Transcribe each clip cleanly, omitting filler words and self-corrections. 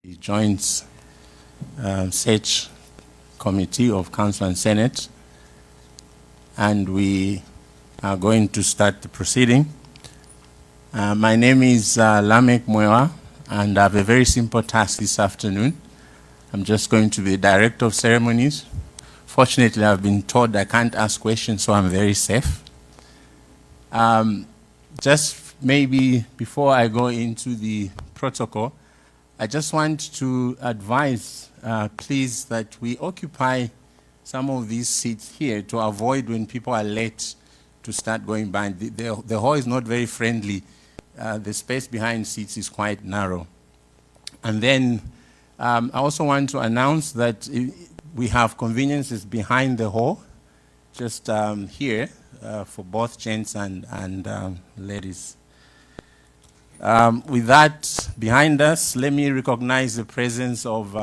The Joint Search Committee of Council and Senate, and we are going to start the proceeding. My name is Lamek Mwewa, and I have a very simple task this afternoon. I'm just going to be the Director of Ceremonies. Fortunately, I've been told I can't ask questions, so I'm very safe. Just maybe before I go into the protocol, I just want to advise, please, that we occupy some of these seats here to avoid when people are late to start going by. The hall is not very friendly. The space behind seats is quite narrow. And then I also want to announce that we have conveniences behind the hall, just here, for both gents and ladies. With that behind us, let me recognize the presence of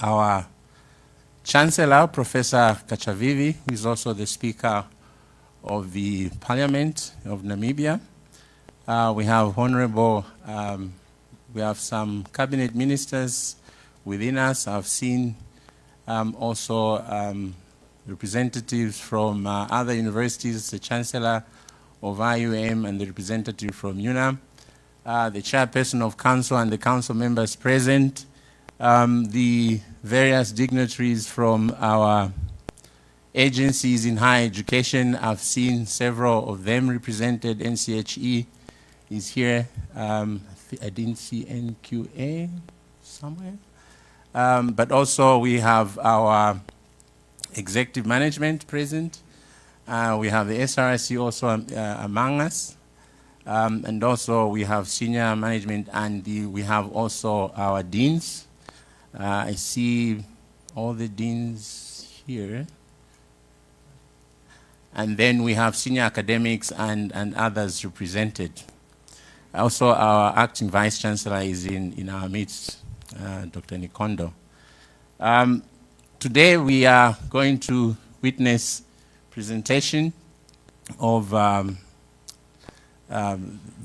our Chancellor, Professor Kachavivi, who is also the Speaker of the Parliament of Namibia. We have we have some cabinet ministers within us. I've seen also representatives from other universities, the Chancellor of IUM and the representative from UNAM, the chairperson of council and the council members present, the various dignitaries from our agencies in higher education. I've seen several of them represented. NCHE is here. I didn't see NQA somewhere. But also we have our executive management present. We have the SRC also among us. And also we have senior management, and we have also our deans. I see all the deans here. And then we have senior academics and others represented. Also our acting Vice-Chancellor is in our midst, Dr. Nikondo. Today we are going to witness presentation of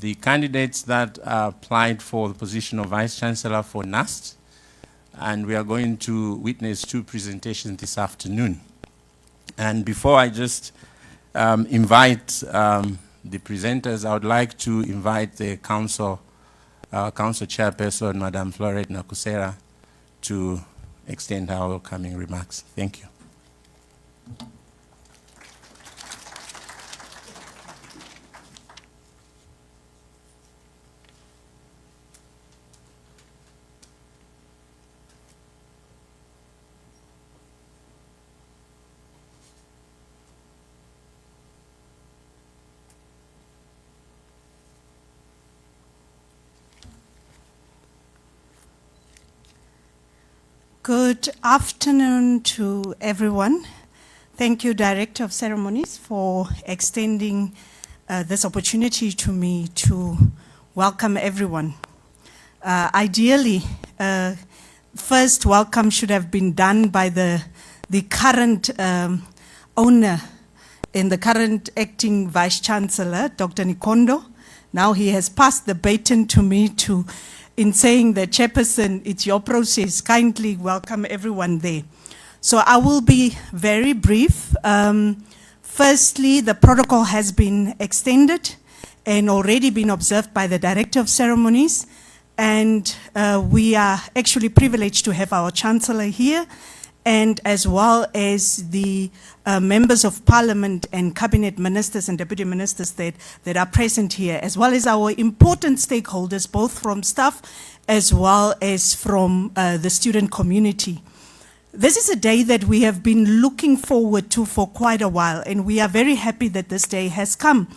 the candidates that applied for the position of Vice-Chancellor for NUST, and we are going to witness two presentations this afternoon. And before I just invite the presenters, I would like to invite the council chairperson, Madam Florette Nakusera, to extend our welcoming remarks. Thank you. Good afternoon to everyone. Thank you, Director of Ceremonies, for extending this opportunity to me to welcome everyone. Ideally, first welcome should have been done by the current owner and the current acting Vice-Chancellor, Dr. Nikondo. Now he has passed the baton to me in saying that, Chairperson, it's your process. Kindly welcome everyone there. So I will be very brief. Firstly, the protocol has been extended and already been observed by the Director of Ceremonies. And we are actually privileged to have our Chancellor here, and as well as the members of Parliament and Cabinet Ministers and Deputy Ministers that are present here, as well as our important stakeholders, both from staff as well as from the student community. This is a day that we have been looking forward to for quite a while, and we are very happy that this day has come.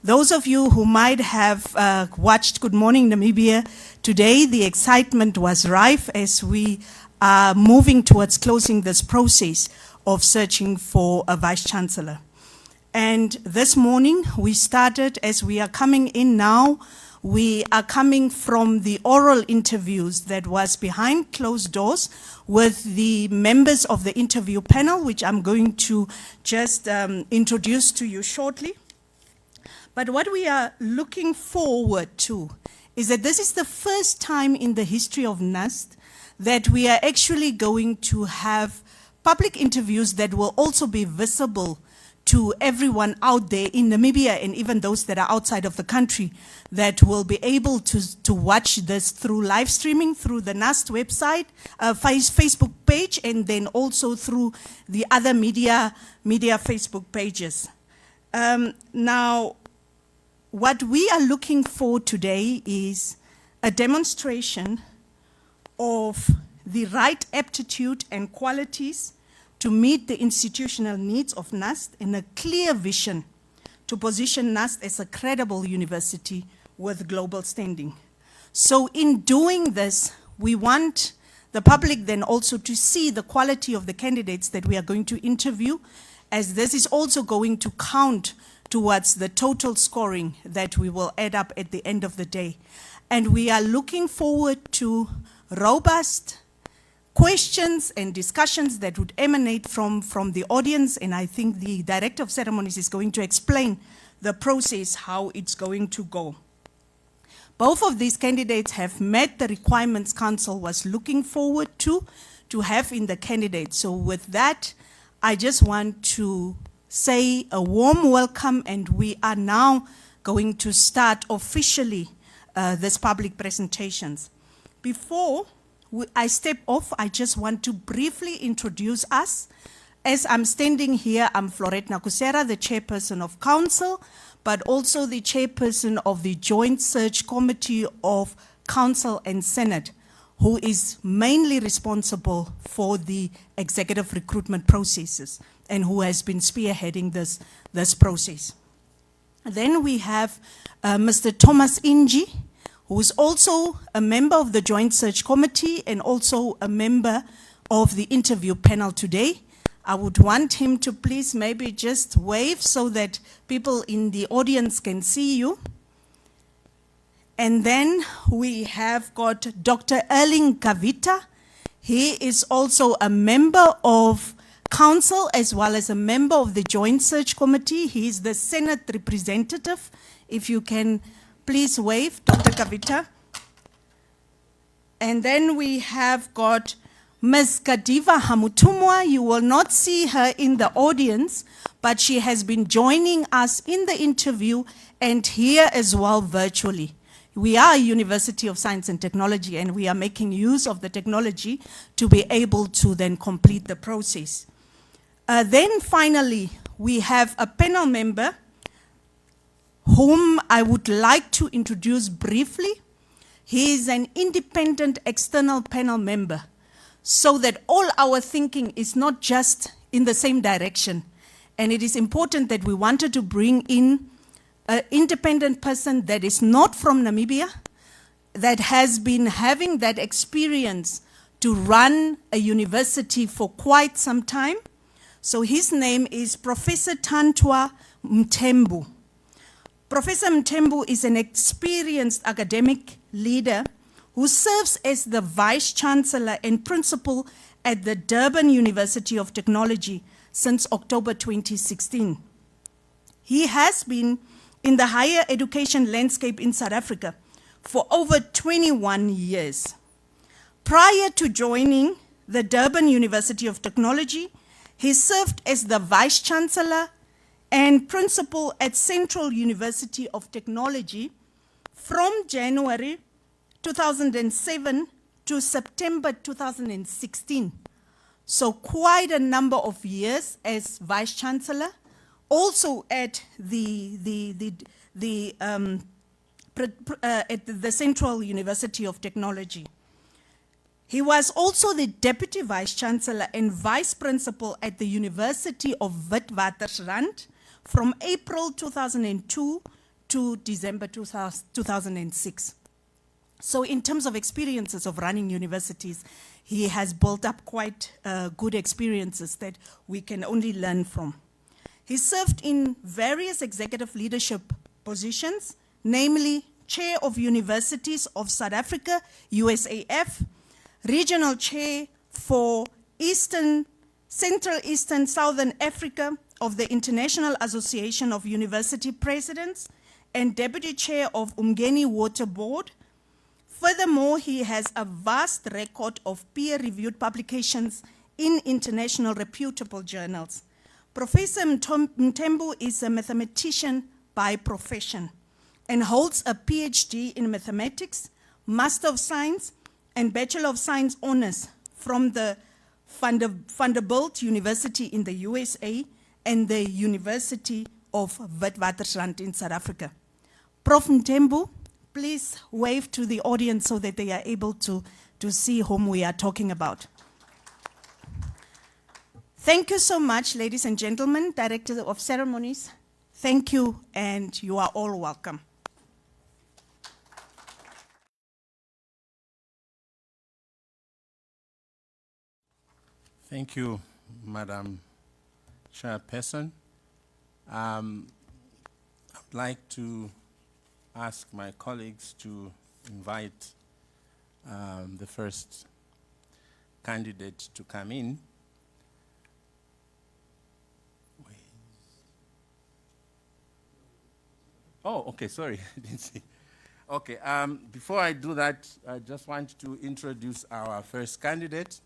Those of you who might have watched Good Morning Namibia today, the excitement was rife as we are moving towards closing this process of searching for a Vice-Chancellor. And this morning we started, as we are coming in now, we are coming from the oral interviews that was behind closed doors with the members of the interview panel, which I'm going to just introduce to you shortly. But what we are looking forward to is that this is the first time in the history of NUST that we are actually going to have public interviews that will also be visible to everyone out there in Namibia and even those that are outside of the country that will be able to watch this through live streaming through the NUST website, Facebook page, and then also through the other media Facebook pages. Now, what we are looking for today is a demonstration of the right aptitude and qualities to meet the institutional needs of NUST and a clear vision to position NUST as a credible university with global standing. So in doing this, we want the public then also to see the quality of the candidates that we are going to interview, as this is also going to count towards the total scoring that we will add up at the end of the day. And we are looking forward to robust questions and discussions that would emanate from the audience, and I think the Director of Ceremonies is going to explain the process, how it's going to go. Both of these candidates have met the requirements Council was looking forward to have in the candidate. So with that, I just want to say a warm welcome, and we are now going to start officially this public presentations. Before I step off, I just want to briefly introduce us. As I'm standing here, I'm Florette Nakusera, the chairperson of Council, but also the chairperson of the Joint Search Committee of Council and Senate, who is mainly responsible for the executive recruitment processes and who has been spearheading this process. Then we have Mr. Thomas Inji, who is also a member of the Joint Search Committee and also a member of the interview panel today. I would want him to please maybe just wave so that people in the audience can see you. And then we have got Dr. Erling Kavita. He is also a member of Council as well as a member of the Joint Search Committee. He is the Senate representative. If you can please wave, Dr. Kavita. And then we have got Ms. Gadiva Hamutumwa. You will not see her in the audience, but she has been joining us in the interview and here as well virtually. We are a University of Science and Technology, and we are making use of the technology to be able to then complete the process. Then finally, we have a panel member whom I would like to introduce briefly. He is an independent external panel member, so that all our thinking is not just in the same direction. And it is important that we wanted to bring in an independent person that is not from Namibia, that has been having that experience to run a university for quite some time. So his name is Professor Tantwa Mthembu. Professor Mthembu is an experienced academic leader who serves as the Vice-Chancellor and Principal at the Durban University of Technology since October 2016. He has been in the higher education landscape in South Africa for over 21 years. Prior to joining the Durban University of Technology, he served as the Vice-Chancellor and Principal at Central University of Technology from January 2007 to September 2016. So quite a number of years as Vice-Chancellor, also at the Central University of Technology. He was also the Deputy Vice-Chancellor and Vice Principal at the University of Witwatersrand from April 2002 to December 2006. So in terms of experiences of running universities, he has built up quite good experiences that we can only learn from. He served in various executive leadership positions, namely Chair of Universities of South Africa, USAF, Regional Chair for Central Eastern Southern Africa of the International Association of University Presidents, and Deputy Chair of Umgeni Water Board, Furthermore, he has a vast record of peer-reviewed publications in international reputable journals. Professor Mthembu is a mathematician by profession and holds a PhD in mathematics, Master of Science, and Bachelor of Science honors from the Vanderbilt University in the USA and the University of Witwatersrand in South Africa. Prof. Mthembu, please wave to the audience so that they are able to see whom we are talking about. Thank you so much, ladies and gentlemen, Director of Ceremonies. Thank you, and you are all welcome. Thank you, Madam Chairperson. I'd like to ask my colleagues to invite the first candidate to come in. Oh, okay, sorry, I didn't see. Okay, before I do that, I just want to introduce our first candidate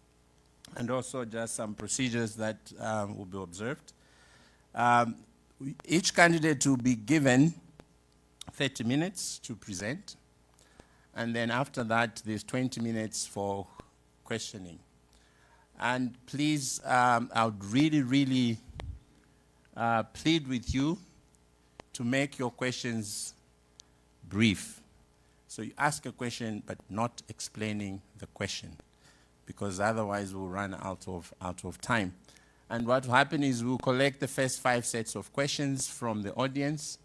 and also just some procedures that will be observed. Each candidate will be given 30 minutes to present, and then after that, there's 20 minutes for questioning. And please, I would really plead with you to make your questions brief. So you ask a question, but not explaining the question, because otherwise we'll run out of time. And what will happen is we'll collect the first 5 sets of questions from the audience,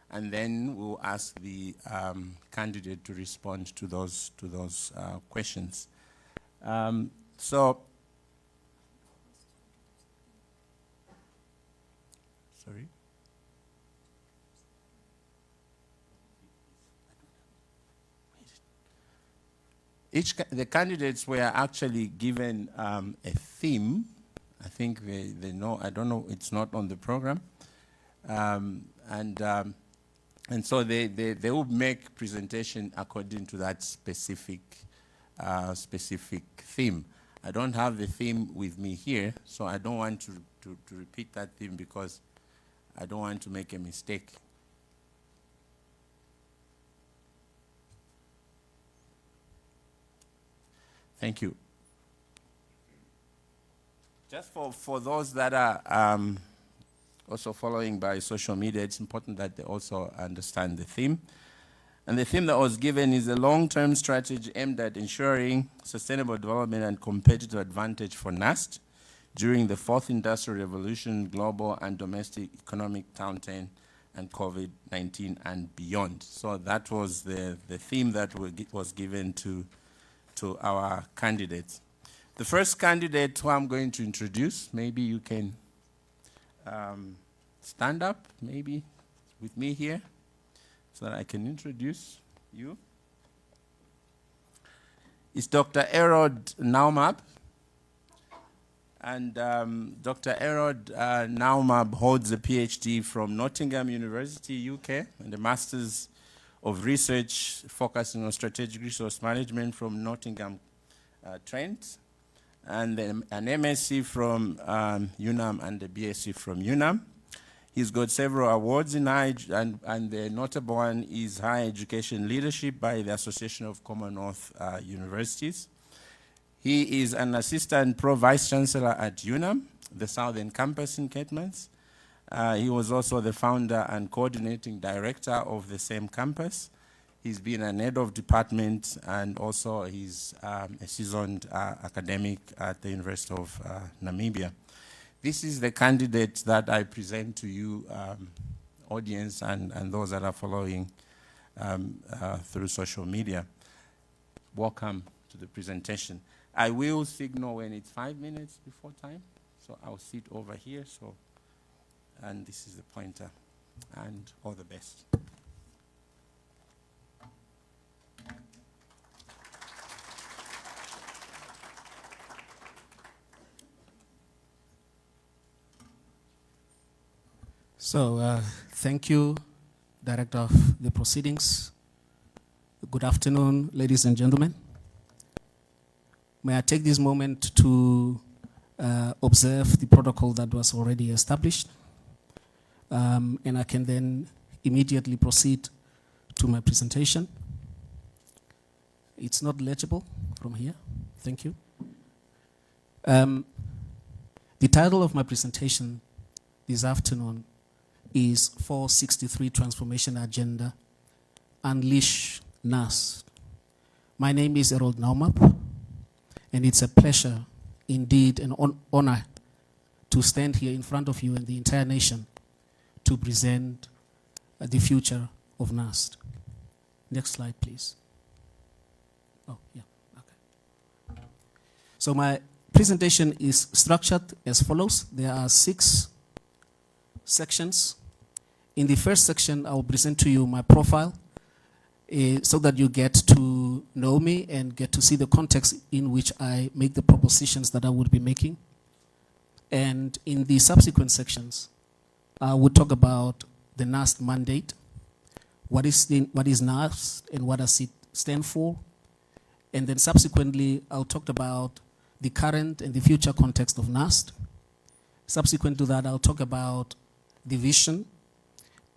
and then we'll ask the candidate to respond to those questions. Sorry. The candidates were actually given a theme. I think they know. I don't know. It's not on the program, and so they will make presentation according to that specific theme. I don't have the theme with me here, so I don't want to repeat that theme because I don't want to make a mistake. Thank you. Just for those that are also following by social media, it's important that they also understand the theme. And the theme that was given is a long-term strategy aimed at ensuring sustainable development and competitive advantage for NUST during the 4th Industrial Revolution, global and domestic economic downturn, and COVID-19 and beyond. So that was the theme that was given to our candidates. The first candidate who I'm going to introduce, maybe you can stand up, maybe with me here, so that I can introduce you. It's Dr. Erod Naumab. And Dr. Erod Naumab holds a PhD from Nottingham University, UK, and a Master's of Research focusing on strategic resource management from Nottingham Trent, and then an MSc from UNAM and a BSc from UNAM. He's got several awards in higher, and the notable one is Higher Education Leadership by the Association of Commonwealth Universities. He is an Assistant Pro Vice-Chancellor at UNAM, the Southern Campus in Caitmans. He was also the founder and coordinating director of the same campus. He's been an head of department, and also he's a seasoned academic at the University of Namibia. This is the candidate that I present to you, audience, and those that are following through social media. Welcome to the presentation. I will signal when it's 5 minutes before time, so I'll sit over here. And this is the pointer, and all the best. So, thank you, Director of the Proceedings, Good afternoon, ladies and gentlemen. May I take this moment to observe the protocol that was already established, and I can then immediately proceed to my presentation. It's not legible from here. Thank you. The title of my presentation this afternoon is 463 Transformation Agenda, Unleash NUST. My name is Errol Naumap, and it's a pleasure, indeed an honor, to stand here in front of you and the entire nation to present the future of NUST. Next slide, please. Oh, yeah, okay. So my presentation is structured as follows. There are 6 sections. In the first section, I will present to you my profile so that you get to know me and get to see the context in which I make the propositions that I would be making. And in the subsequent sections, I will talk about the NUST mandate, what is NUST and what does it stand for. And then subsequently, I'll talk about the current and the future context of NUST. Subsequent to that, I'll talk about the vision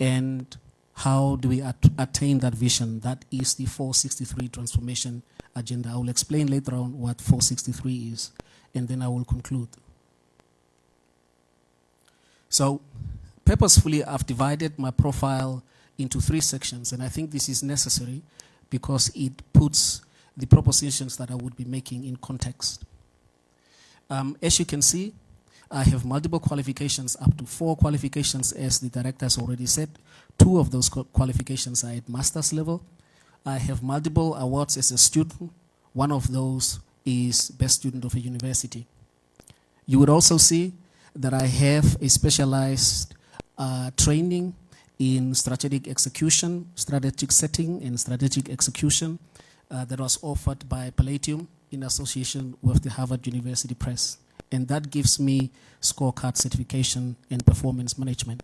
and how do we attain that vision. That is the 463 Transformation Agenda. I will explain later on what 463 is, and then I will conclude. So, purposefully, I've divided my profile into 3 sections, and I think this is necessary because it puts the propositions that I would be making in context. As you can see, I have multiple qualifications, up to 4 qualifications, as the director has already said. 2 of those qualifications are at master's level. I have multiple awards as a student. One of those is Best Student of a University. You would also see that I have a specialized training in strategic execution, strategic setting, and strategic execution that was offered by Palladium in association with the Harvard University Press. And that gives me scorecard certification and performance management.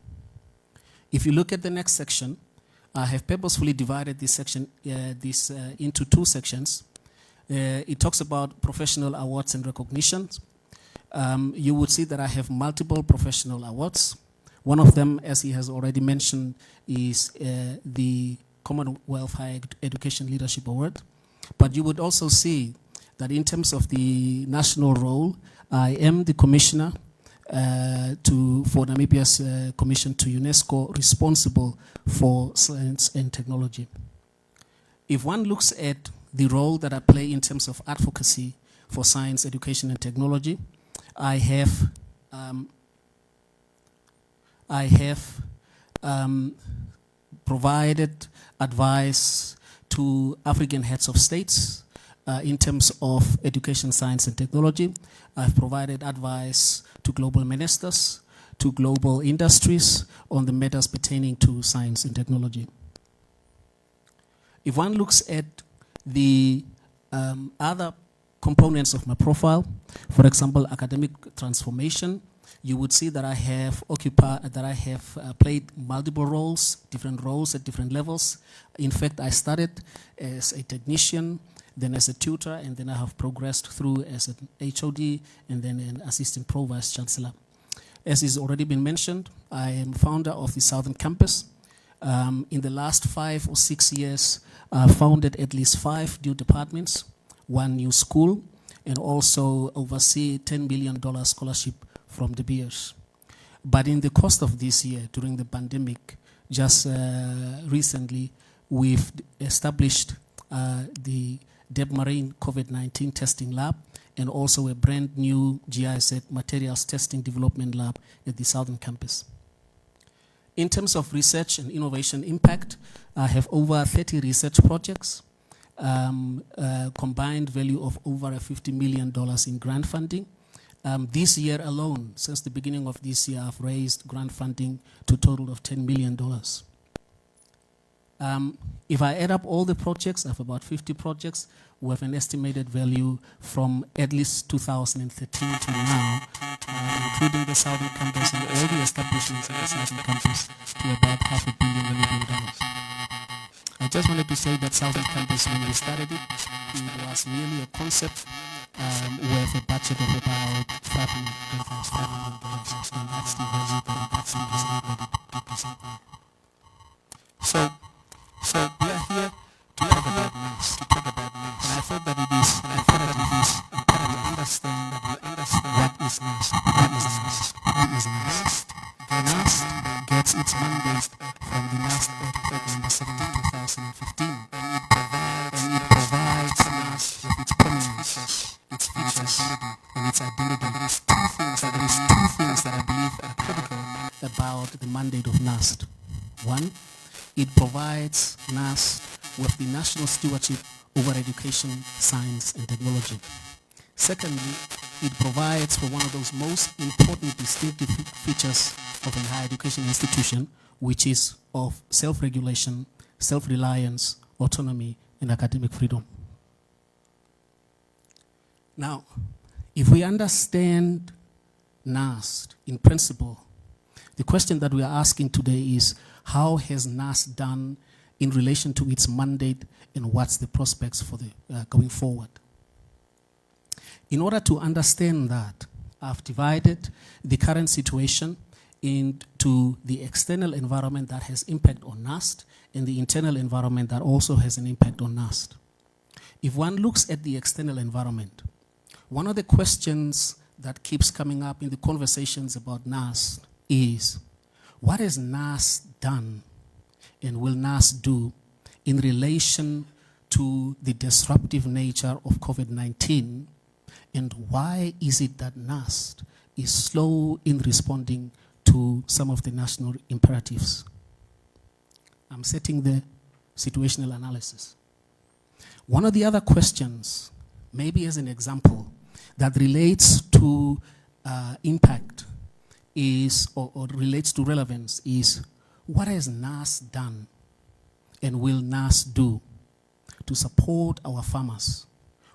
If you look at the next section, I have purposefully divided this section into 2 sections. It talks about professional awards and recognitions. You would see that I have multiple professional awards. One of them, as he has already mentioned, is the Commonwealth Higher Education Leadership Award. But you would also see that in terms of the national role, I am the commissioner for Namibia's commission to UNESCO, responsible for science and technology. If one looks at the role that I play in terms of advocacy for science, education, and technology, I have provided advice to African heads of states in terms of education, science, and technology. I've provided advice to global ministers, to global industries on the matters pertaining to science and technology. If one looks at the other components of my profile, for example, academic transformation, you would see that I have played multiple roles, different roles at different levels. In fact, I started as a technician, then as a tutor, and then I have progressed through as an HOD, and then an assistant pro Vice-Chancellor. As has already been mentioned, I am founder of the Southern Campus. In the last 5 or 6 years, I founded at least 5 new departments, 1 new school, and also oversee $10 million scholarship from De Beers. But in the course of this year, during the pandemic, just recently, we've established the Deb Marine COVID-19 testing lab and also a brand new GIZ materials testing development lab at the Southern Campus. In terms of research and innovation impact, I have over 30 research projects, combined value of over $50 million in grant funding. This year alone, since the beginning of this year, I've raised grant funding to a total of $10 million. If I add up all the projects, I have about 50 projects with an estimated value from at least 2013 to now, including the Southern Campus and all the establishments in the Southern Campus, to about $500 million. I just wanted to say that Southern Campus, when we started it, it was merely a concept with a budget of about 500 dollars, and that's the value that it represents. So we are here to talk about NUST. And I thought that it is imperative to understand what is NUST. What is NUST? NUST gets its mandate from the NUST Act number 17, 2015, and it provides NUST with its prominence, its features, and its identity. There is two things that I believe are critical about the mandate of NUST. One, it provides NUST with the national stewardship over education, science, and technology. Secondly, it provides for one of those most important distinctive features of a higher education institution, which is of self-regulation, self-reliance, autonomy, and academic freedom. Now, if we understand NUST in principle, the question that we are asking today is, how has NUST done in relation to its mandate, and what's the prospects for the going forward? In order to understand that, I've divided the current situation into the external environment that has impact on NUST and the internal environment that also has an impact on NUST. If one looks at the external environment, one of the questions that keeps coming up in the conversations about NUST is, what has NUST done and will NUST do in relation to the disruptive nature of COVID-19, and why is it that NUST is slow in responding to some of the national imperatives? I'm setting the situational analysis. One of the other questions, maybe as an example, that relates to impact is, or relates to relevance, is what has NUST done and will NUST do to support our farmers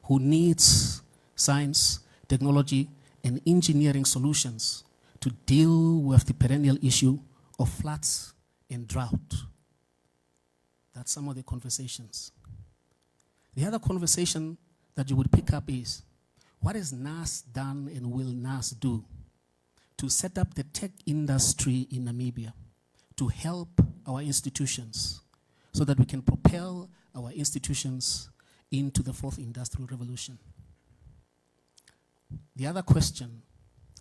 who needs science, technology, and engineering solutions to deal with the perennial issue of floods and drought? That's some of the conversations. The other conversation that you would pick up is, what has NUST done and will NUST do to set up the tech industry in Namibia to help our institutions so that we can propel our institutions into the fourth industrial revolution? The other question,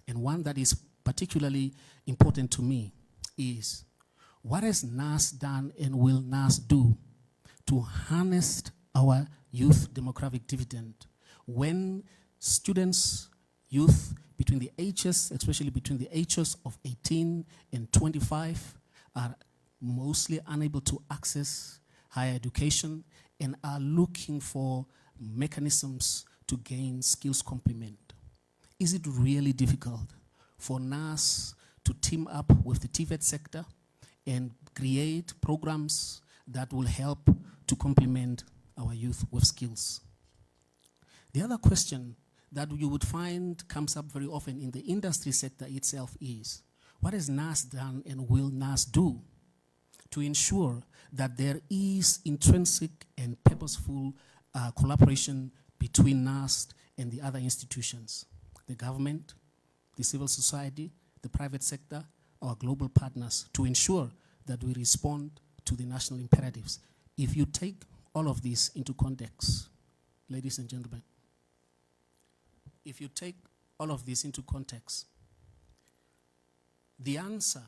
and one that is particularly important to me, is what has NUST done and will NUST do to harness our youth demographic dividend when students, youth between the ages, especially between the ages of 18 and 25, are mostly unable to access higher education and are looking for mechanisms to gain skills complement? Is it really difficult for NUST to team up with the TVET sector and create programs that will help to complement our youth with skills? The other question that you would find comes up very often in the industry sector itself is, what has NUST done and will NUST do to ensure that there is intrinsic and purposeful collaboration between NUST and the other institutions, the government, the civil society, the private sector, our global partners, to ensure that we respond to the national imperatives? If you take all of this into context, ladies and gentlemen, if you take all of this into context, the answer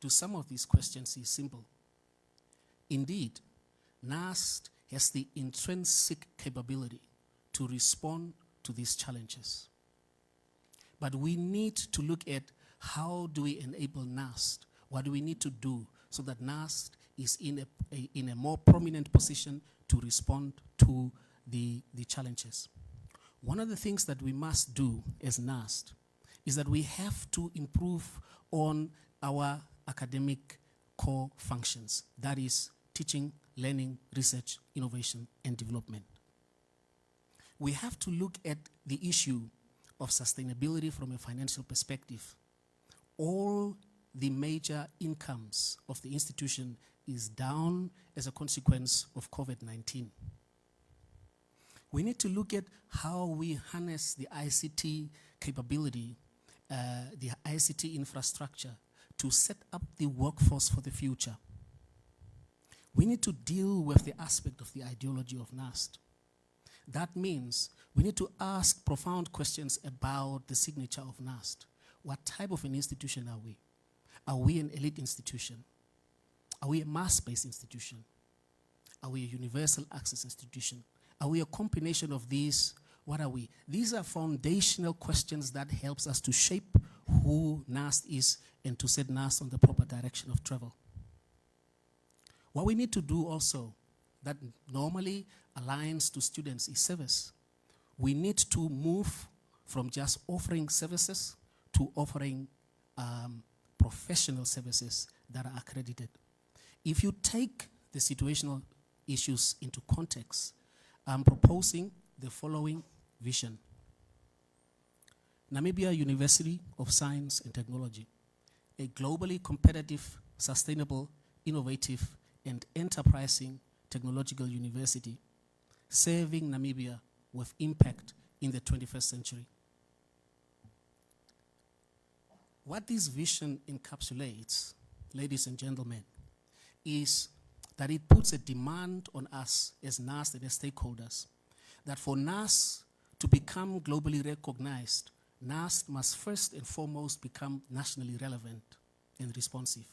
to some of these questions is simple. Indeed, NUST has the intrinsic capability to respond to these challenges. But we need to look at how do we enable NUST? What do we need to do so that NUST is in a more prominent position to respond to the challenges? One of the things that we must do as NUST is that we have to improve on our academic core functions. That is teaching, learning, research, innovation, and development. We have to look at the issue of sustainability from a financial perspective. All the major incomes of the institution is down as a consequence of COVID-19. We need to look at how we harness the ICT capability, the ICT infrastructure to set up the workforce for the future. We need to deal with the aspect of the ideology of NUST. That means we need to ask profound questions about the signature of NUST. What type of an institution are we? Are we an elite institution? Are we a mass-based institution? Are we a universal access institution? Are we a combination of these? What are we? These are foundational questions that helps us to shape who NUST is and to set NUST on the proper direction of travel. What we need to do also that normally aligns to students is service. We need to move from just offering services to offering professional services that are accredited. If you take the situational issues into context, I'm proposing the following vision. Namibia University of Science and Technology, a globally competitive, sustainable, innovative, and enterprising technological university serving Namibia with impact in the 21st century. What this vision encapsulates, ladies and gentlemen, is that it puts a demand on us as NUST and as stakeholders that for NUST to become globally recognized, NUST must first and foremost become nationally relevant and responsive.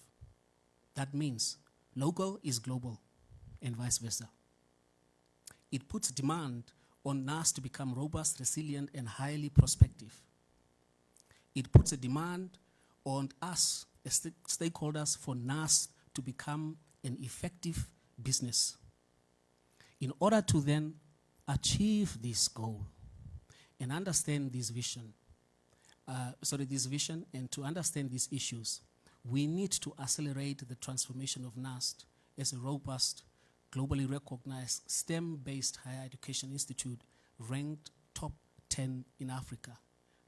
That means local is global and vice versa. It puts demand on NUST to become robust, resilient, and highly prospective. It puts a demand on us as stakeholders for NUST to become an effective business. In order to then achieve this goal and understand this vision, and to understand these issues, we need to accelerate the transformation of NUST as a robust, globally recognized, STEM-based higher education institute ranked top 10 in Africa.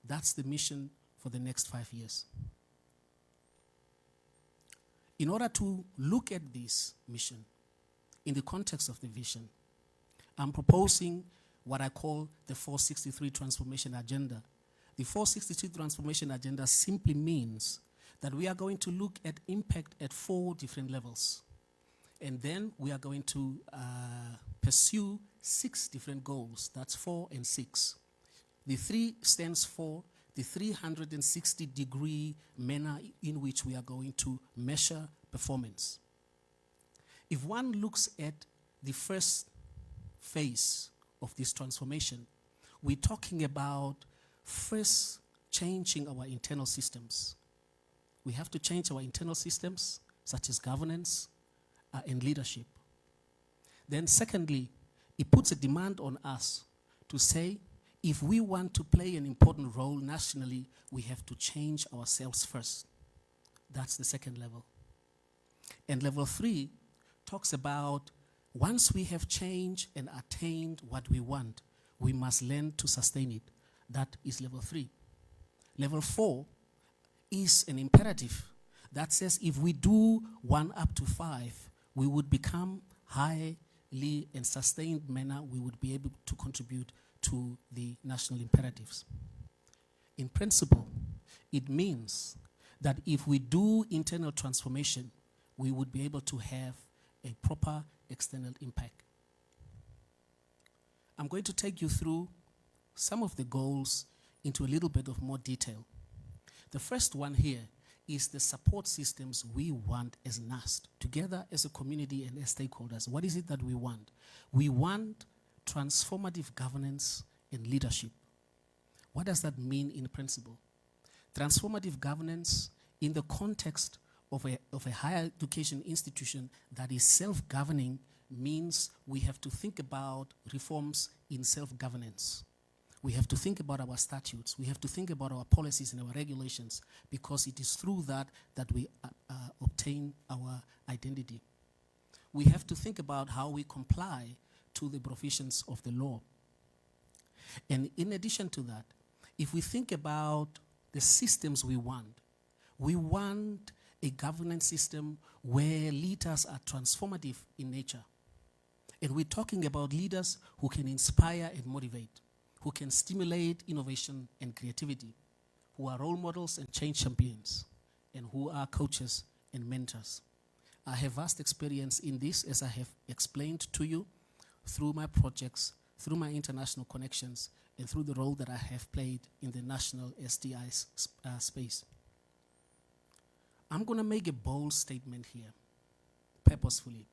That's the mission for the next 5 years. In order to look at this mission in the context of the vision, I'm proposing what I call the 463 Transformation Agenda. The 463 Transformation Agenda simply means that we are going to look at impact at 4 different levels. And then we are going to pursue 6 different goals. That's 4 and 6. The 3 stands for the 360-degree manner in which we are going to measure performance. If one looks at the first phase of this transformation, we're talking about first changing our internal systems. We have to change our internal systems, such as governance and leadership. Then secondly, it puts a demand on us to say, if we want to play an important role nationally, we have to change ourselves first. That's the second level. And level 3 talks about once we have changed and attained what we want, we must learn to sustain it. That is level 3. Level 4 is an imperative that says if we do 1 up to 5, we would become highly and sustained manner, we would be able to contribute to the national imperatives. In principle, it means that if we do internal transformation, we would be able to have a proper external impact. I'm going to take you through some of the goals into a little bit of more detail. The first one here is the support systems we want as NUST, together as a community and as stakeholders. What is it that we want? We want transformative governance and leadership. What does that mean in principle? Transformative governance in the context of a higher education institution that is self-governing means we have to think about reforms in self-governance. We have to think about our statutes. We have to think about our policies and our regulations, because it is through that we obtain our identity. We have to think about how we comply to the provisions of the law. And in addition to that, if we think about the systems we want a governance system where leaders are transformative in nature. And we're talking about leaders who can inspire and motivate, who can stimulate innovation and creativity, who are role models and change champions, and who are coaches and mentors. I have vast experience in this, as I have explained to you, through my projects, through my international connections, and through the role that I have played in the national SDI space. I'm going to make a bold statement here, purposefully.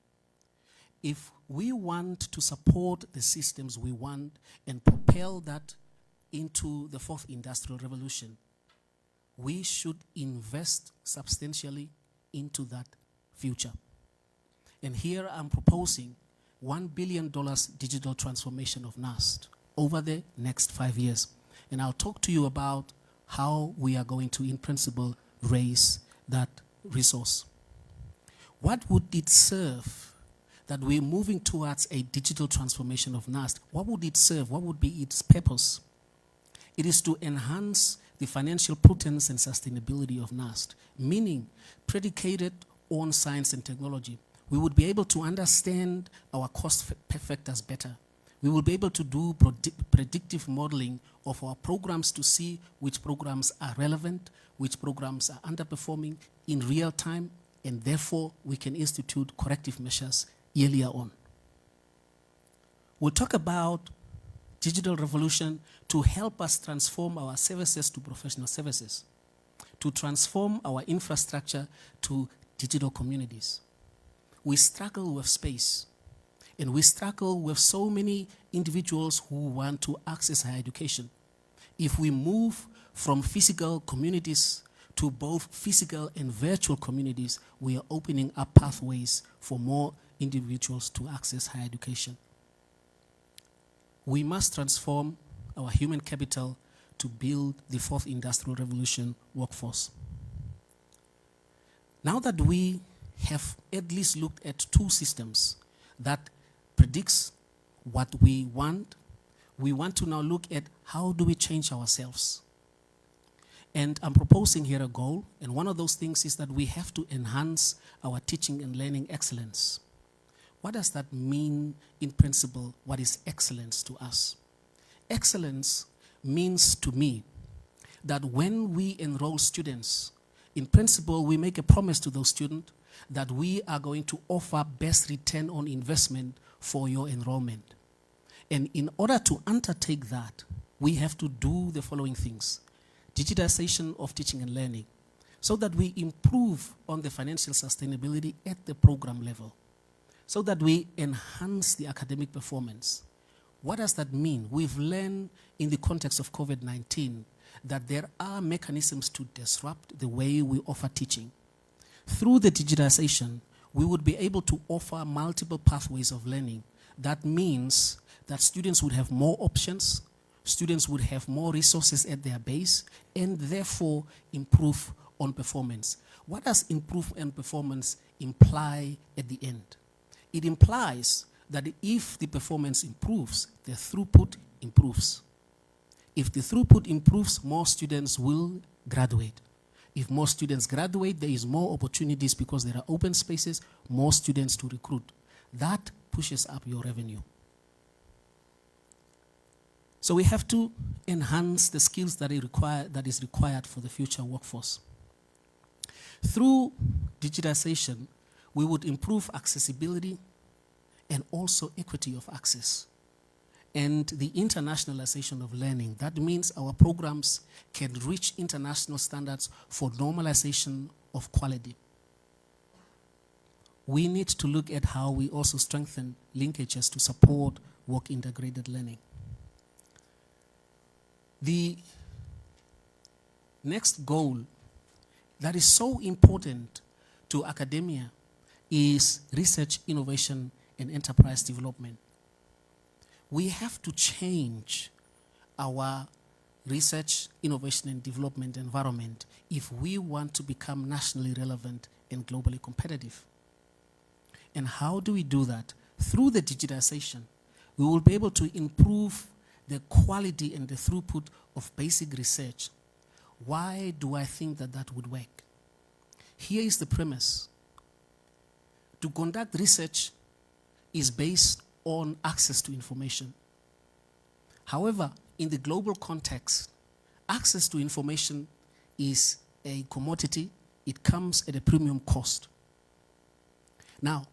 If we want to support the systems we want and propel that into the fourth industrial revolution, we should invest substantially into that future. And here I'm proposing $1 billion digital transformation of NUST over the next 5 years. And I'll talk to you about how we are going to, in principle, raise that resource. What would it serve that we're moving towards a digital transformation of NUST? What would it serve? What would be its purpose? It is to enhance the financial prudence and sustainability of NUST, meaning predicated on science and technology. We would be able to understand our cost factors better. We will be able to do predictive modeling of our programs to see which programs are relevant, which programs are underperforming in real time, and therefore we can institute corrective measures earlier on. We'll talk about digital revolution to help us transform our services to professional services, to transform our infrastructure to digital communities. We struggle with space, and we struggle with so many individuals who want to access higher education. If we move from physical communities to both physical and virtual communities, we are opening up pathways for more individuals to access higher education. We must transform our human capital to build the fourth industrial revolution workforce. Now that we have at least looked at two systems that predicts what we want to now look at how do we change ourselves. And I'm proposing here a goal, and one of those things is that we have to enhance our teaching and learning excellence. What does that mean in principle? What is excellence to us? Excellence means to me that when we enroll students, in principle, we make a promise to those students that we are going to offer best return on investment for your enrollment. And in order to undertake that, we have to do the following things. Digitization of teaching and learning, so that we improve on the financial sustainability at the program level, so that we enhance the academic performance. What does that mean? We've learned in the context of COVID-19 that there are mechanisms to disrupt the way we offer teaching. Through the digitization, we would be able to offer multiple pathways of learning. That means that students would have more options, students would have more resources at their base, and therefore improve on performance. What does improve on performance imply at the end? It implies that if the performance improves, the throughput improves. If the throughput improves, more students will graduate. If more students graduate, there is more opportunities because there are open spaces, more students to recruit. That pushes up your revenue. So we have to enhance the skills that is required for the future workforce. Through digitization, we would improve accessibility and also equity of access. And the internationalization of learning. That means our programs can reach international standards for normalization of quality. We need to look at how we also strengthen linkages to support work-integrated learning. The next goal that is so important to academia is research, innovation, and enterprise development. We have to change our research, innovation, and development environment if we want to become nationally relevant and globally competitive. And how do we do that? Through the digitization, we will be able to improve the quality and the throughput of basic research. Why do I think that that would work? here is the premise. To conduct research is based on access to information. However, in the global context, access to information is a commodity. It comes at a premium cost. Now,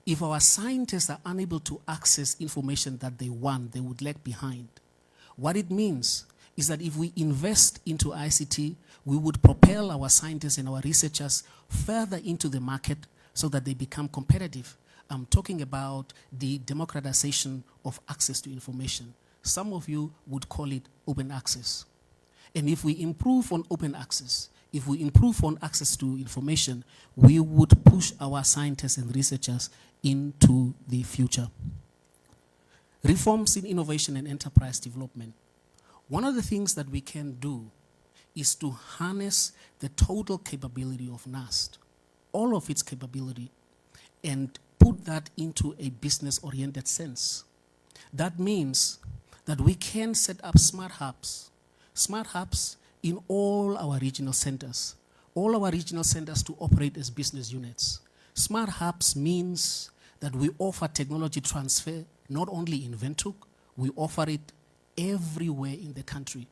if our scientists are unable to access information that they want, they would lag behind. What it means is that if we invest into ICT, we would propel our scientists and our researchers further into the market so that they become competitive. I'm talking about the democratization of access to information. Some of you would call it open access. And if we improve on open access, if we improve on access to information, we would push our scientists and researchers into the future. Reforms in innovation and enterprise development. One of the things that we can do is to harness the total capability of NUST, all of its capability, and put that into a business-oriented sense. That means that we can set up smart hubs in all our regional centers to operate as business units. Smart hubs means that we offer technology transfer not only in Windhoek, we offer it everywhere in the country.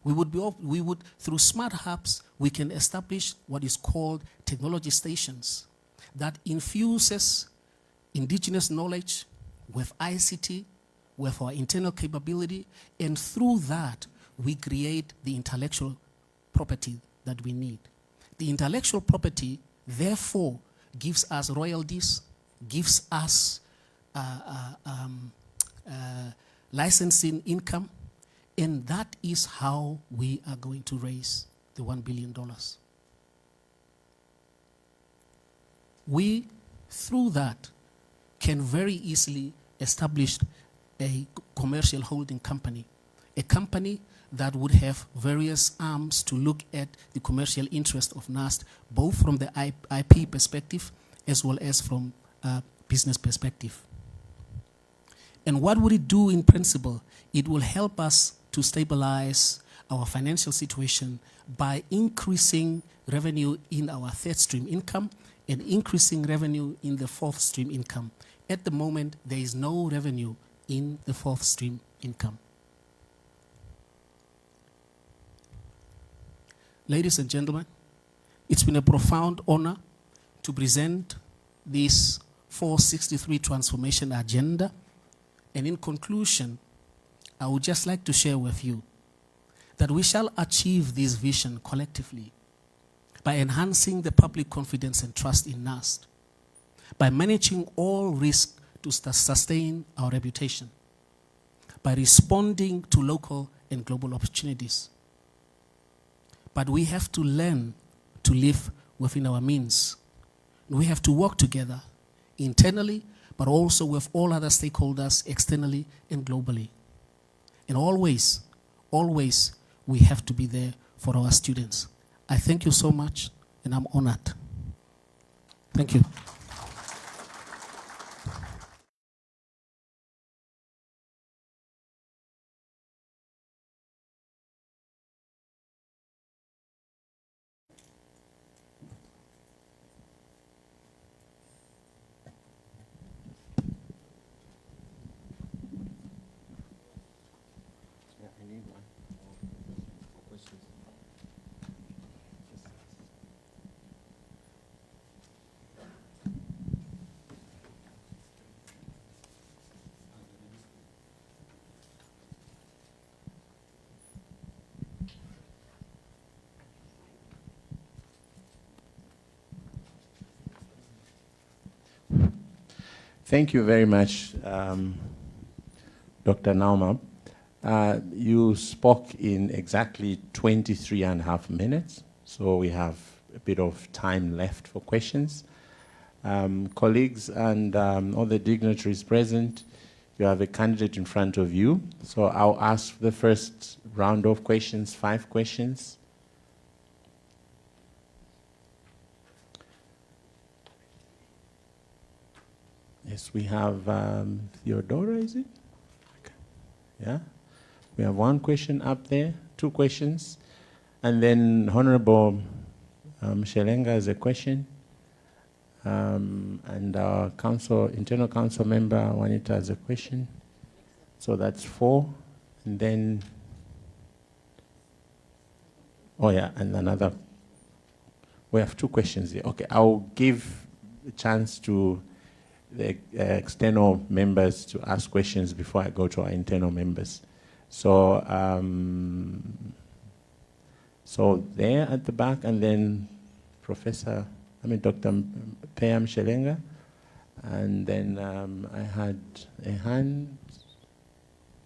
Through smart hubs, we can establish what is called technology stations that infuses indigenous knowledge with ICT, with our internal capability, and through that, we create the intellectual property that we need. The intellectual property, therefore, gives us royalties, gives us licensing income, and that is how we are going to raise the $1 billion. We, through that, can very easily establish a commercial holding company, a company that would have various arms to look at the commercial interest of NUST, both from the IP perspective as well as from a business perspective. And what would it do in principle? It will help us to stabilize our financial situation by increasing revenue in our third stream income and increasing revenue in the fourth stream income. At the moment, there is no revenue in the fourth stream income. Ladies and gentlemen, it's been a profound honor to present this 463 transformation agenda. And in conclusion, I would just like to share with you that we shall achieve this vision collectively by enhancing the public confidence and trust in NUST, by managing all risk to sustain our reputation, by responding to local and global opportunities. But we have to learn to live within our means. We have to work together internally, but also with all other stakeholders externally and globally. And always, always, we have to be there for our students. I thank you so much, and I'm honored. Thank you. Thank you very much, Dr. Nauma. You spoke in exactly 23.5 minutes, so we have a bit of time left for questions. Colleagues and all the dignitaries present, you have a candidate in front of you. So I'll ask the first round of questions, 5 questions. Yes, we have Theodora, is it? Okay. Yeah. We have 1 question up there, 2 questions. And then Honorable Shelenga has a question. And our internal council member, Juanita, has a question. So that's 4. And then, oh yeah, and another. We have 2 questions here. Okay, I'll give a chance to the external members to ask questions before I go to our internal members. So, so there at the back, and then Dr. Payam Shelenga, and then I had a hand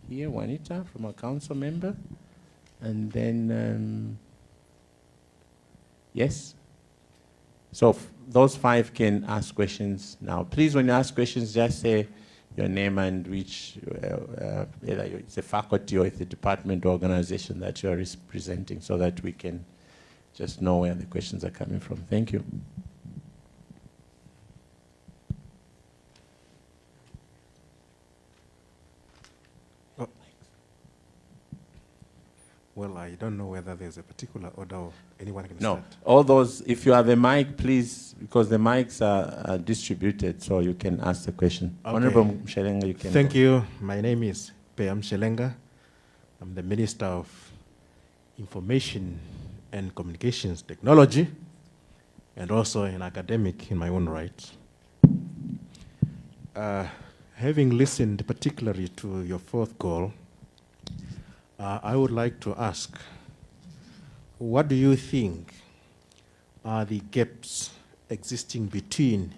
here, Juanita, from a council member, and then, yes. So those 5 can ask questions now. Please, when you ask questions, just say your name and which, either it's a faculty or it's a department or organization that you are representing, so that we can just know where the questions are coming from. Thank you. Well, I don't know whether there's a particular order or anyone can No, start. all those, if you have a mic, please, because the mics are distributed, so you can ask the question. Okay. Honorable Shelenga, you can Thank go. you. My name is Payam Shelenga. I'm the Minister of Information and Communications Technology, and also an academic in my own right. Having listened particularly to your 4th goal, I would like to ask, what do you think are the gaps existing between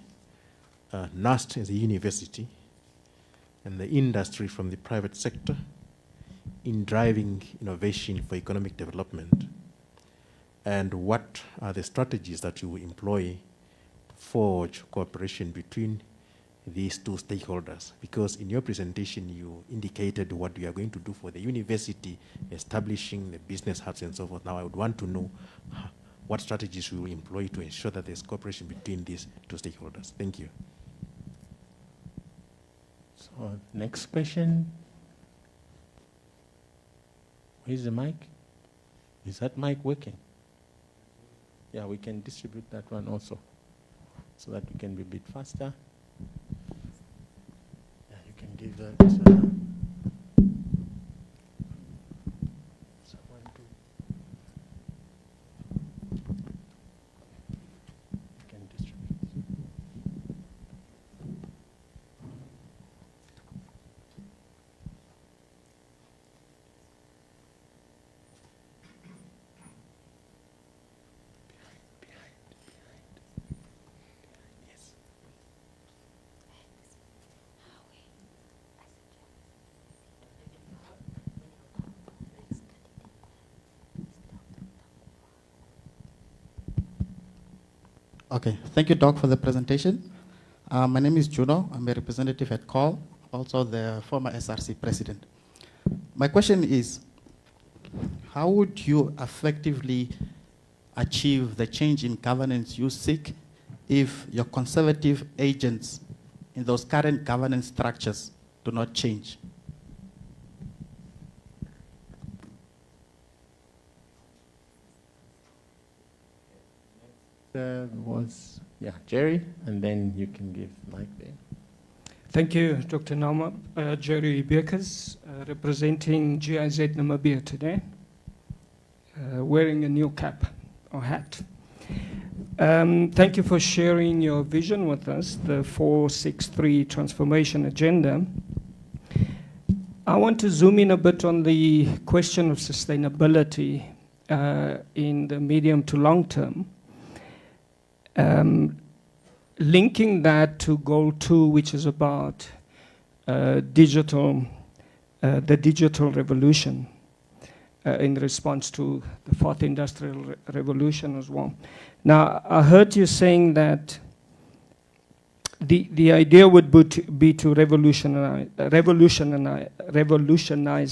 NUST as a university and the industry from the private sector in driving innovation for economic development? And what are the strategies that you will employ to forge cooperation between these 2 stakeholders? Because in your presentation, you indicated what you are going to do for the university, establishing the business hubs and so forth. Now, I would want to know what strategies you will employ to ensure that there's cooperation between these 2 stakeholders. Thank you. So, next question. Where's the mic? Is that mic working? Yeah, we can distribute that one also, so that we can be a bit faster. Yeah, you can give that. Someone to. You can distribute. Yes. Okay, thank you, Doc, for the presentation. My name is Juno. I'm a representative at CALL, also the former SRC president. My question is, how would you effectively achieve the change in governance you seek if your conservative agents in those current governance structures do not change? Jerry, and then you can give Mike there. Thank you, Dr. Nama. Jerry Bekers, representing GIZ Namibia today, wearing a new cap or hat. Thank you for sharing your vision with us, the 463 transformation agenda. I want to zoom in a bit on the question of sustainability in the medium to long term. Linking that to goal 2, which is about the digital revolution in response to the 4th industrial revolution as well. Now, I heard you saying that the idea would be to revolutionize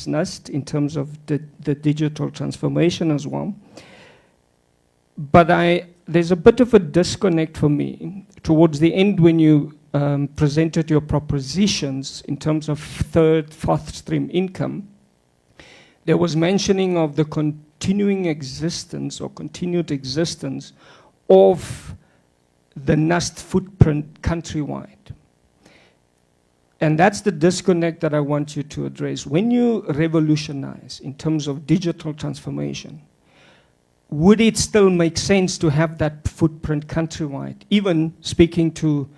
NUST in terms of the digital transformation as well. But there's a bit of a disconnect for me towards the end when you presented your propositions in terms of 3rd, 4th stream income. There was mentioning of the continuing existence or continued existence of the NUST footprint countrywide. And that's the disconnect that I want you to address. When you revolutionize in terms of digital transformation, would it still make sense to have that footprint countrywide, even speaking to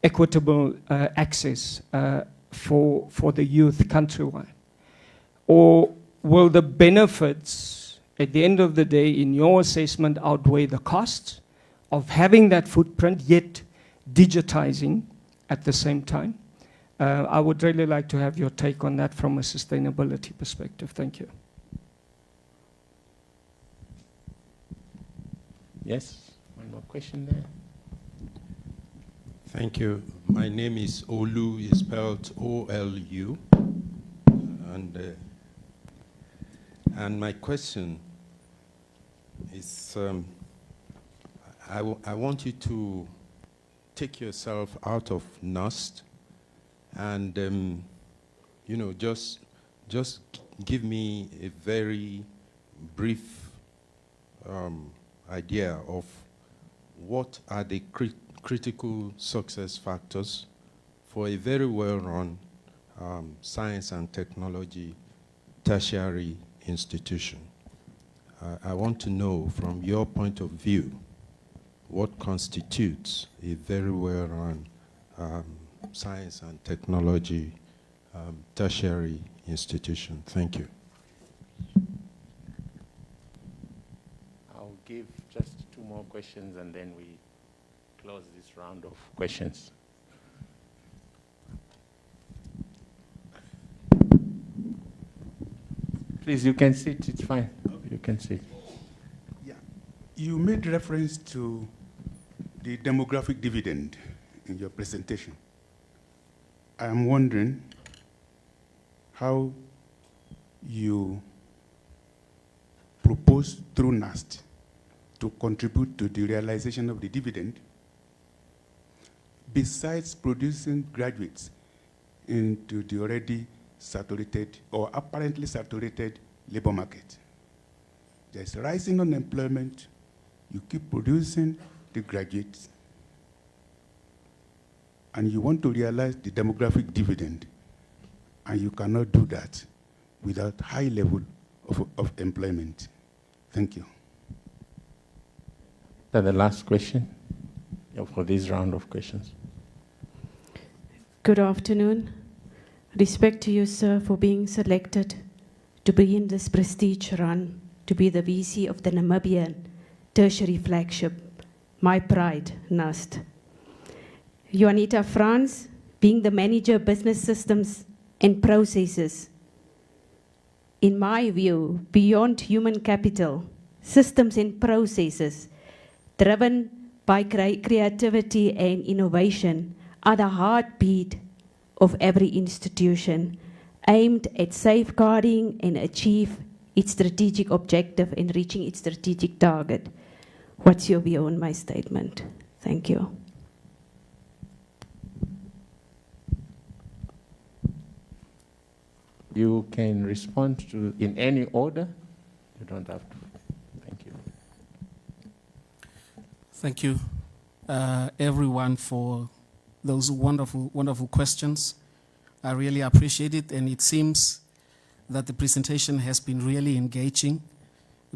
equitable access for the youth countrywide? Or will the benefits, at the end of the day, in your assessment, outweigh the costs of having that footprint, yet digitizing at the same time? I would really like to have your take on that from a sustainability perspective. Thank you. Yes, one more question there. Thank you. My name is Olu, is spelled O-L-U. And my question is, I want you to take yourself out of NUST and, you know, just give me a very brief idea of what are the critical success factors for a very well-run science and technology tertiary institution. I want to know, from your point of view, what constitutes a very well-run science and technology tertiary institution. Thank you. I'll give just 2 more questions and then we close this round of questions. Please, you can sit, it's fine. You can sit. Yeah. You made reference to the demographic dividend in your presentation. I am wondering how you propose through NUST to contribute to the realization of the dividend, besides producing graduates into the already saturated or apparently saturated labor market. There's rising unemployment, you keep producing the graduates, and you want to realize the demographic dividend, and you cannot do that without high level of employment. Thank you. That's the last question for this round of questions. Good afternoon. Respect to you, sir, for being selected to be in this prestige run, to be the VC of the Namibian tertiary flagship, my pride, NUST. Juanita Franz, being the manager of business systems and processes. In my view, beyond human capital, systems and processes driven by creativity and innovation are the heartbeat of every institution, aimed at safeguarding and achieve its strategic objective in reaching its strategic target. What's your view on my statement? Thank you. You can respond to in any order. You don't have to. Thank you. Thank you, everyone, for those wonderful, wonderful questions. I really appreciate it, and it seems that the presentation has been really engaging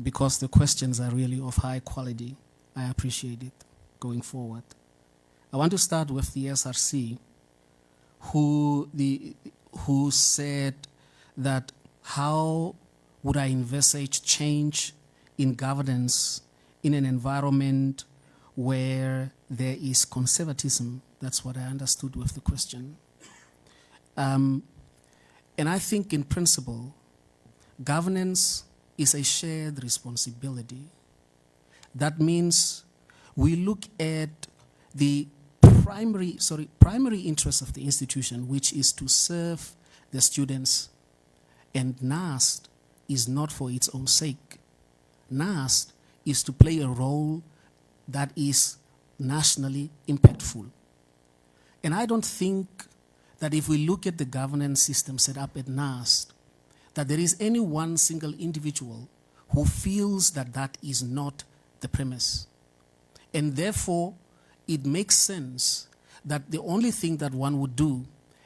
because the questions are really of high quality. I appreciate it going forward. I want to start with the SRC, who said that how would I envisage change in governance in an environment where there is conservatism. That's what I understood with the question. And I think in principle, governance is a shared responsibility. That means we look at the primary interest of the institution, which is to serve the students. And NUST is not for its own sake. NUST is to play a role that is nationally impactful. And I don't think that if we look at the governance system set up at NUST, that there is any one single individual who feels that that is not the premise. And therefore, it makes sense that the only thing that one would do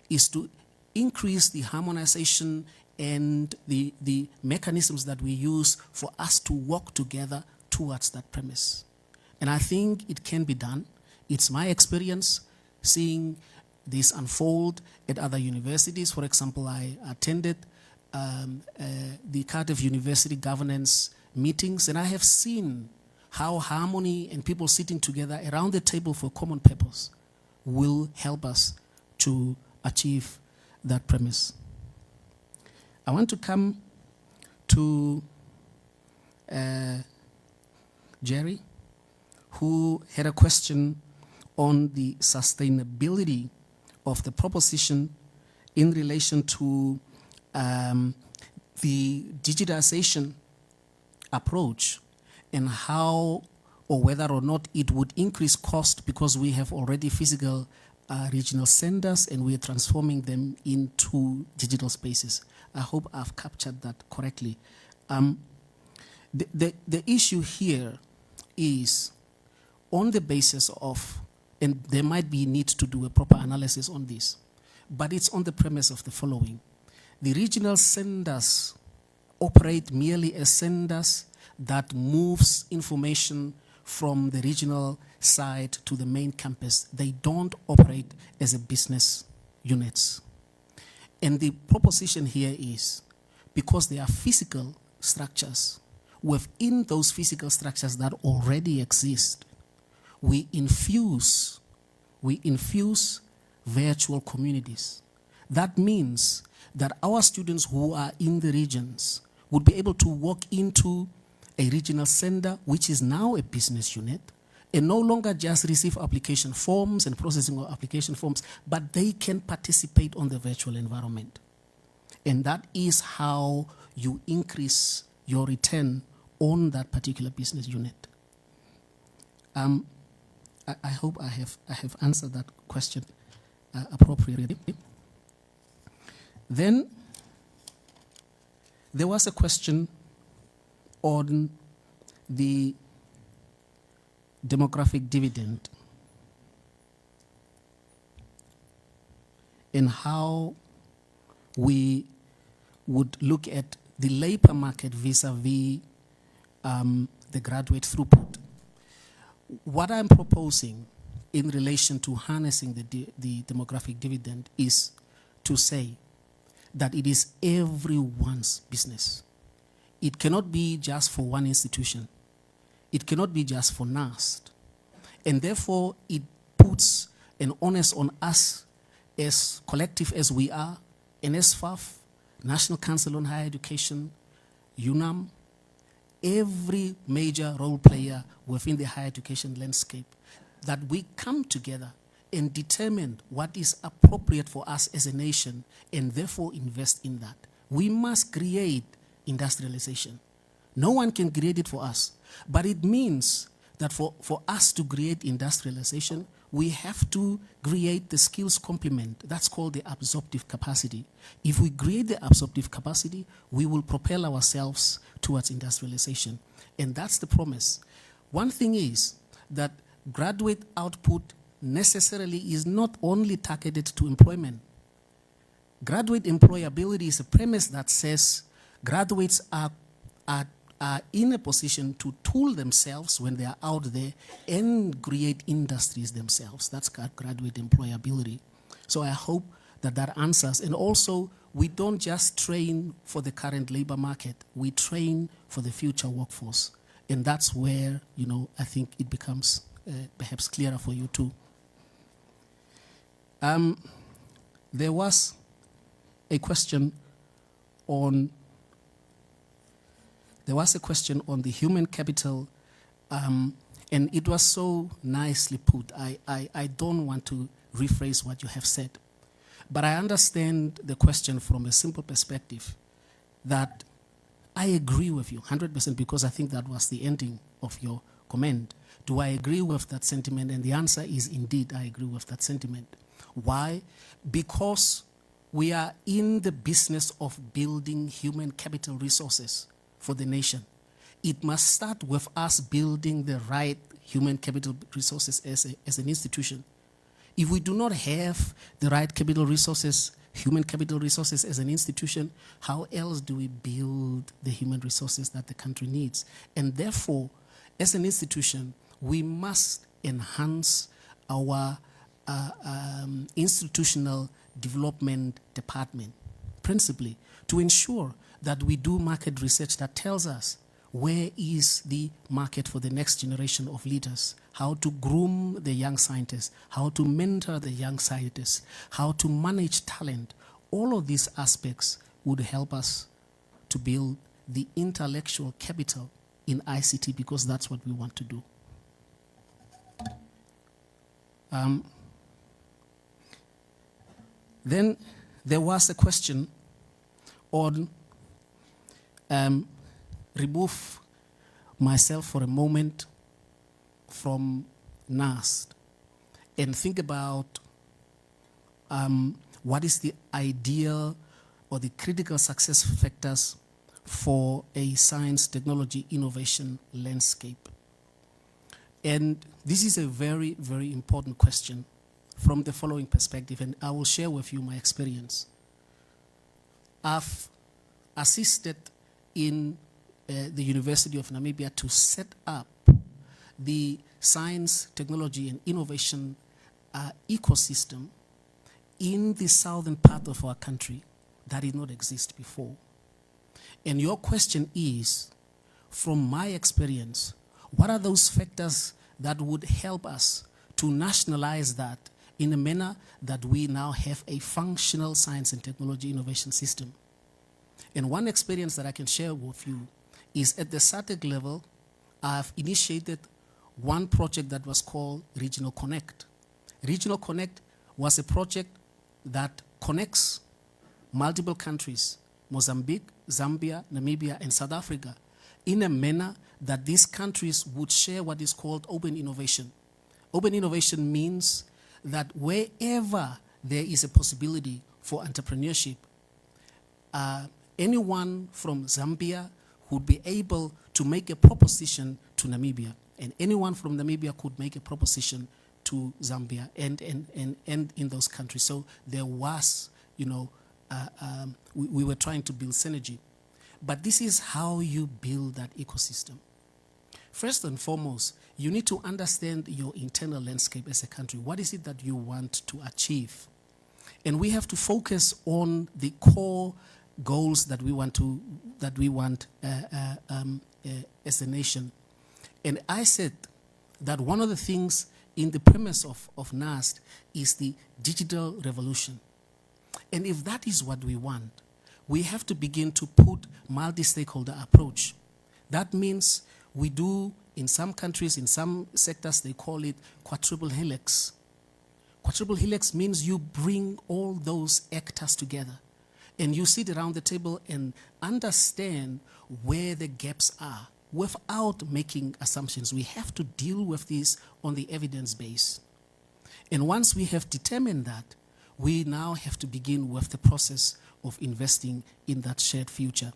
is to increase the harmonization and the mechanisms that we use for us to work together towards that premise. And I think it can be done. It's my experience seeing this unfold at other universities. For example, I attended the Cardiff University governance meetings, and I have seen how harmony and people sitting together around the table for common purpose will help us to achieve that premise. I want to come to Jerry, who had a question on the sustainability of the proposition in relation to the digitization approach and how or whether or not it would increase cost because we have already physical regional centers and we are transforming them into digital spaces. I hope I've captured that correctly. The issue here is on the basis of, and there might be need to do a proper analysis on this, but it's on the premise of the following. The regional centers operate merely as centers that moves information from the regional side to the main campus. They don't operate as a business units. And the proposition here is, because they are physical structures, within those physical structures that already exist, we infuse virtual communities. That means that our students who are in the regions would be able to walk into a regional center, which is now a business unit, and no longer just receive application forms and processing of application forms, but they can participate on the virtual environment. And that is how you increase your return on that particular business unit. I hope I have answered that question appropriately. Then there was a question on the demographic dividend and how we would look at the labor market vis-a-vis the graduate throughput. What I'm proposing in relation to harnessing the demographic dividend is to say that it is everyone's business. It cannot be just for one institution. It cannot be just for NUST. And therefore, it puts an onus on us as collective as we are, NSFAF, National Council on Higher Education, UNAM, every major role player within the higher education landscape, that we come together and determine what is appropriate for us as a nation and therefore invest in that. We must create industrialization. No one can create it for us, but it means that for us to create industrialization, we have to create the skills complement. That's called the absorptive capacity. If we create the absorptive capacity, we will propel ourselves towards industrialization. And that's the promise. One thing is that graduate output necessarily is not only targeted to employment. Graduate employability is a premise that says graduates are in a position to tool themselves when they are out there and create industries themselves. That's graduate employability. So I hope that answers. And also, we don't just train for the current labor market. We train for the future workforce. And that's where, I think it becomes perhaps clearer for you too. There was a question on the human capital, and it was so nicely put. I don't want to rephrase what you have said, but I understand the question from a simple perspective that I agree with you 100% because I think that was the ending of your comment. Do I agree with that sentiment? And the answer is indeed, I agree with that sentiment. Why? Because we are in the business of building human capital resources for the nation. It must start with us building the right human capital resources as an institution. If we do not have the right capital resources, human capital resources as an institution, how else do we build the human resources that the country needs? And therefore, as an institution, we must enhance our institutional development department, principally, to ensure that we do market research that tells us where is the market for the next generation of leaders, how to groom the young scientists, how to mentor the young scientists, how to manage talent. All of these aspects would help us to build the intellectual capital in ICT, because that's what we want to do. Then there was a question on remove myself for a moment from NUST and think about what is the ideal or the critical success factors for a science, technology, innovation landscape. And this is a very, very important question from the following perspective, and I will share with you my experience. I've assisted in the University of Namibia to set up the science, technology, and innovation ecosystem in the southern part of our country that did not exist before. And your question is, from my experience, what are those factors that would help us to nationalize that in a manner that we now have a functional science and technology innovation system? And one experience that I can share with you is at the SATEC level, I've initiated one project that was called Regional Connect. Regional Connect was a project that connects multiple countries, Mozambique, Zambia, Namibia, and South Africa, in a manner that these countries would share what is called open innovation. Open innovation means that wherever there is a possibility for entrepreneurship, anyone from Zambia would be able to make a proposition to Namibia, and anyone from Namibia could make a proposition to Zambia and in those countries. So there was, we were trying to build synergy. But this is how you build that ecosystem. First and foremost, you need to understand your internal landscape as a country. What is it that you want to achieve? And we have to focus on the core goals that we want as a nation. And I said that one of the things in the premise of NUST is the digital revolution. And if that is what we want, we have to begin to put multi-stakeholder approach. That means we do, in some countries, in some sectors, they call it quadruple helix. Quadruple helix means you bring all those actors together and you sit around the table and understand where the gaps are without making assumptions. We have to deal with this on the evidence base. And once we have determined that, we now have to begin with the process of investing in that shared future.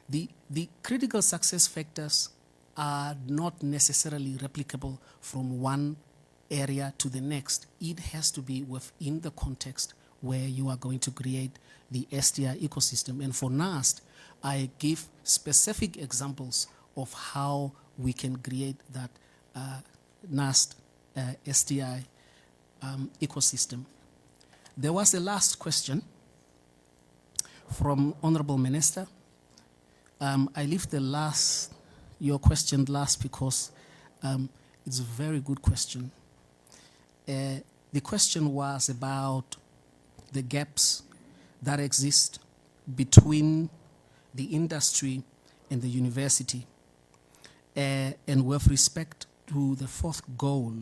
The critical success factors are not necessarily replicable from one area to the next. It has to be within the context where you are going to create the STI ecosystem. And for NUST, I give specific examples of how we can create that NUST STI ecosystem. There was a last question from Honorable Minister. I leave your question last because it's a very good question. The question was about the gaps that exist between the industry and the university. And with respect to the fourth goal,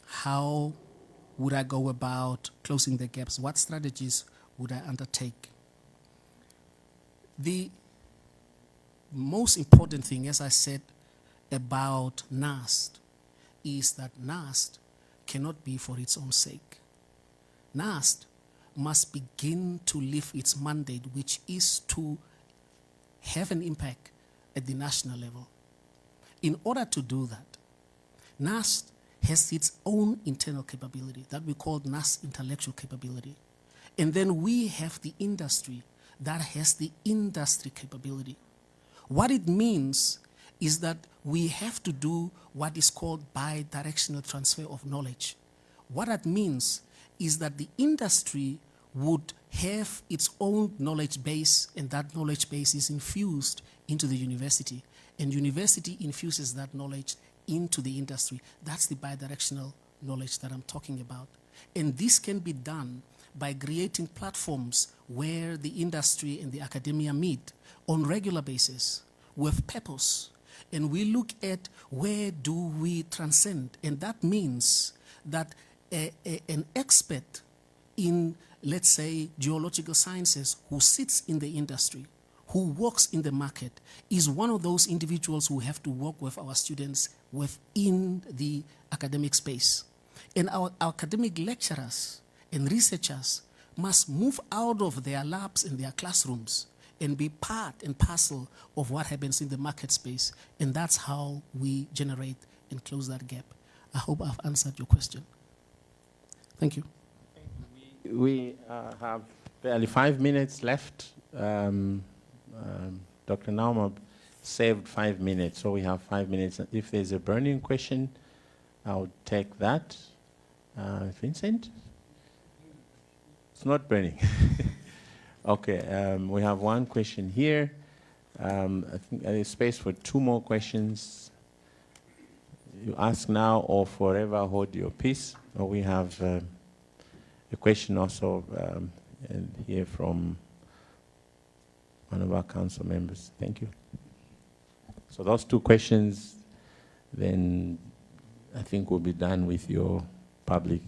how would I go about closing the gaps? What strategies would I undertake? The most important thing, as I said, about NUST is that NUST cannot be for its own sake. NUST must begin to live its mandate, which is to have an impact at the national level. In order to do that, NUST has its own internal capability that we call NUST intellectual capability. And then we have the industry that has the industry capability. What it means is that we have to do what is called bi-directional transfer of knowledge. What that means is that the industry would have its own knowledge base, and that knowledge base is infused into the university. And university infuses that knowledge into the industry. That's the bi-directional knowledge that I'm talking about. And this can be done by creating platforms where the industry and the academia meet on regular basis with purpose. And we look at where do we transcend. And that means that an expert in, let's say, geological sciences who sits in the industry, who works in the market, is one of those individuals who have to work with our students within the academic space. And our academic lecturers and researchers must move out of their labs and their classrooms and be part and parcel of what happens in the market space. And that's how we generate and close that gap. I hope I've answered your question. Thank you. We have barely 5 minutes left. Dr. Nauma saved 5 minutes, so we have 5 minutes. If there's a burning question, I'll take that. Vincent? It's not burning. Okay, we have one question here. I think there's space for 2 more questions. You ask now or forever hold your peace. Or we have a question also here from one of our council members. Thank you. So those 2 questions, then I think we'll be done with your public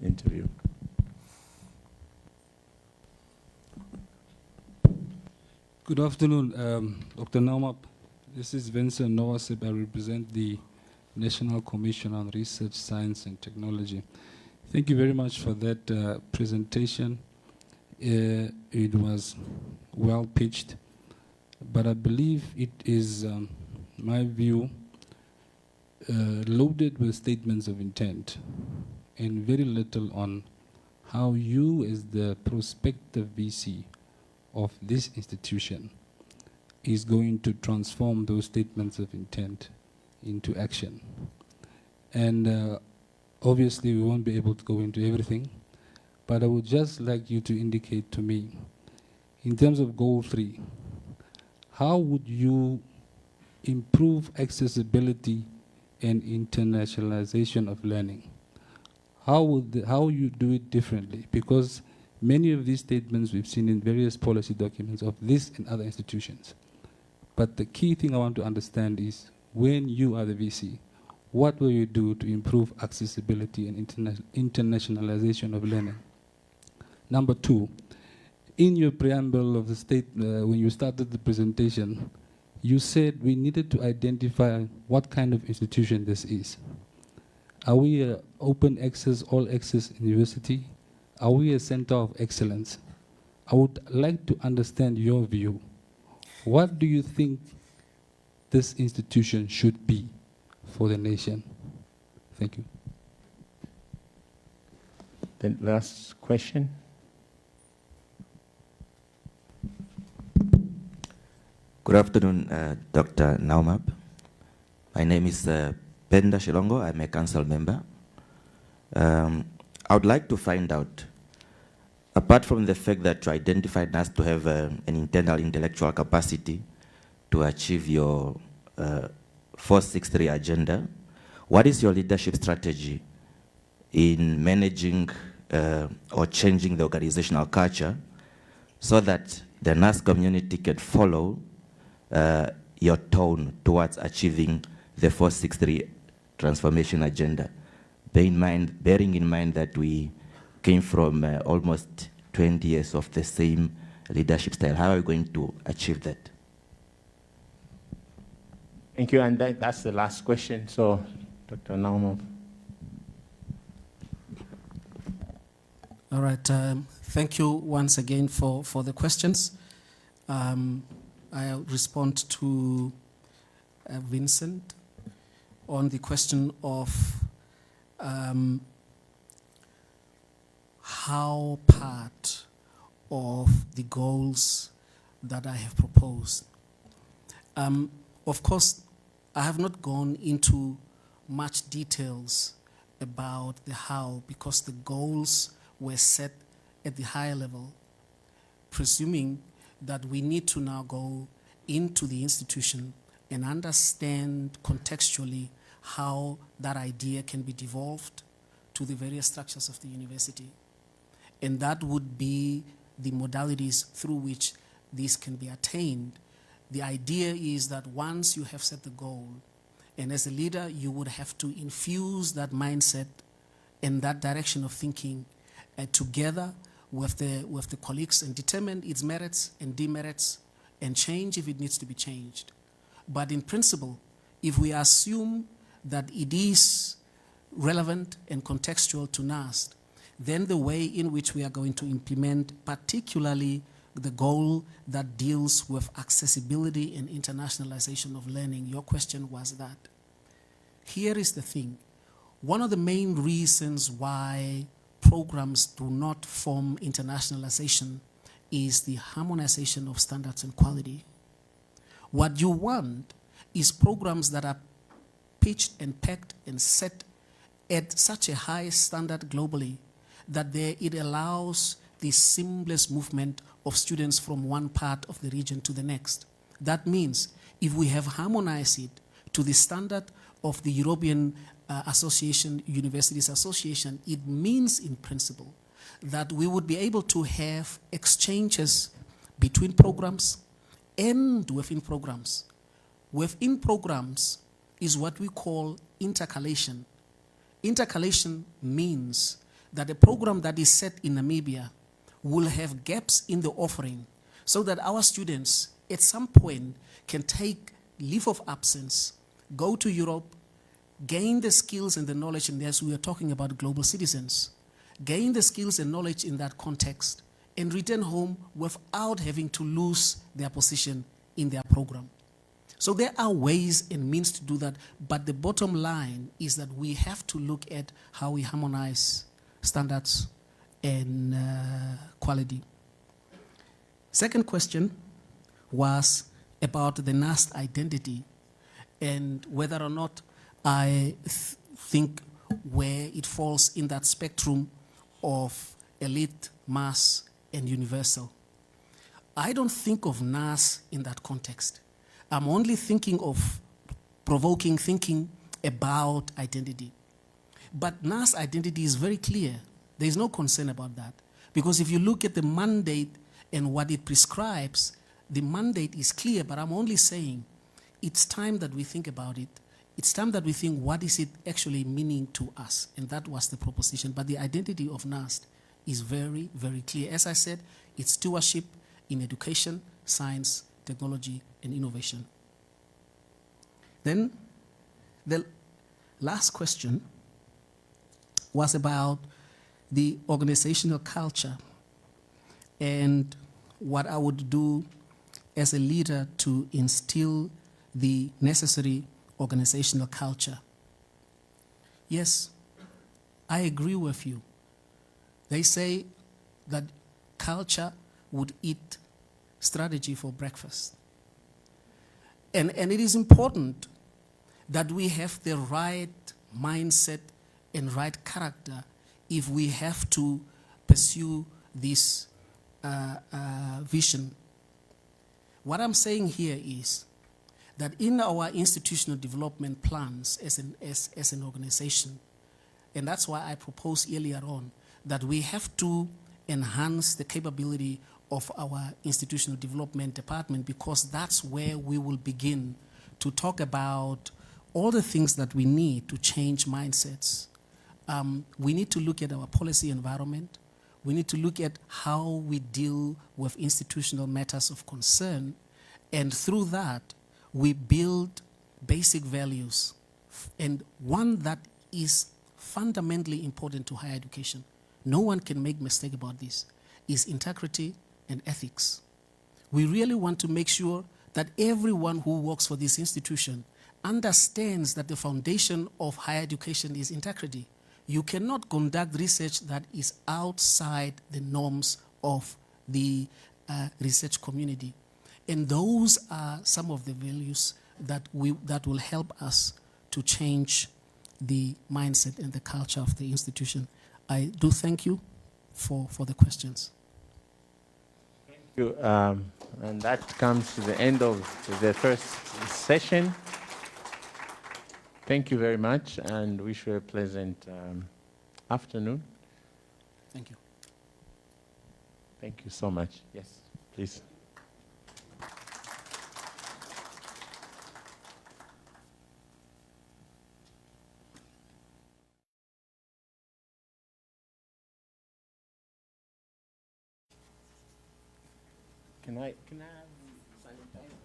interview. Good afternoon, Dr. Nauma. This is Vincent Noasip. I represent the National Commission on Research, Science and Technology. Thank you very much for that presentation. It was well pitched, but I believe it is, my view, loaded with statements of intent and very little on how you as the prospective VC of this institution is going to transform those statements of intent into action. And obviously we won't be able to go into everything, but I would just like you to indicate to me, in terms of goal 3, how would you improve accessibility and internationalization of learning? How you do it differently? Because many of these statements we've seen in various policy documents of this and other institutions. But the key thing I want to understand is, when you are the VC, what will you do to improve accessibility and internationalization of learning? Number 2, in your preamble of the when you started the presentation, you said we needed to identify what kind of institution this is. Are we an open access, all access university? Are we a center of excellence? I would like to understand your view. What do you think this institution should be for the nation? Thank you. The last question. Good afternoon, Dr. Naumab. My name is Penda Shilongo. I'm a council member. I would like to find out, apart from the fact that you identified us to have an internal intellectual capacity to achieve your 463 agenda, what is your leadership strategy in managing or changing the organizational culture so that the NUST community can follow your tone towards achieving the 463 transformation agenda? Bearing in mind that we came from almost 20 years of the same leadership style. How are we going to achieve that? Thank you, and that's the last question. So, Dr. Naumov. All right, thank you once again for the questions. I'll respond to Vincent on the question of how part of the goals that I have proposed. Of course, I have not gone into much details about the how, because the goals were set at the higher level, presuming that we need to now go into the institution and understand contextually how that idea can be devolved to the various structures of the university. And that would be the modalities through which this can be attained. The idea is that once you have set the goal, and as a leader, you would have to infuse that mindset and that direction of thinking together with the colleagues and determine its merits and demerits and change if it needs to be changed. But in principle, if we assume that it is relevant and contextual to NUST, then the way in which we are going to implement, particularly the goal that deals with accessibility and internationalization of learning, your question was that. Here is the thing. One of the main reasons why programs do not form internationalization is the harmonization of standards and quality. What you want is programs that are pitched and packed and set at such a high standard globally that it allows the seamless movement of students from one part of the region to the next. That means if we have harmonized it to the standard of the European Universities Association, it means in principle that we would be able to have exchanges between programs and within programs. Within programs is what we call intercalation. Intercalation means that a program that is set in Namibia will have gaps in the offering so that our students at some point can take leave of absence, go to Europe, gain the skills and the knowledge, and as we are talking about global citizens, gain the skills and knowledge in that context and return home without having to lose their position in their program. So there are ways and means to do that, but the bottom line is that we have to look at how we harmonize standards and quality. Second question was about the NUST identity and whether or not I think where it falls in that spectrum of elite, mass, and universal. I don't think of NUST in that context. I'm only thinking of provoking thinking about identity. But NUST identity is very clear. There is no concern about that. Because if you look at the mandate and what it prescribes, the mandate is clear, but I'm only saying it's time that we think about it. It's time that we think, what is it actually meaning to us? And that was the proposition. But the identity of NUST is very, very clear. As I said, it's stewardship in education, science, technology, and innovation. Then the last question was about the organizational culture and what I would do as a leader to instill the necessary organizational culture. Yes, I agree with you. They say that culture would eat strategy for breakfast. And it is important that we have the right mindset and right character if we have to pursue this vision. What I'm saying here is that in our institutional development plans as an organization, and that's why I proposed earlier on that we have to enhance the capability of our institutional development department, because that's where we will begin to talk about all the things that we need to change mindsets. We need to look at our policy environment. We need to look at how we deal with institutional matters of concern. And through that, we build basic values. And one that is fundamentally important to higher education, no one can make mistake about this, is integrity and ethics. We really want to make sure that everyone who works for this institution understands that the foundation of higher education is integrity. You cannot conduct research that is outside the norms of the research community. And those are some of the values that will help us to change the mindset and the culture of the institution. I do thank you for the questions. Thank you. And that comes to the end of the first session. Thank you very much, and wish you a pleasant afternoon. Thank you. Thank you so much. Yes, please. Can I have sanitizer?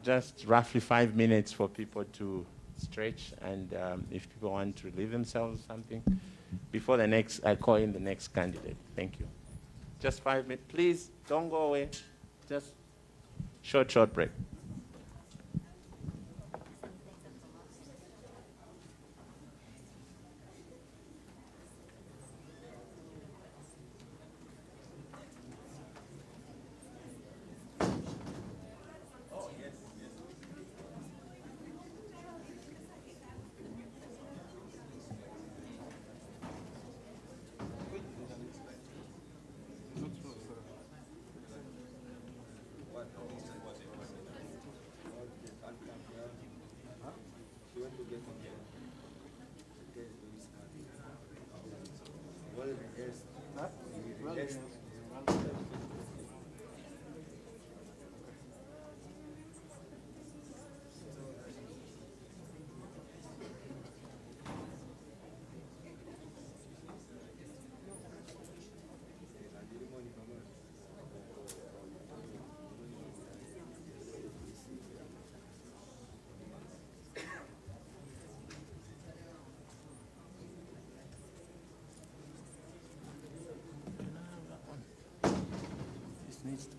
Just roughly 5 minutes for people to stretch, and if people want to relieve themselves or something, before the next, I call in the next candidate. Thank you. Just 5 minutes. Please, don't go away. Just short break.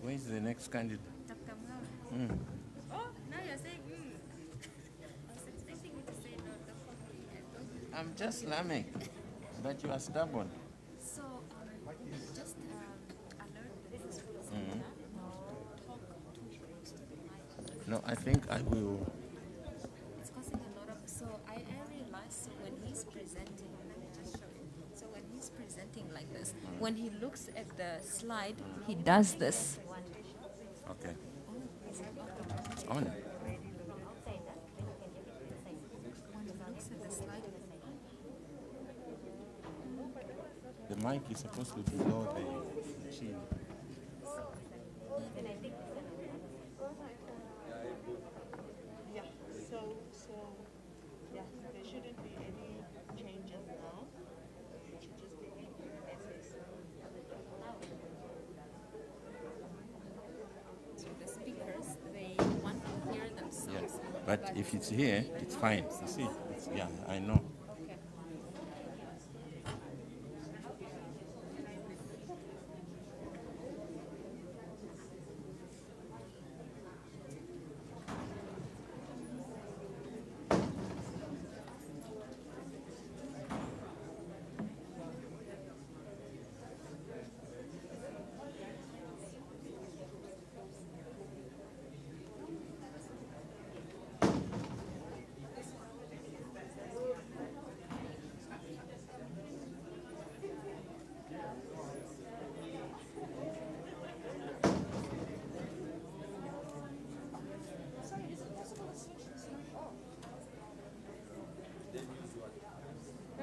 Where's the next candidate? Oh, now you're saying, I was expecting you to say no. I'm just learning that you are stubborn. So, just alert the next presenter talk too close to the mic. No, I think I will. It's causing a lot of, so I realized when he's presenting, let me just show you. So when he's presenting like this, when he looks at the slide, he does this. Okay. It's on. When he looks at the slide, The mic is supposed to be below the chin. Yeah, there shouldn't be any changes now. It should just be essays. so the speakers, they want to hear themselves. Yeah. But if it's here, it's fine. You see? Yeah, I know. Okay.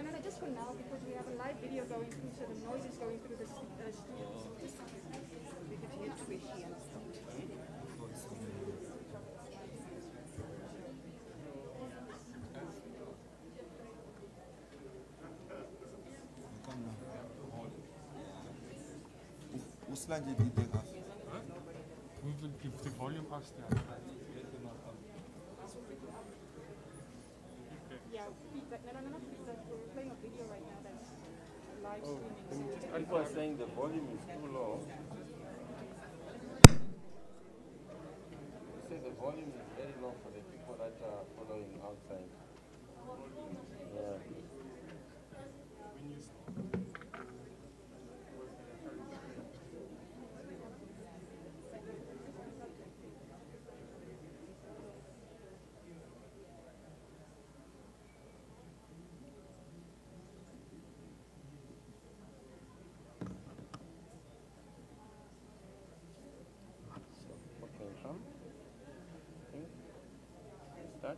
No, just for now, because we have a live video going through, so the noise is going through the studio. So just we could hear Twishi and stuff. We will keep the volume upstairs. Yeah, feedback. No, feedback. We're playing a video right now that's live streaming. People are saying the volume is too low. They say the volume is very low for the people that are following outside. Yeah. Okay, come. Start.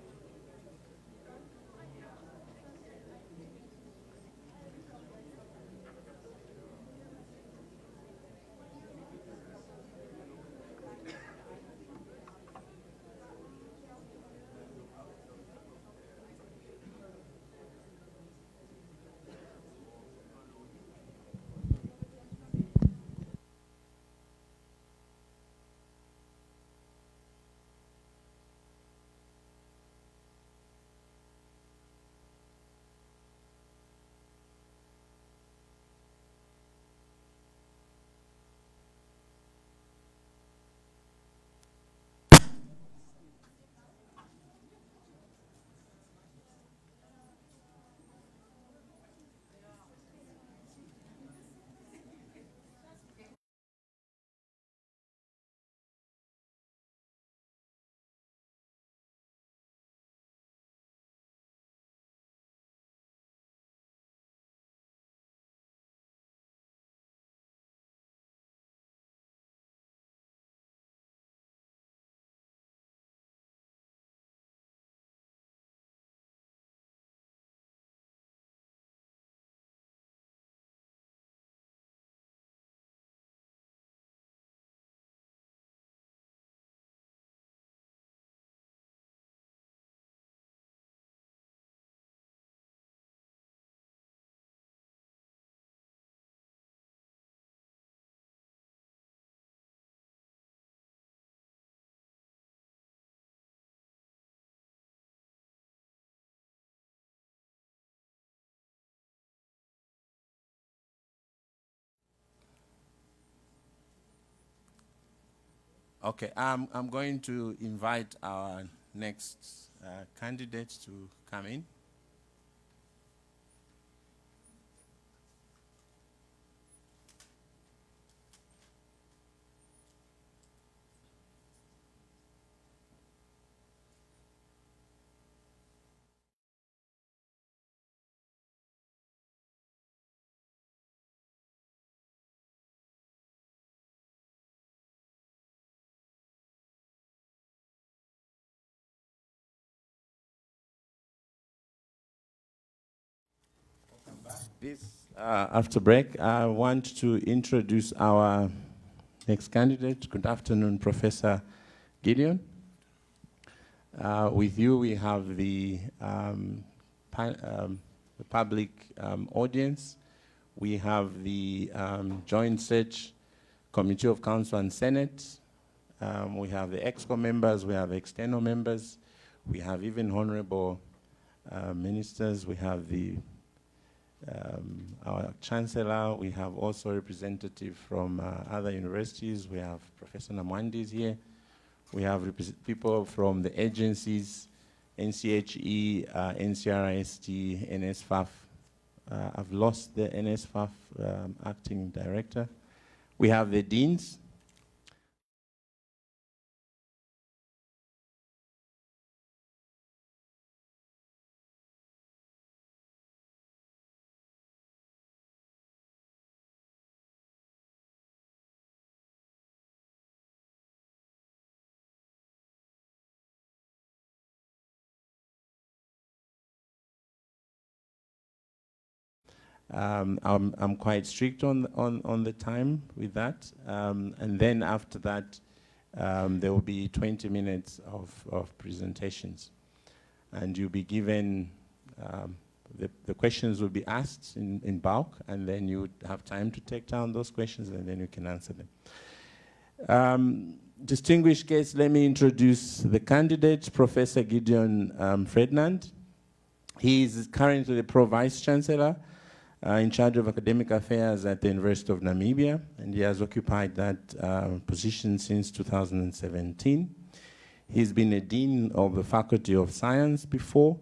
Okay, I'm going to invite our next candidate to come in. After break, I want to introduce our next candidate. Good afternoon, Professor Gideon. With you, we have the public audience. We have the Joint Search Committee of Council and Senate. We have the EXCO members. We have external members. We have even honorable ministers. We have the our Chancellor. We have also representatives from other universities. We have Professor Namwandi is here. We have people from the agencies, NCHE, NCRIST, NSFAF. I've lost the NSFAF acting director. We have the deans. I'm quite strict on the time with that. And then after that, there will be 20 minutes of presentations. And you'll be given the questions will be asked in bulk, and then you would have time to take down those questions, and then you can answer them. Distinguished guests, let me introduce the candidate, Professor Gideon Ferdinand. He is currently the Pro-Vice-Chancellor in charge of academic affairs at the University of Namibia, and he has occupied that position since 2017. He's been a Dean of the Faculty of Science before,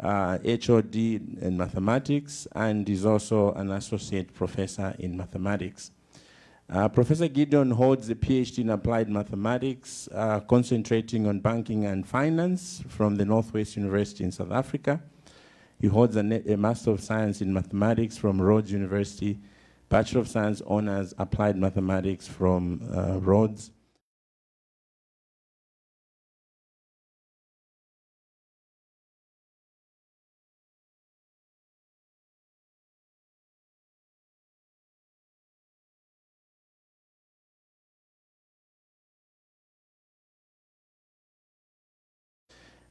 HOD in mathematics, and is also an associate professor in mathematics. Professor Gideon holds a PhD in applied mathematics, concentrating on banking and finance from the Northwest University in South Africa. He holds a Master of Science in Mathematics from Rhodes University, Bachelor of Science Honors Applied Mathematics from Rhodes.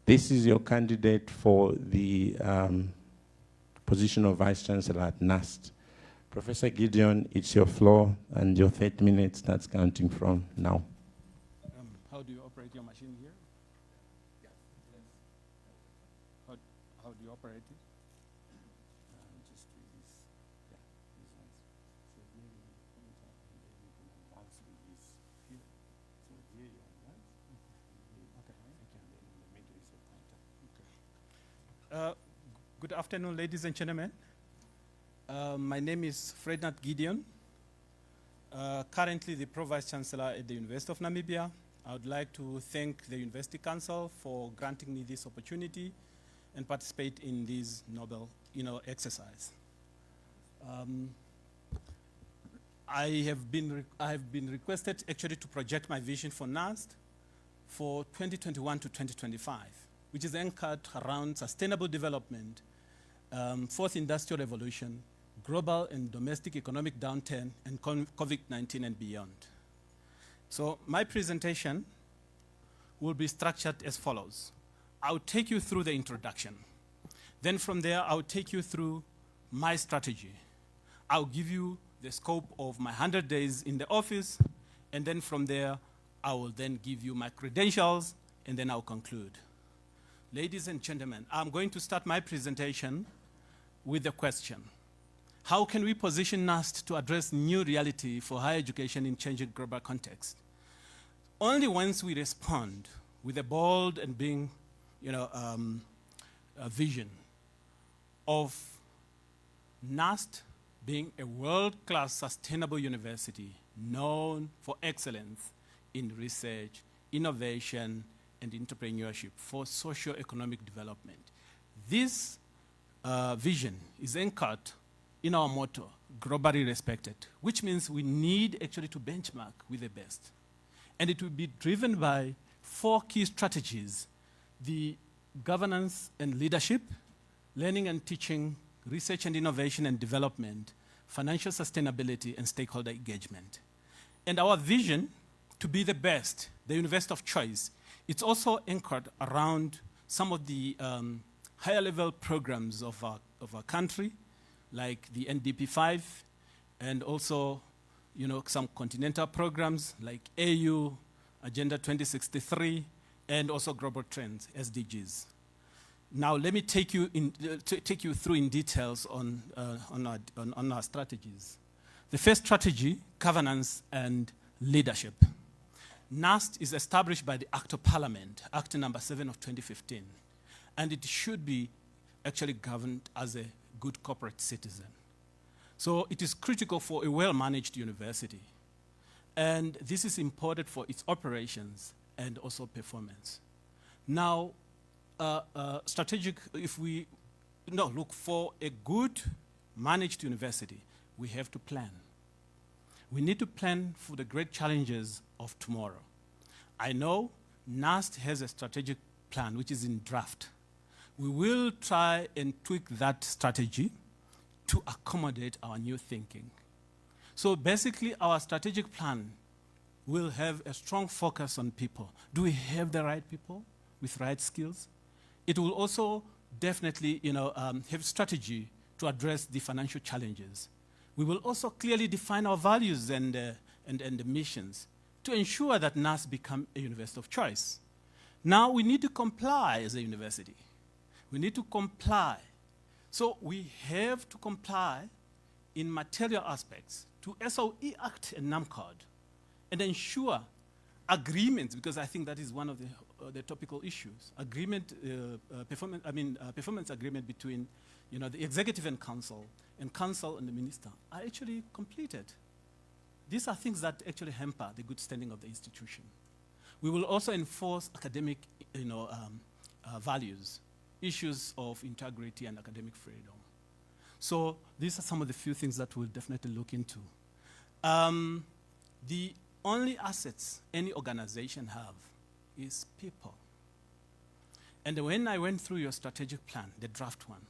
This is your candidate for the position of Vice-Chancellor at NUST. Professor Gideon, it's your floor, and your 30 minutes starts counting from now. How do you operate your machine here? Yeah. How do you operate it? Just do this. Yeah, these ones. So here you want to point out, and then you can advance with this here. So here you advance. Okay. And then in the middle is a pointer. Okay. Good afternoon, ladies and gentlemen. My name is Ferdinand Gideon, currently the Pro-Vice-Chancellor at the University of Namibia. I would like to thank the University Council for granting me this opportunity and participate in this noble exercise. I have been requested actually to project my vision for NUST for 2021 to 2025, which is anchored around sustainable development, fourth industrial revolution, global and domestic economic downturn, and COVID-19 and beyond. So my presentation will be structured as follows. I'll take you through the introduction. Then from there, I'll take you through my strategy. I'll give you the scope of my 100 days in the office, and then from there, I will then give you my credentials, and then I'll conclude. Ladies and gentlemen, I'm going to start my presentation with a question. How can we position NUST to address new reality for higher education in changing global context? Only once we respond with a bold and being, a vision of NUST being a world-class sustainable university known for excellence in research, innovation, and entrepreneurship for socio-economic development. This vision is anchored in our motto, globally respected, which means we need actually to benchmark with the best. And it will be driven by 4 key strategies: the governance and leadership, learning and teaching, research and innovation and development, financial sustainability, and stakeholder engagement. And our vision to be the best, the university of choice, it's also anchored around some of the higher level programs of our country, like the NDP5, and also some continental programs like AU, Agenda 2063, and also Global Trends, SDGs. Now let me take you through in details on our strategies. The first strategy, governance and leadership. NUST is established by the Act of Parliament, Act number 7 of 2015, and it should be actually governed as a good corporate citizen. So it is critical for a well-managed university, and this is important for its operations and also performance. Now, if we look for a good managed university, we have to plan. We need to plan for the great challenges of tomorrow. I know NUST has a strategic plan which is in draft. We will try and tweak that strategy to accommodate our new thinking. So basically, our strategic plan will have a strong focus on people. Do we have the right people with right skills? It will also definitely have strategy to address the financial challenges. We will also clearly define our values and the missions to ensure that NUST become a university of choice. Now we need to comply as a university. We need to comply. So we have to comply in material aspects to SOE Act and NAMCOD and ensure agreements, because I think that is one of the topical issues. Performance agreement between the executive and council and the minister are actually completed. These are things that actually hamper the good standing of the institution. We will also enforce academic values, issues of integrity and academic freedom. So these are some of the few things that we'll definitely look into. The only assets any organization have is people. And when I went through your strategic plan, the draft one,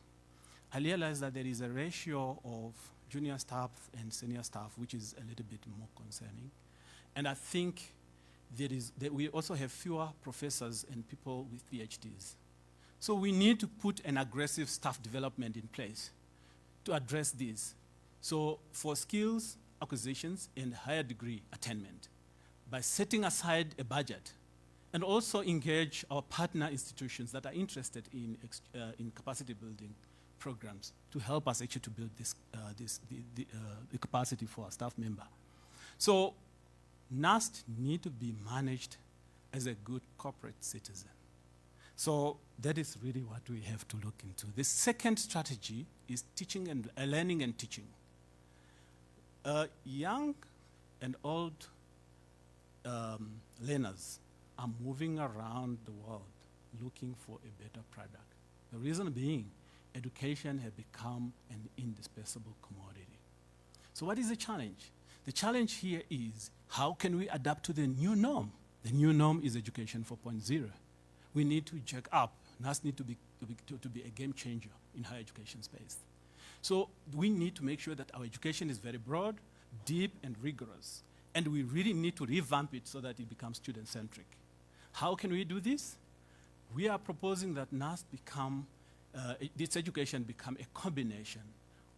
I realized that there is a ratio of junior staff and senior staff, which is a little bit more concerning. And I think that we also have fewer professors and people with PhDs. So we need to put an aggressive staff development in place to address this. So for skills acquisitions and higher degree attainment, by setting aside a budget and also engage our partner institutions that are interested in capacity building programs to help us actually to build the capacity for our staff member. So NUST need to be managed as a good corporate citizen. So that is really what we have to look into. The second strategy is teaching and learning and teaching. Young and old learners are moving around the world looking for a better product. The reason being, education has become an indispensable commodity. So what is the challenge? The challenge here is, how can we adapt to the new norm? The new norm is education 4.0. We need to jack up. NUST need to be a game changer in higher education space. So we need to make sure that our education is very broad, deep, and rigorous. And we really need to revamp it so that it becomes student-centric. How can we do this? We are proposing that NUST become, its education become a combination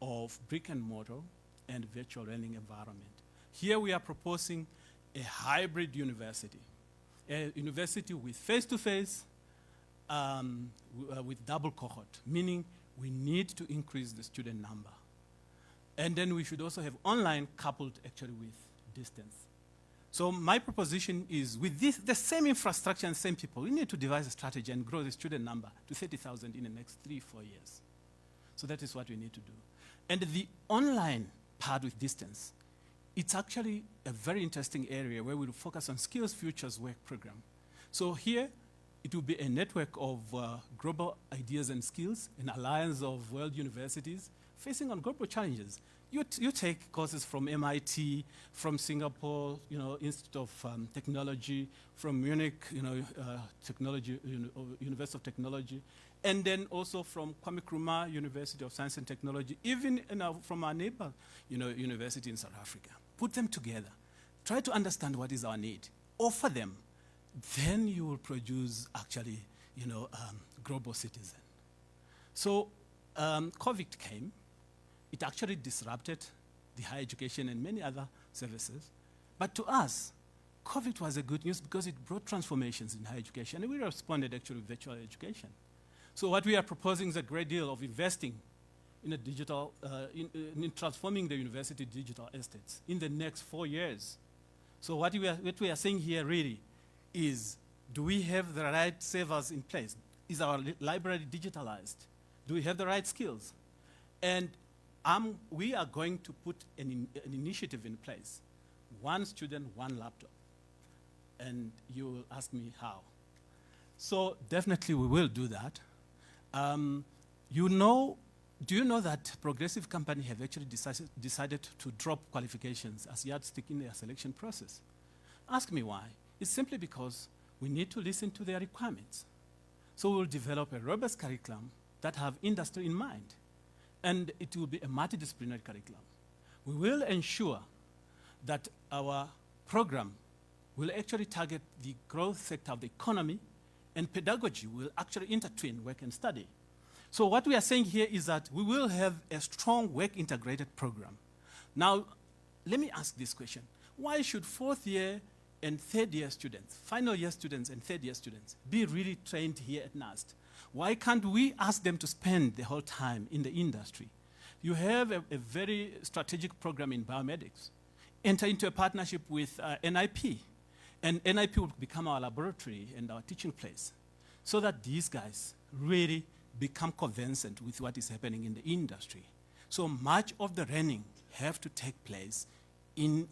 of brick and mortar and virtual learning environment. Here we are proposing a hybrid university, a university with face-to-face, with double cohort, meaning we need to increase the student number. And then we should also have online coupled actually with distance. So my proposition is, with the same infrastructure and same people, we need to devise a strategy and grow the student number to 30,000 in the next 3-4 years. So that is what we need to do. And the online part with distance, it's actually a very interesting area where we will focus on skills futures work program. So here, it will be a network of global ideas and skills, an alliance of world universities facing on global challenges. You take courses from MIT, from Singapore, Institute of Technology, from Munich, University of Technology, and then also from Kwame Nkrumah University of Science and Technology, even from our neighbor, university in South Africa. Put them together. Try to understand what is our need. Offer them. Then you will produce actually, global citizen. So COVID came. It actually disrupted the higher education and many other services. But to us, COVID was a good news because it brought transformations in higher education, and we responded actually with virtual education. So what we are proposing is a great deal of investing in a digital, in transforming the university digital estates in the next 4 years. So what we are saying here really is, do we have the right servers in place? Is our library digitalized? Do we have the right skills? And we are going to put an initiative in place. One student, one laptop. And you will ask me how. So definitely we will do that. Do you know that progressive companies have actually decided to drop qualifications as yardstick in their selection process? Ask me why. It's simply because we need to listen to their requirements. So we'll develop a robust curriculum that have industry in mind. And it will be a multidisciplinary curriculum. We will ensure that our program will actually target the growth sector of the economy, and pedagogy will actually intertwine work and study. So what we are saying here is that we will have a strong work-integrated program. Now, let me ask this question. Why should fourth year and third year students, final year students and third year students, be really trained here at NUST? Why can't we ask them to spend the whole time in the industry? You have a very strategic program in biomedics. Enter into a partnership with NIP, and NIP will become our laboratory and our teaching place, so that these guys really become conversant with what is happening in the industry. So much of the learning have to take place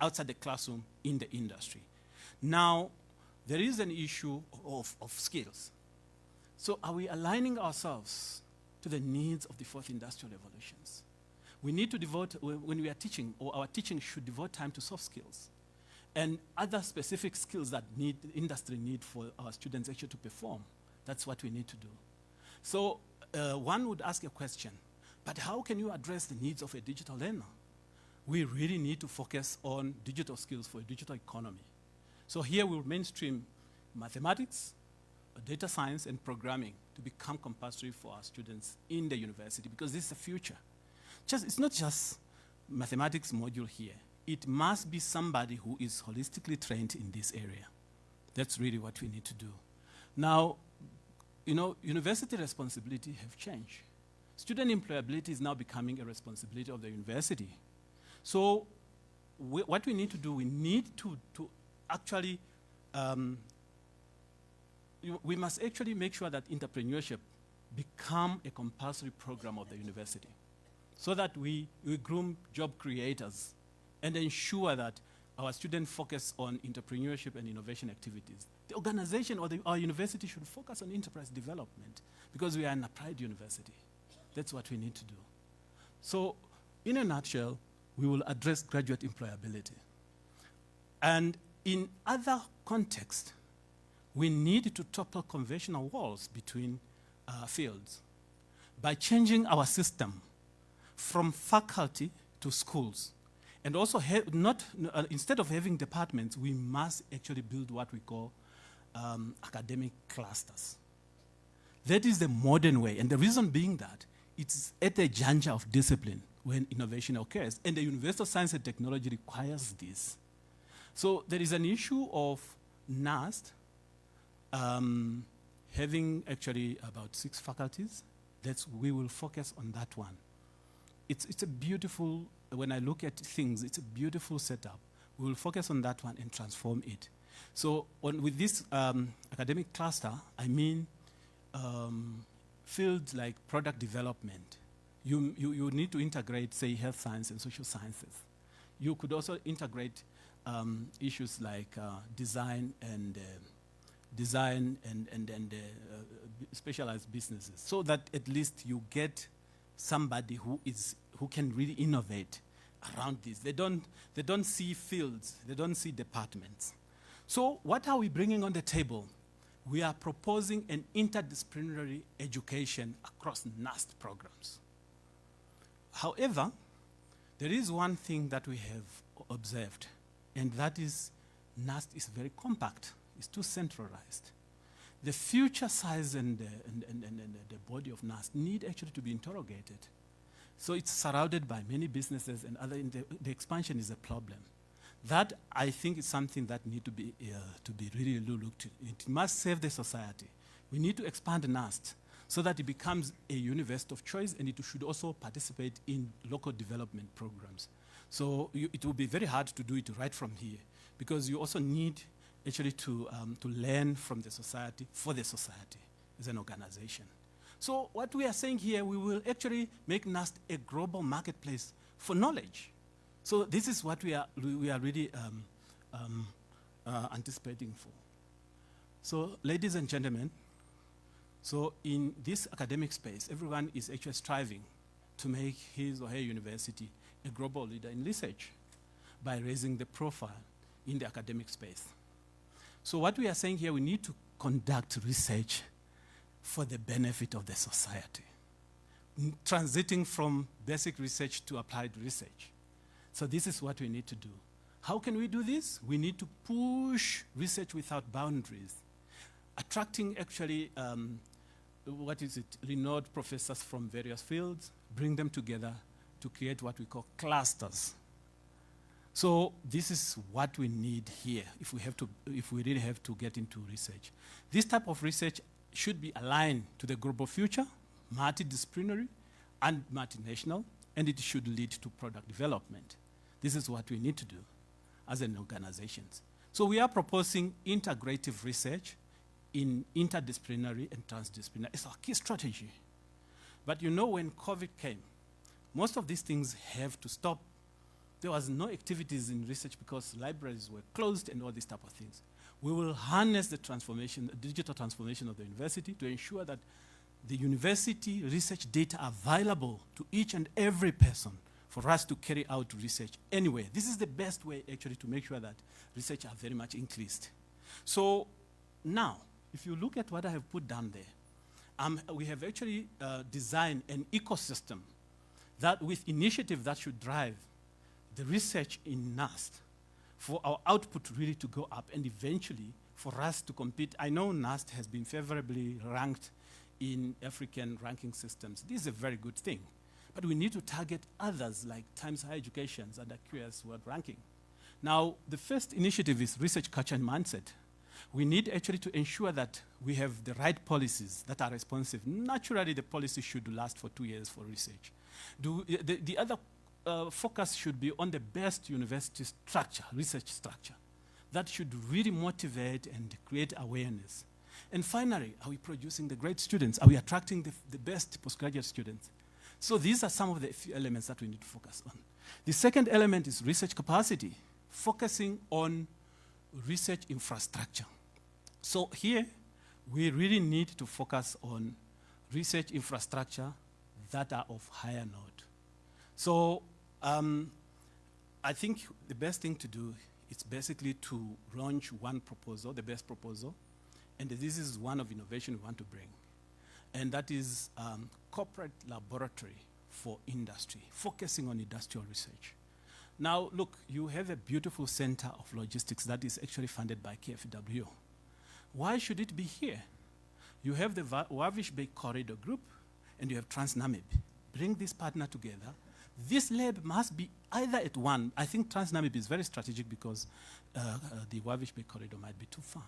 outside the classroom in the industry. Now, there is an issue of skills. So are we aligning ourselves to the needs of the fourth industrial revolutions? We need to devote, when we are teaching, or our teaching should devote time to soft skills and other specific skills that the industry need for our students actually to perform. That's what we need to do. So one would ask a question, but how can you address the needs of a digital learner? We really need to focus on digital skills for a digital economy. So here we'll mainstream mathematics, data science, and programming to become compulsory for our students in the university, because this is the future. It's not just mathematics module here. It must be somebody who is holistically trained in this area. That's really what we need to do. Now, you know, university responsibility have changed. Student employability is now becoming a responsibility of the university. So what we need to do, we need to actually, we must actually make sure that entrepreneurship become a compulsory program of the university, so that we groom job creators and ensure that our students focus on entrepreneurship and innovation activities. The organization or our university should focus on enterprise development, because we are an applied university. That's what we need to do. So in a nutshell, we will address graduate employability. And in other contexts, we need to topple conventional walls between fields by changing our system from faculty to schools. And also, instead of having departments, we must actually build what we call academic clusters. That is the modern way. And the reason being that it's at the juncture of discipline when innovation occurs. And the University of Science and Technology requires this. So there is an issue of NUST having actually about 6 faculties. We will focus on that one. It's a beautiful, when I look at things, it's a beautiful setup. We will focus on that one and transform it. So with this academic cluster, I mean fields like product development. You need to integrate, say, health science and social sciences. You could also integrate issues like design and specialized businesses, so that at least you get somebody who can really innovate around this. They don't see fields, they don't see departments. So what are we bringing on the table? We are proposing an interdisciplinary education across NUST programs. However, there is one thing that we have observed, and that is NUST is very compact. It's too centralized. The future size and the body of NUST need actually to be interrogated. So it's surrounded by many businesses and the expansion is a problem. That, I think, is something that needs to be really looked at. It must serve the society. We need to expand NUST so that it becomes a university of choice, and it should also participate in local development programs. So it will be very hard to do it right from here, because you also need actually to learn from the society, for the society as an organization. So what we are saying here, we will actually make NUST a global marketplace for knowledge. So this is what we are really anticipating for. So ladies and gentlemen, so in this academic space, everyone is actually striving to make his or her university a global leader in research by raising the profile in the academic space. So what we are saying here, we need to conduct research for the benefit of the society, transiting from basic research to applied research. So this is what we need to do. How can we do this? We need to push research without boundaries, attracting actually renowned professors from various fields, bring them together to create what we call clusters. So this is what we need here if we really have to get into research. This type of research should be aligned to the global future, multidisciplinary and multinational, and it should lead to product development. This is what we need to do as an organization. So we are proposing integrative research in interdisciplinary and transdisciplinary. It's our key strategy. But you know, when COVID came, most of these things have to stop. There was no activities in research because libraries were closed and all these type of things. We will harness the transformation, the digital transformation of the university to ensure that the university research data are available to each and every person for us to carry out research anywhere. This is the best way actually to make sure that research are very much increased. So now, if you look at what I have put down there, we have actually designed an ecosystem that with initiative that should drive the research in NUST for our output really to go up and eventually for us to compete. I know NUST has been favorably ranked in African ranking systems. This is a very good thing. But we need to target others like Times Higher Education's and QS World Ranking. Now, the first initiative is research culture and mindset. We need actually to ensure that we have the right policies that are responsive. Naturally, the policy should last for 2 years for research. The other focus should be on the best university structure, research structure. That should really motivate and create awareness. And finally, are we producing the great students? Are we attracting the best postgraduate students? So these are some of the few elements that we need to focus on. The second element is research capacity, focusing on research infrastructure. So here, we really need to focus on research infrastructure that are of higher note. So I think the best thing to do is basically to launch one proposal, the best proposal, and this is one of innovation we want to bring. And that is corporate laboratory for industry, focusing on industrial research. Now, look, you have a beautiful center of logistics that is actually funded by KfW. Why should it be here? You have the Wavish Bay Corridor Group, and you have TransNamib. Bring this partner together. This lab must be either at one. I think TransNamib is very strategic because the Wavish Bay Corridor might be too far.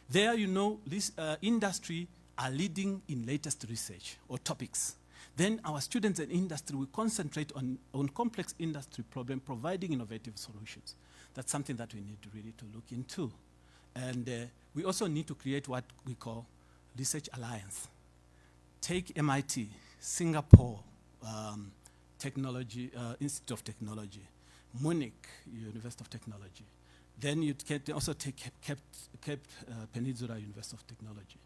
There, you know, this industry are leading in latest research or topics. Then our students and industry will concentrate on complex industry problem, providing innovative solutions. That's something that we need really to look into. And we also need to create what we call research alliance. Take MIT, Singapore Institute of Technology, Munich University of Technology. Then you can also take Cape Peninsula University of Technology.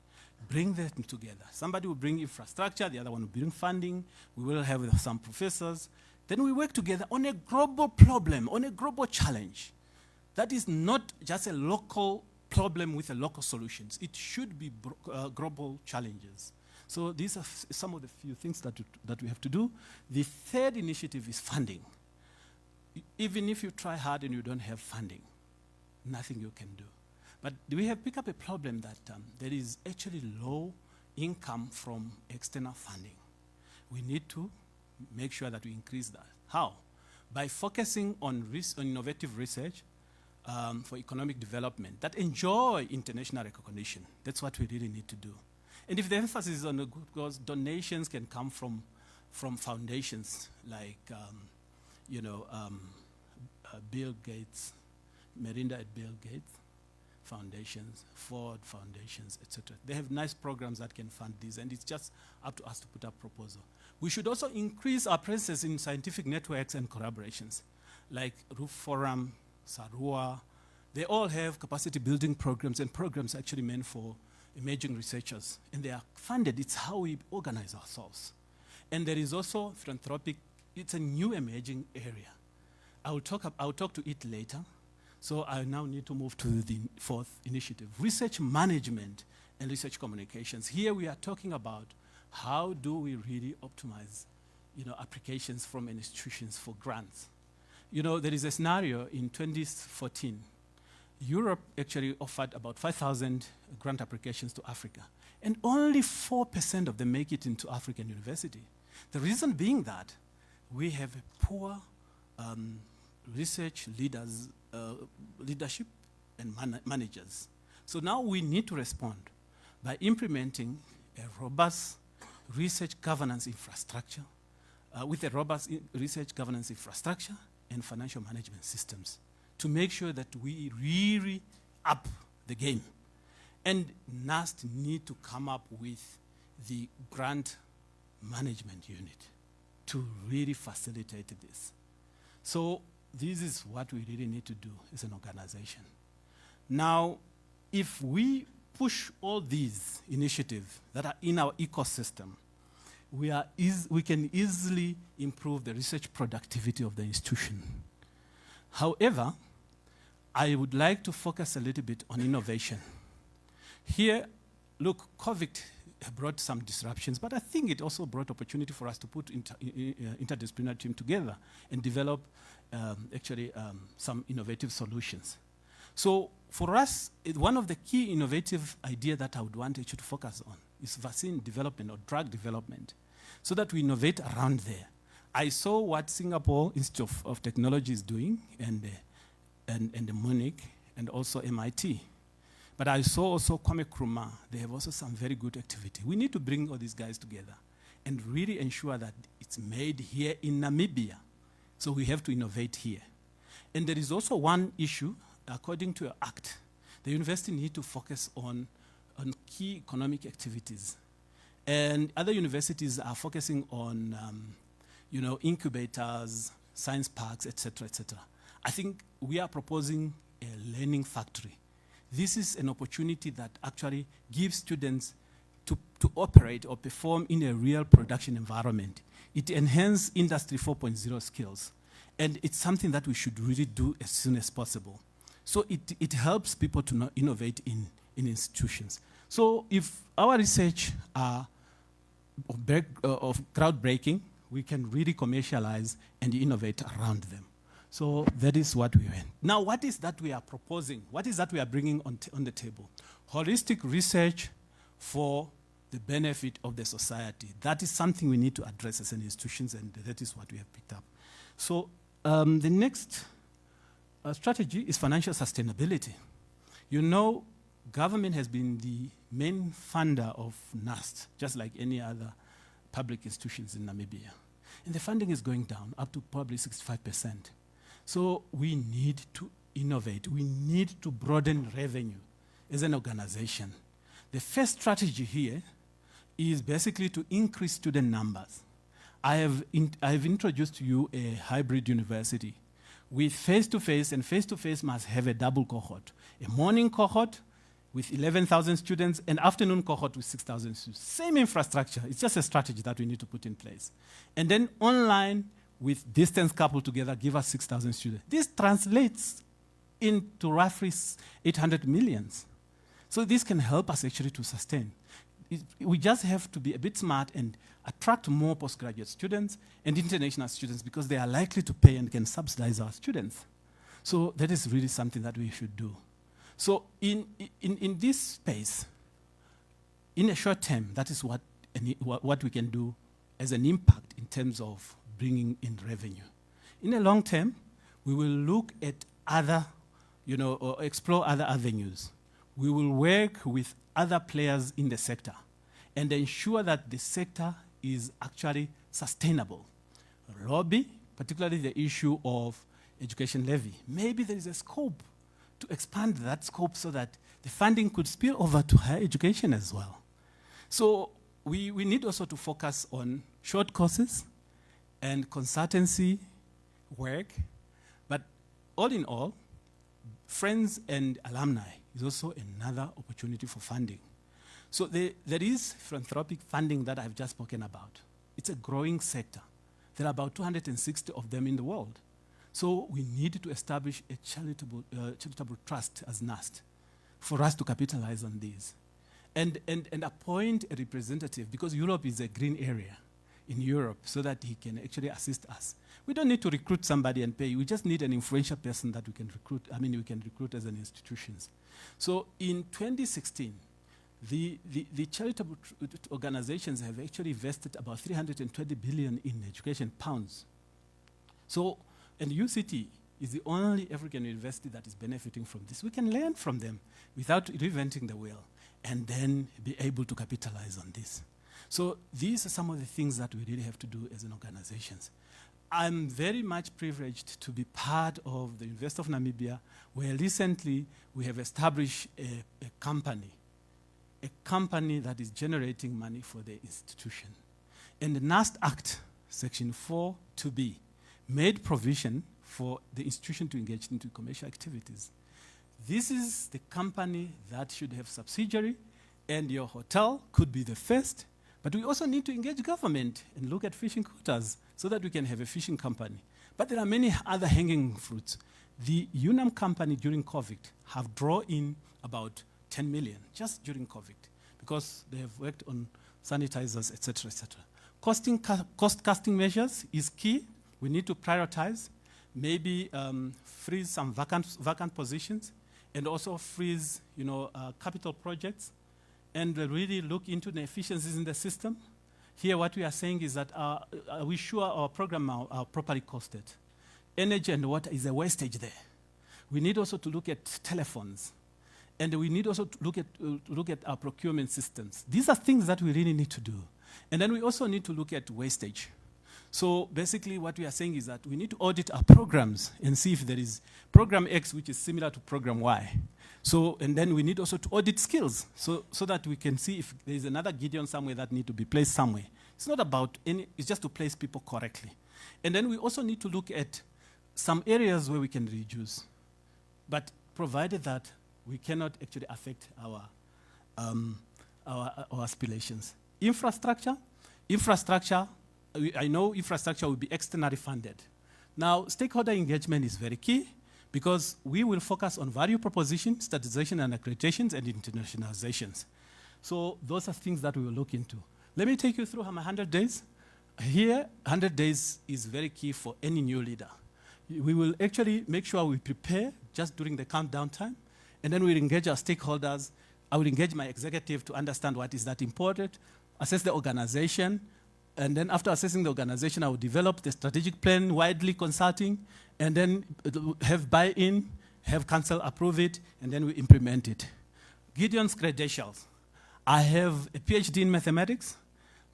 Bring them together. Somebody will bring infrastructure, the other one will bring funding. We will have some professors. Then we work together on a global problem, on a global challenge. That is not just a local problem with a local solutions. It should be global challenges. So these are some of the few things that we have to do. The third initiative is funding. Even if you try hard and you don't have funding, nothing you can do. But we have picked up a problem that there is actually low income from external funding. We need to make sure that we increase that. How? By focusing on innovative research for economic development that enjoy international recognition. That's what we really need to do. And if the emphasis is on the good cause, donations can come from foundations like, Bill Gates, Melinda and Bill Gates foundations, Ford foundations, etc. They have nice programs that can fund this, and it's just up to us to put up proposal. We should also increase our presence in scientific networks and collaborations, like Roof Forum, Sarua. They all have capacity building programs and programs actually meant for emerging researchers, and they are funded. It's how we organize ourselves. And there is also philanthropic. It's a new emerging area. I'll talk to it later. So I now need to move to the fourth initiative, research management and research communications. Here we are talking about how do we really optimize, applications from institutions for grants. There is a scenario in 2014. Europe actually offered about 5,000 grant applications to Africa. And only 4% of them make it into African university. The reason being that we have a poor research leaders, leadership and managers. So now we need to respond by implementing a robust research governance infrastructure, with a robust research governance infrastructure and financial management systems to make sure that we really up the game. And NUST need to come up with the grant management unit to really facilitate this. So this is what we really need to do as an organization. Now, if we push all these initiatives that are in our ecosystem, we can easily improve the research productivity of the institution. However, I would like to focus a little bit on innovation. Here, look, COVID brought some disruptions, but I think it also brought opportunity for us to put interdisciplinary team together and develop some innovative solutions. So for us, one of the key innovative ideas that I would want you to focus on is vaccine development or drug development, so that we innovate around there. I saw what Singapore Institute of Technology is doing, and Munich, and also MIT. But I saw also Kwame Nkrumah. They have also some very good activity. We need to bring all these guys together and really ensure that it's made here in Namibia. So we have to innovate here. And there is also one issue, according to your act, the university needs to focus on key economic activities. And other universities are focusing on incubators, science parks, et cetera, et cetera. I think we are proposing a learning factory. This is an opportunity that actually gives students to operate or perform in a real production environment. It enhances Industry 4.0 skills. And it's something that we should really do as soon as possible. So it helps people to innovate in institutions. So if our research are of groundbreaking, we can really commercialize and innovate around them. So that is what we went. Now, what is that we are proposing? What is that we are bringing on the table? Holistic research for the benefit of the society. That is something we need to address as an institutions, and that is what we have picked up. So the next strategy is financial sustainability. You know, government has been the main funder of NUST, just like any other public institutions in Namibia. And the funding is going down up to probably 65%. So we need to innovate. We need to broaden revenue as an organization. The first strategy here is basically to increase student numbers. I have introduced to you a hybrid university with face-to-face, and face-to-face must have a double cohort. A morning cohort with 11,000 students, an afternoon cohort with 6,000 students. Same infrastructure. It's just a strategy that we need to put in place. And then online, with distance coupled together, give us 6,000 students. This translates into roughly 800 million. So this can help us actually to sustain. We just have to be a bit smart and attract more postgraduate students and international students, because they are likely to pay and can subsidize our students. So that is really something that we should do. So in this space, in a short term, that is what we can do as an impact in terms of bringing in revenue. In a long term, we will look at other, or explore other avenues. We will work with other players in the sector and ensure that the sector is actually sustainable. Lobby, particularly the issue of education levy. Maybe there is a scope to expand that scope so that the funding could spill over to higher education as well. So we need also to focus on short courses and consultancy work. But all in all, friends and alumni is also another opportunity for funding. So there is philanthropic funding that I've just spoken about. It's a growing sector. There are about 260 of them in the world. So we need to establish a charitable trust as NUST for us to capitalize on these. And appoint a representative, because Europe is a green area in Europe, so that he can actually assist us. We don't need to recruit somebody and pay. We just need an influential person that we can recruit. We can recruit as an institutions. So in 2016, the charitable organizations have actually invested about 320 billion in education pounds. So, and UCT is the only African university that is benefiting from this. We can learn from them without reinventing the wheel and then be able to capitalize on this. So these are some of the things that we really have to do as an organizations. I'm very much privileged to be part of the University of Namibia, where recently we have established a company that is generating money for the institution. And the NUST Act, Section 4(2)(b), made provision for the institution to engage into commercial activities. This is the company that should have subsidiary, and your hotel could be the first, but we also need to engage government and look at fishing quotas so that we can have a fishing company. But there are many other hanging fruits. The UNAM company during COVID have drawn in about 10 million just during COVID because they have worked on sanitizers, et cetera, et cetera. Cost-cutting measures is key. We need to prioritize, maybe freeze some vacant positions, and also freeze, capital projects, and really look into the efficiencies in the system. Here, what we are saying is that are we sure our program are properly costed? Energy and water is a wastage there. We need also to look at telephones, and we need also to look at our procurement systems. These are things that we really need to do. And then we also need to look at wastage. So basically what we are saying is that we need to audit our programs and see if there is program X which is similar to program Y. So, and then we need also to audit skills so that we can see if there is another Gideon somewhere that need to be placed somewhere. It's not about it's just to place people correctly. And then we also need to look at some areas where we can reduce, but provided that we cannot actually affect our aspirations. Infrastructure, I know infrastructure will be externally funded. Now, stakeholder engagement is very key because we will focus on value proposition, standardization and accreditations, and internationalizations. So those are things that we will look into. Let me take you through my 100 days. Here, 100 days is very key for any new leader. We will actually make sure we prepare just during the countdown time, and then we'll engage our stakeholders. I will engage my executive to understand what is that important, assess the organization, and then after assessing the organization, I will develop the strategic plan, widely consulting, and then have buy-in, have council approve it, and then we implement it. Gideon's credentials. I have a PhD in mathematics,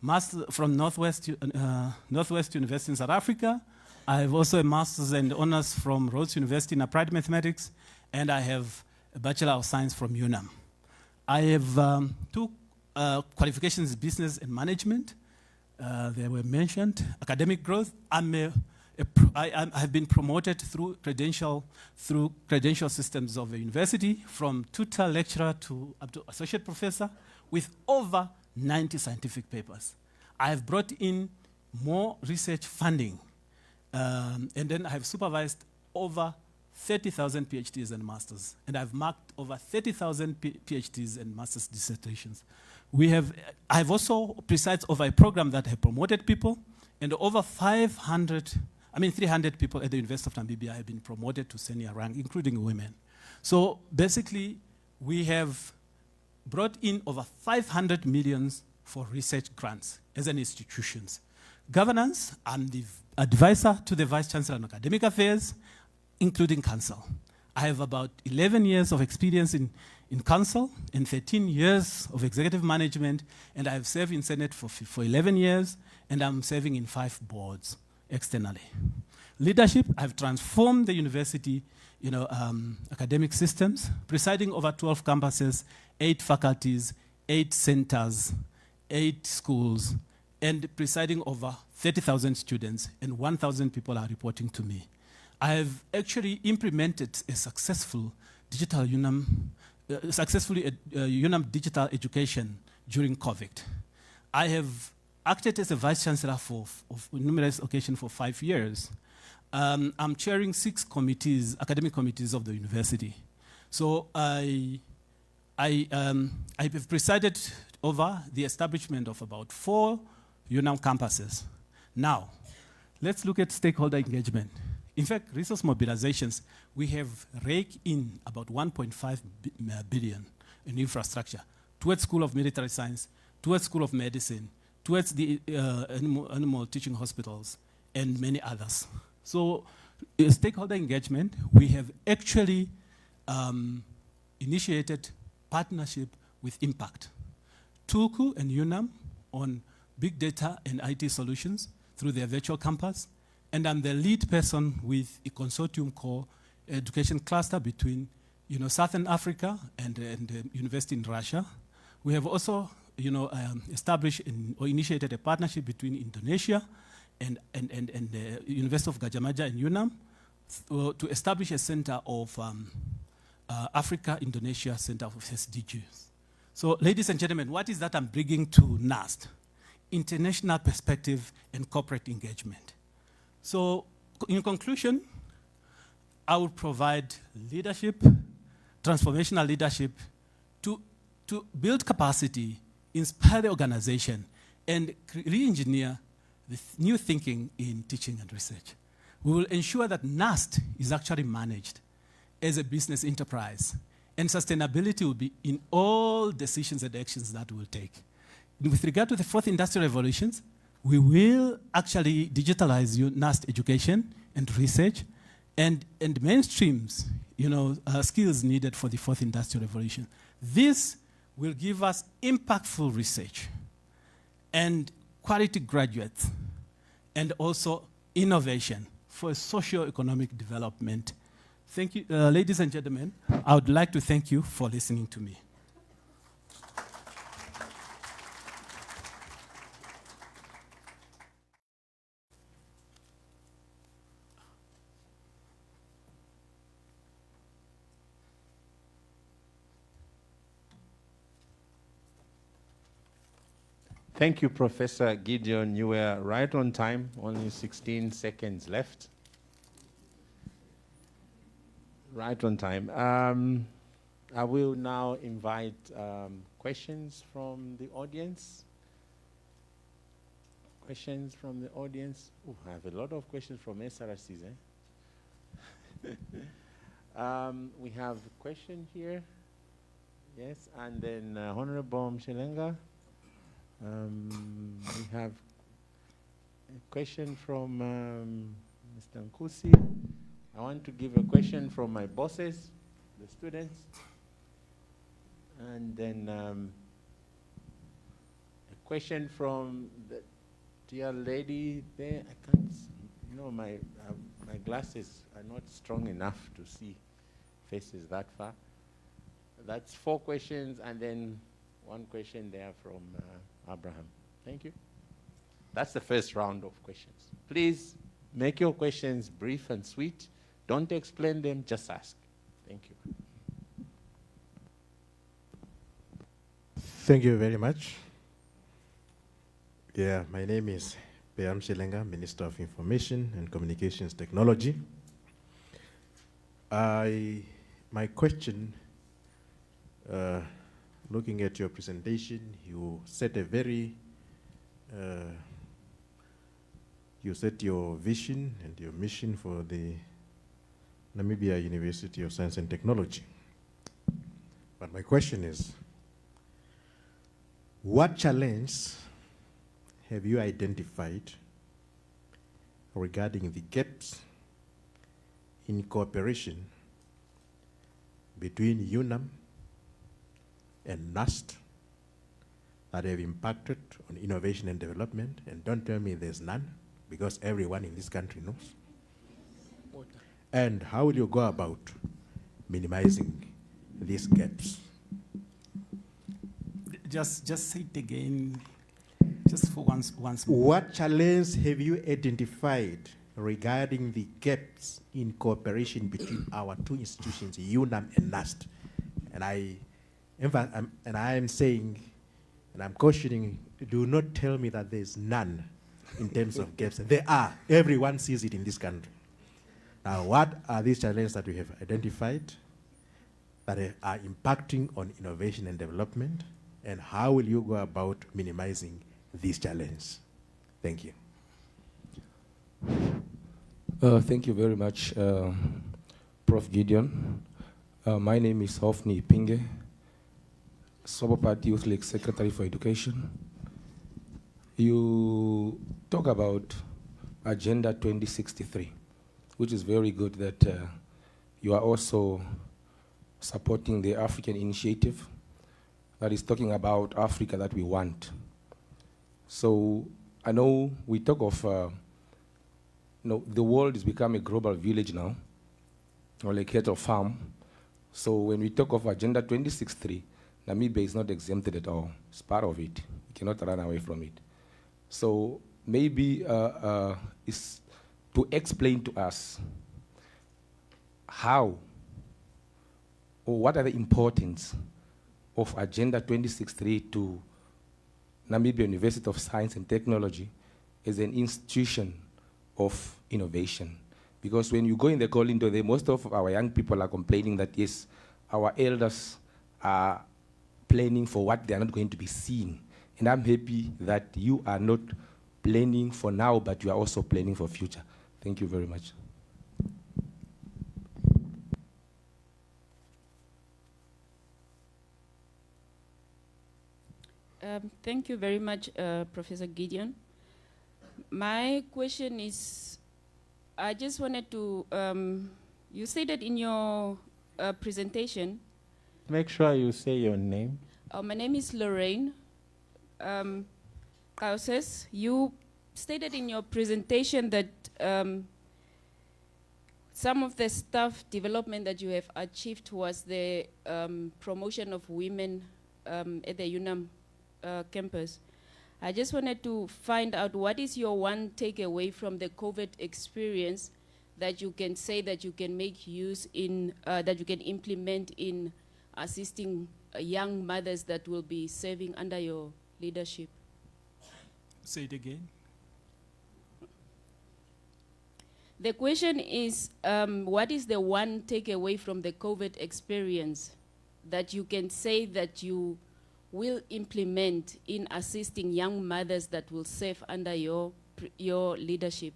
master from Northwest University in South Africa. I have also a master's and honors from Rhodes University in applied mathematics, and I have a Bachelor of Science from UNAM. I have two qualifications in business and management. They were mentioned. Academic growth. I have been promoted through credential systems of the university, from tutor, lecturer to up to associate professor, with over 90 scientific papers. I have brought in more research funding, and then I have supervised over 30,000 PhDs and masters, and I've marked over 30,000 PhDs and master's dissertations. I have also presided over a program that have promoted people, and over 300 people at the University of Namibia have been promoted to senior rank, including women. So basically, we have brought in over 500 million for research grants as an institutions. Governance, I'm the advisor to the Vice-Chancellor on Academic Affairs, including council. I have about 11 years of experience in council and 13 years of executive management, and I have served in Senate for 11 years, and I'm serving in 5 boards externally. Leadership, I've transformed the university, academic systems, presiding over 12 campuses, 8 faculties, 8 centers, 8 schools, and presiding over 30,000 students, and 1,000 people are reporting to me. I have actually implemented a successful digital UNAM digital education during COVID. I have acted as a Vice-Chancellor for numerous occasions for 5 years. I'm chairing 6 committees, academic committees of the university. So I have presided over the establishment of about 4 UNAM campuses. Now, let's look at stakeholder engagement. In fact, resource mobilizations, we have raked in about 1.5 billion in infrastructure. towards School of Military Science, towards School of Medicine, towards the animal teaching hospitals, and many others. So stakeholder engagement, we have actually initiated partnership with Impact. Tuku and UNAM on big data and IT solutions through their virtual campus. And I'm the lead person with a consortium called Education Cluster between Southern Africa and the university in Russia. We have also established or initiated a partnership between Indonesia and the University of Gajah Mada and UNAM to establish a center of Africa-Indonesia Center of SDGs. So, ladies and gentlemen, what is that I'm bringing to NUST? International perspective and corporate engagement. So, in conclusion, I will provide leadership, transformational leadership to build capacity, inspire the organization, and re-engineer the new thinking in teaching and research. We will ensure that NUST is actually managed as a business enterprise, and sustainability will be in all decisions and actions that we'll take. With regard to the fourth industrial revolutions, we will actually digitalize NUST education and research and mainstreams, skills needed for the fourth industrial revolution. This will give us impactful research and quality graduates and also innovation for socio-economic development. Thank you, ladies and gentlemen. I would like to thank you for listening to me. Thank you, Professor Gideon. You were right on time, only 16 seconds left. Right on time. I will now invite questions from the audience. Questions from the audience. Oh, I have a lot of questions from SRCs. We have a question here. Yes, and then Honorable Mshelenga. We have a question from Mr. Nkusi. I want to give a question from my bosses, the students. And then a question from the dear lady there. I can't see. My glasses are not strong enough to see faces that far. That's 4 questions, and then 1 question there from Abraham. Thank you. That's the first round of questions. Please make your questions brief and sweet. Don't explain them, just ask. Thank you. Thank you very much. Yeah, my name is Peyam Shelenga, Minister of Information and Communications Technology. My question, looking at your presentation, you set your vision and your mission for the Namibia University of Science and Technology. But my question is, what challenge have you identified regarding the gaps in cooperation between UNAM and NUST that have impacted on innovation and development? And don't tell me there's none, because everyone in this country knows. And how will you go about minimizing these gaps? Just say it again, just for once more. What challenge have you identified regarding the gaps in cooperation between our 2 institutions, UNAM and NUST? And I am saying, and I'm cautioning, do not tell me that there's none in terms of gaps. There are. Everyone sees it in this country. Now, what are these challenges that we have identified that are impacting on innovation and development? And how will you go about minimizing these challenges? Thank you. Thank you very much, Prof. Gideon. My name is Hofni Pinge, Sobopat Youth League Secretary for Education. You talk about Agenda 2063, which is very good that you are also supporting the African initiative that is talking about Africa that we want. So I know we talk of, the world has become a global village now, or like cattle farm. So when we talk of Agenda 2063, Namibia is not exempted at all. It's part of it. You cannot run away from it. So maybe is to explain to us how or what are the importance of Agenda 2063 to Namibia University of Science and Technology as an institution of innovation. Because when you go in the Colindo, most of our young people are complaining that, yes, our elders are planning for what they are not going to be seeing. And I'm happy that you are not planning for now, but you are also planning for future. Thank you very much. Thank you very much, Professor Gideon. My question is, I just wanted to, you stated in your presentation. Make sure you say your name. My name is Lorraine Kauses. You stated in your presentation that some of the staff development that you have achieved was the promotion of women at the UNAM campus. I just wanted to find out what is your one takeaway from the COVID experience that you can say that you can make use in, that you can implement in assisting young mothers that will be serving under your leadership? Say it again. The question is, what is the one takeaway from the COVID experience that you can say that you will implement in assisting young mothers that will serve under your leadership?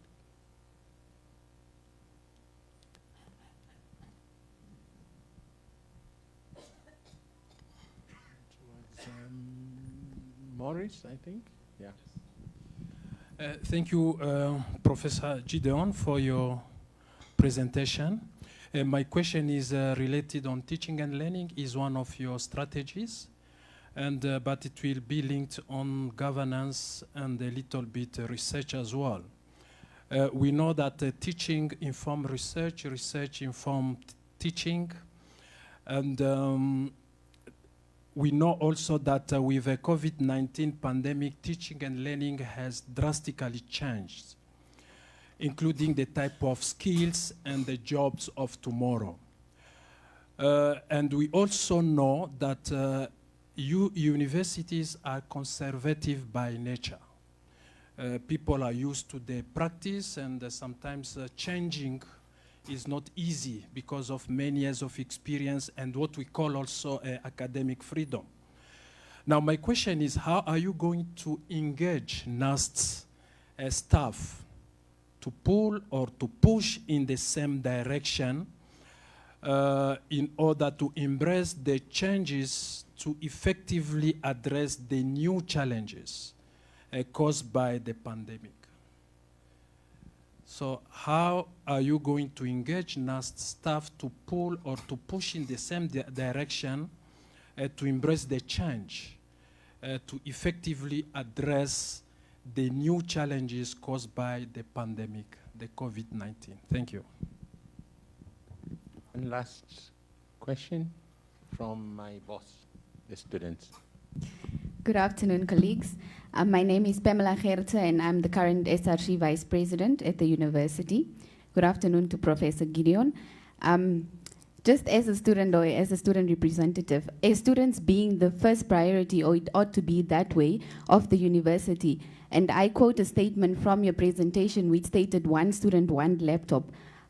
Maurice, I think. Yeah. Thank you, Professor Gideon, for your presentation. My question is related on teaching and learning is one of your strategies, and but it will be linked on governance and a little bit research as well. We know that teaching informs research, research informs teaching, and we know also that with the COVID-19 pandemic, teaching and learning has drastically changed, including the type of skills and the jobs of tomorrow. And we also know that universities are conservative by nature. People are used to the practice, and sometimes changing is not easy because of many years of experience and what we call also academic freedom. Now my question is, how are you going to engage NUST staff to pull or to push in the same direction in order to embrace the changes to effectively address the new challenges caused by the pandemic? So how are you going to engage NUST staff to pull or to push in the same direction to embrace the change, to effectively address the new challenges caused by the pandemic, the COVID-19? Thank you. And last question from my boss, the students. Good afternoon, colleagues. My name is Pamela Gertze, and I'm the current SRC Vice President at the university. Good afternoon to Professor Gideon. Just as a student or as a student representative, as students being the first priority, or it ought to be that way, of the university, and I quote a statement from your presentation which stated one student, one laptop.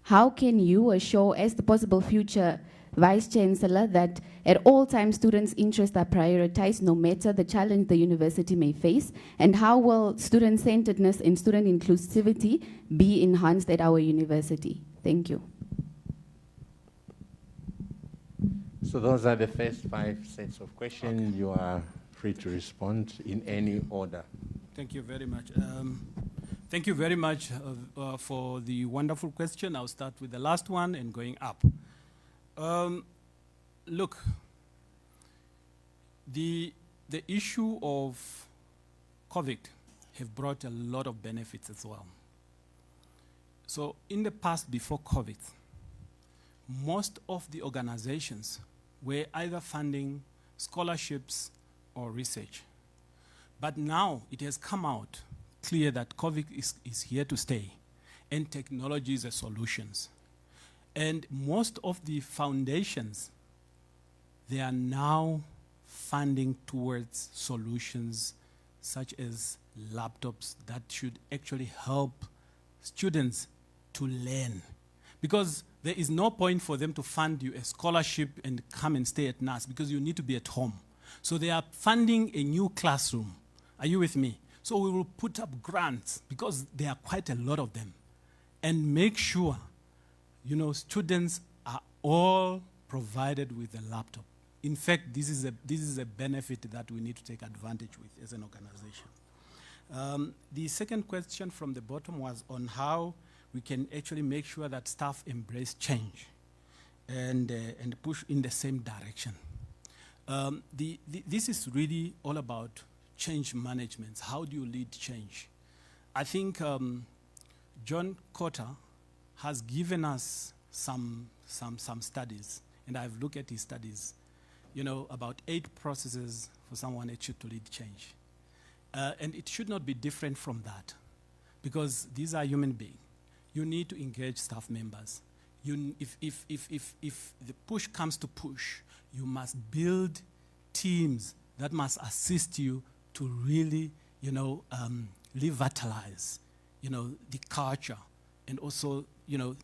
How can you assure, as the possible future Vice-Chancellor, that at all times students' interests are prioritized no matter the challenge the university may face? And how will student-centeredness and student inclusivity be enhanced at our university? Thank you. So those are the first 5 sets of questions. Okay. You are free to respond in any order. Thank you very much. Thank you very much for the wonderful question. I'll start with the last one and going up. Look, the issue of COVID have brought a lot of benefits as well. So in the past, before COVID, most of the organizations were either funding scholarships or research. But now it has come out clear that COVID is here to stay, and technology is a solution. And most of the foundations, they are now funding towards solutions such as laptops that should actually help students to learn. Because there is no point for them to fund you a scholarship and come and stay at NUST, because you need to be at home. So they are funding a new classroom. Are you with me? So we will put up grants, because there are quite a lot of them, and make sure, students are all provided with a laptop. In fact, this is a benefit that we need to take advantage with as an organization. The second question from the bottom was on how we can actually make sure that staff embrace change and push in the same direction. This is really all about change management. How do you lead change? I think John Cotter has given us some studies, and I've looked at his studies, about 8 processes for someone actually to lead change. And it should not be different from that, because these are human beings. You need to engage staff members. If the push comes to push, you must build teams that must assist you to really, revitalize, the culture, and also,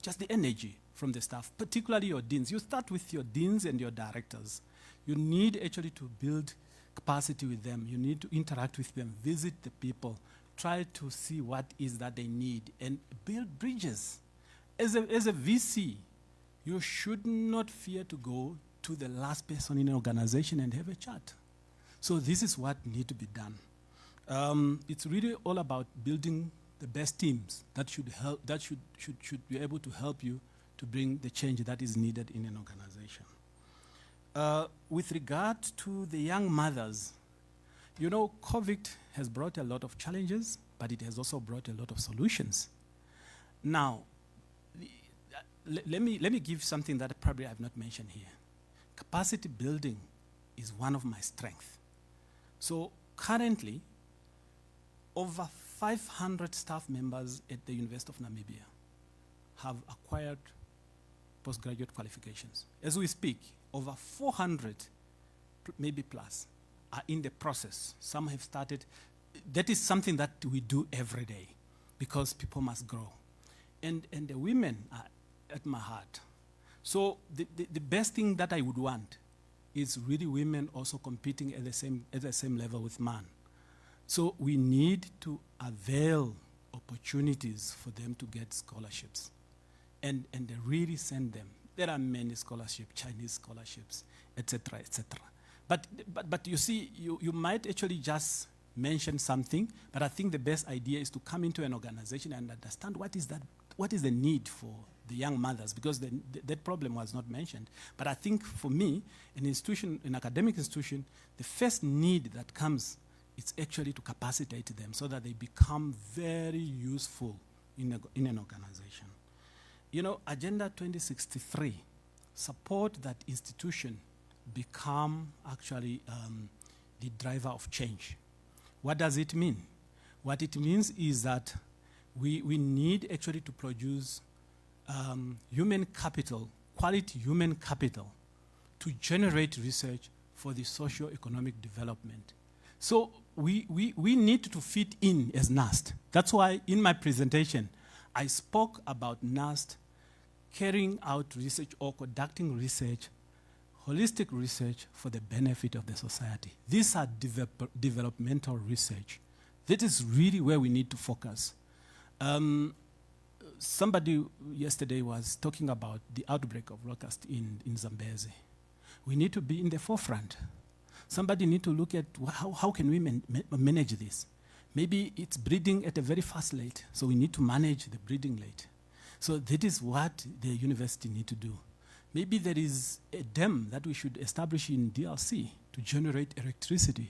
just the energy from the staff, particularly your deans. You start with your deans and your directors. You need actually to build capacity with them. You need to interact with them, visit the people, try to see what is that they need, and build bridges. As a VC, you should not fear to go to the last person in an organization and have a chat. So this is what needs to be done. It's really all about building the best teams that should help, that should be able to help you to bring the change that is needed in an organization. With regard to the young mothers, COVID has brought a lot of challenges, but it has also brought a lot of solutions. Now, let me give something that probably I've not mentioned here. Capacity building is one of my strengths. So currently, over 500 staff members at the University of Namibia have acquired postgraduate qualifications. As we speak, over 400, maybe plus, are in the process. Some have started. That is something that we do every day, because people must grow. And the women are at my heart. So the best thing that I would want is really women also competing at the same level with men. So we need to avail opportunities for them to get scholarships, and really send them. There are many scholarships, Chinese scholarships, etc., etc. But you see, you might actually just mention something, but I think the best idea is to come into an organization and understand what is the need for the young mothers, because that problem was not mentioned. But I think for me, an academic institution, the first need that comes is actually to capacitate them so that they become very useful in an organization. Agenda 2063 support that institution become actually the driver of change. What does it mean? What it means is that we need actually to produce human capital, quality human capital, to generate research for the socio-economic development. So we need to fit in as NUST. That's why in my presentation, I spoke about NUST carrying out research or conducting research, holistic research for the benefit of the society. These are developmental research. That is really where we need to focus. Somebody yesterday was talking about the outbreak of locust in Zambezi. we need to be in the forefront. Somebody need to look at how can we manage this. Maybe it's breeding at a very fast rate, so we need to manage the breeding rate. So that is what the university need to do. Maybe there is a dam that we should establish in DRC to generate electricity.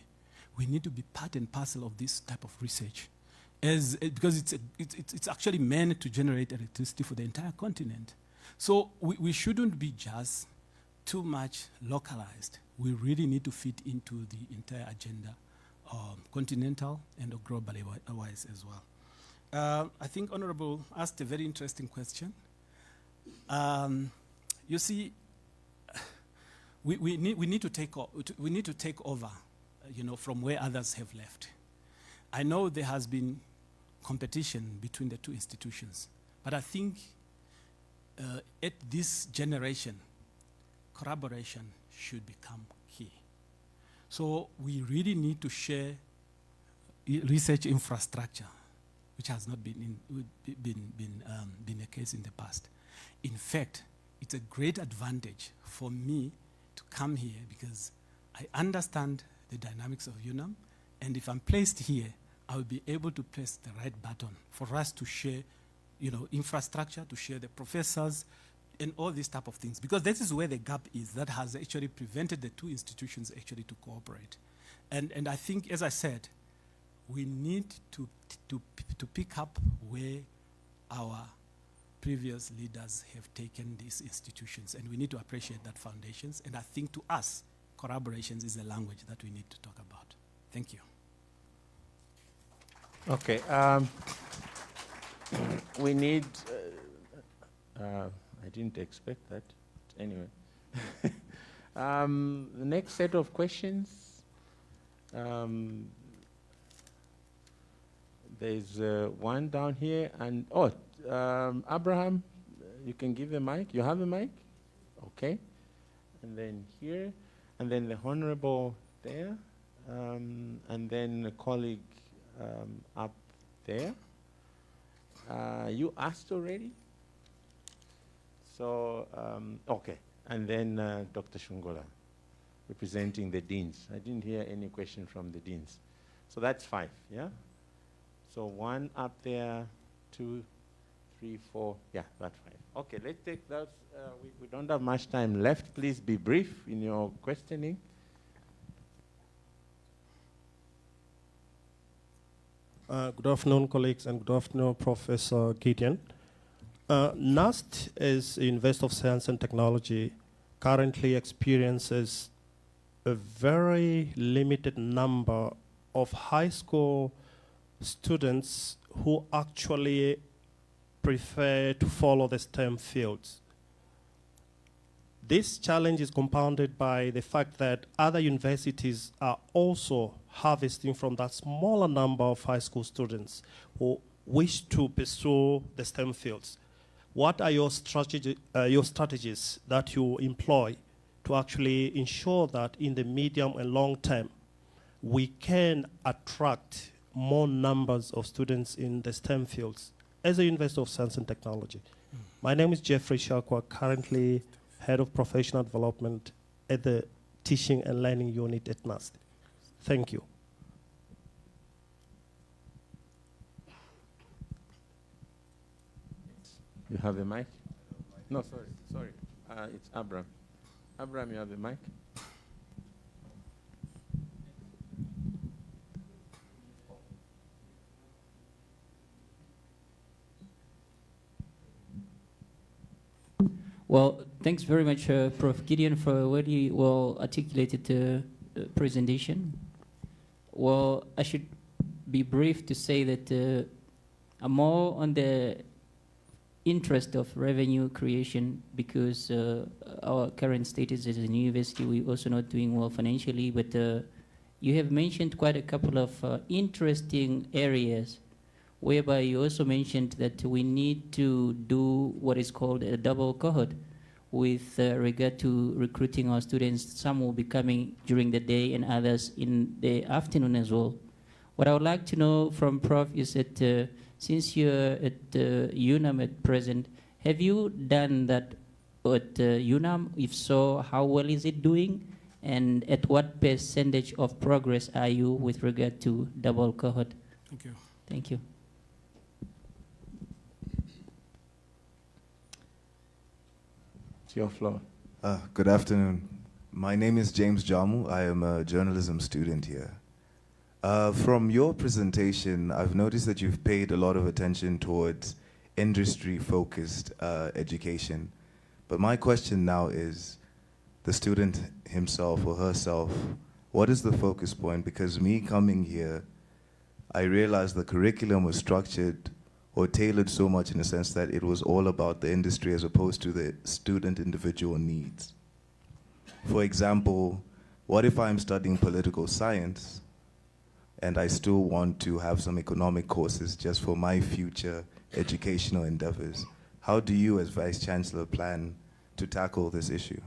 We need to be part and parcel of this type of research, because it's actually meant to generate electricity for the entire continent. So we shouldn't be just too much localized. We really need to fit into the entire agenda, continental and globally wise as well. I think Honorable asked a very interesting question. You see, we need to take over, from where others have left. I know there has been competition between the two institutions, but I think at this generation, collaboration should become key. So we really need to share research infrastructure, which has not been a case in the past. In fact, it's a great advantage for me to come here because I understand the dynamics of UNAM, and if I'm placed here, I will be able to press the right button for us to share, infrastructure, to share the professors, and all these type of things, because this is where the gap is that has actually prevented the two institutions actually to cooperate. And I think, as I said, we need to pick up where our previous leaders have taken these institutions, and we need to appreciate that foundations. And I think to us, collaborations is a language that we need to talk about. Thank you. Okay. We need. I didn't expect that. Anyway. The next set of questions. There's one down here, and Abraham, you can give the mic. You have a mic? Okay. And then here, and then the Honorable there, and then a colleague up there. You asked already? So, okay. And then Dr. Shungola, representing the deans. I didn't hear any question from the deans. So that's 5, yeah? So 1 up there, 2, 3, 4, yeah, that's 5. Okay, let's take those. We don't have much time left. Please be brief in your questioning. Good afternoon, colleagues, and good afternoon, Professor Gideon. NUST, as a University of Science and Technology, currently experiences a very limited number of high school students who actually prefer to follow the STEM fields. This challenge is compounded by the fact that other universities are also harvesting from that smaller number of high school students who wish to pursue the STEM fields. What are your strategies that you employ to actually ensure that in the medium and long term, we can attract more numbers of students in the STEM fields as a University of Science and Technology? My name is Jeffrey Shakwa, currently Head of Professional Development at the Teaching and Learning Unit at NUST. Thank you. You have a mic? No, sorry. It's Abraham. Abraham, you have a mic? Well, thanks very much, Prof. Gideon, for a very well articulated presentation. Well, I should be brief to say that I'm more on the interest of revenue creation because our current status as a university, we're also not doing well financially, but you have mentioned quite a couple of interesting areas whereby you also mentioned that we need to do what is called a double cohort with regard to recruiting our students. Some will be coming during the day and others in the afternoon as well. What I would like to know from Prof is that since you're at UNAM at present, have you done that at UNAM? If so, how well is it doing? And at what percentage of progress are you with regard to double cohort? Thank you. Thank you. It's your floor. Good afternoon. My name is James Jamu. I am a journalism student here. From your presentation, I've noticed that you've paid a lot of attention towards industry-focused education. But my question now is, the student himself or herself, what is the focus point? Because me coming here, I realized the curriculum was structured or tailored so much in a sense that it was all about the industry as opposed to the student individual needs. For example, what if I'm studying political science and I still want to have some economic courses just for my future educational endeavors? How do you as Vice-Chancellor plan to tackle this issue?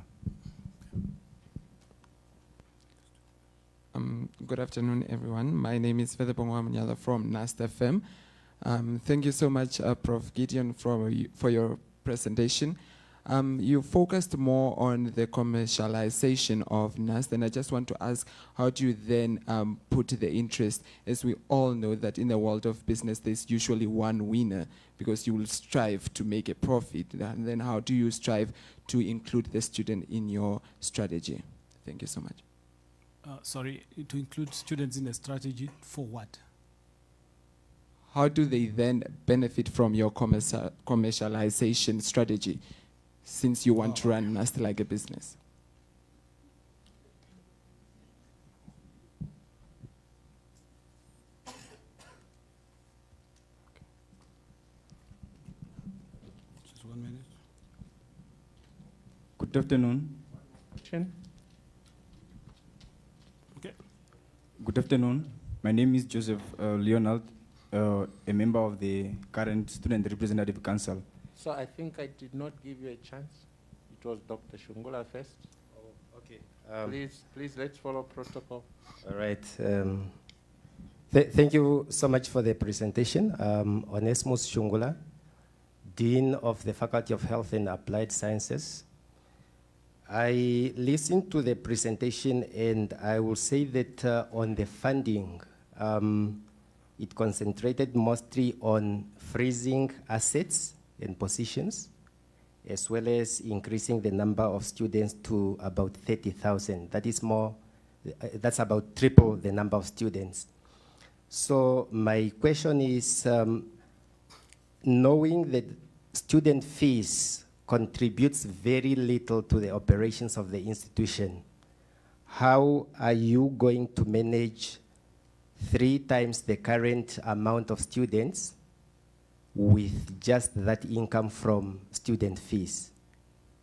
Good afternoon, everyone. My name is Fedebongo Amanyala from NUST FM. Thank you so much, Prof. Gideon, for your presentation. You focused more on the commercialization of NUST, and I just want to ask, how do you then put the interest, as we all know that in the world of business, there's usually one winner, because you will strive to make a profit, and then how do you strive to include the student in your strategy? Thank you so much. Sorry, to include students in the strategy for what? How do they then benefit from your commercialization strategy, since you want to run NUST like a business? Just 1 minute. Good afternoon. Okay. Good afternoon. My name is Joseph Leonard, a member of the current Student Representative Council. So I think I did not give you a chance. It was Dr. Shungula first. Oh, okay. Please, let's follow protocol. All right. Thank you so much for the presentation. Onesmus Shungula, Dean of the Faculty of Health and Applied Sciences. I listened to the presentation, and I will say that on the funding, it concentrated mostly on freezing assets and positions, as well as increasing the number of students to about 30,000. That is more, that's about triple the number of students. So my question is, knowing that student fees contributes very little to the operations of the institution, how are you going to manage 3 times the current amount of students with just that income from student fees?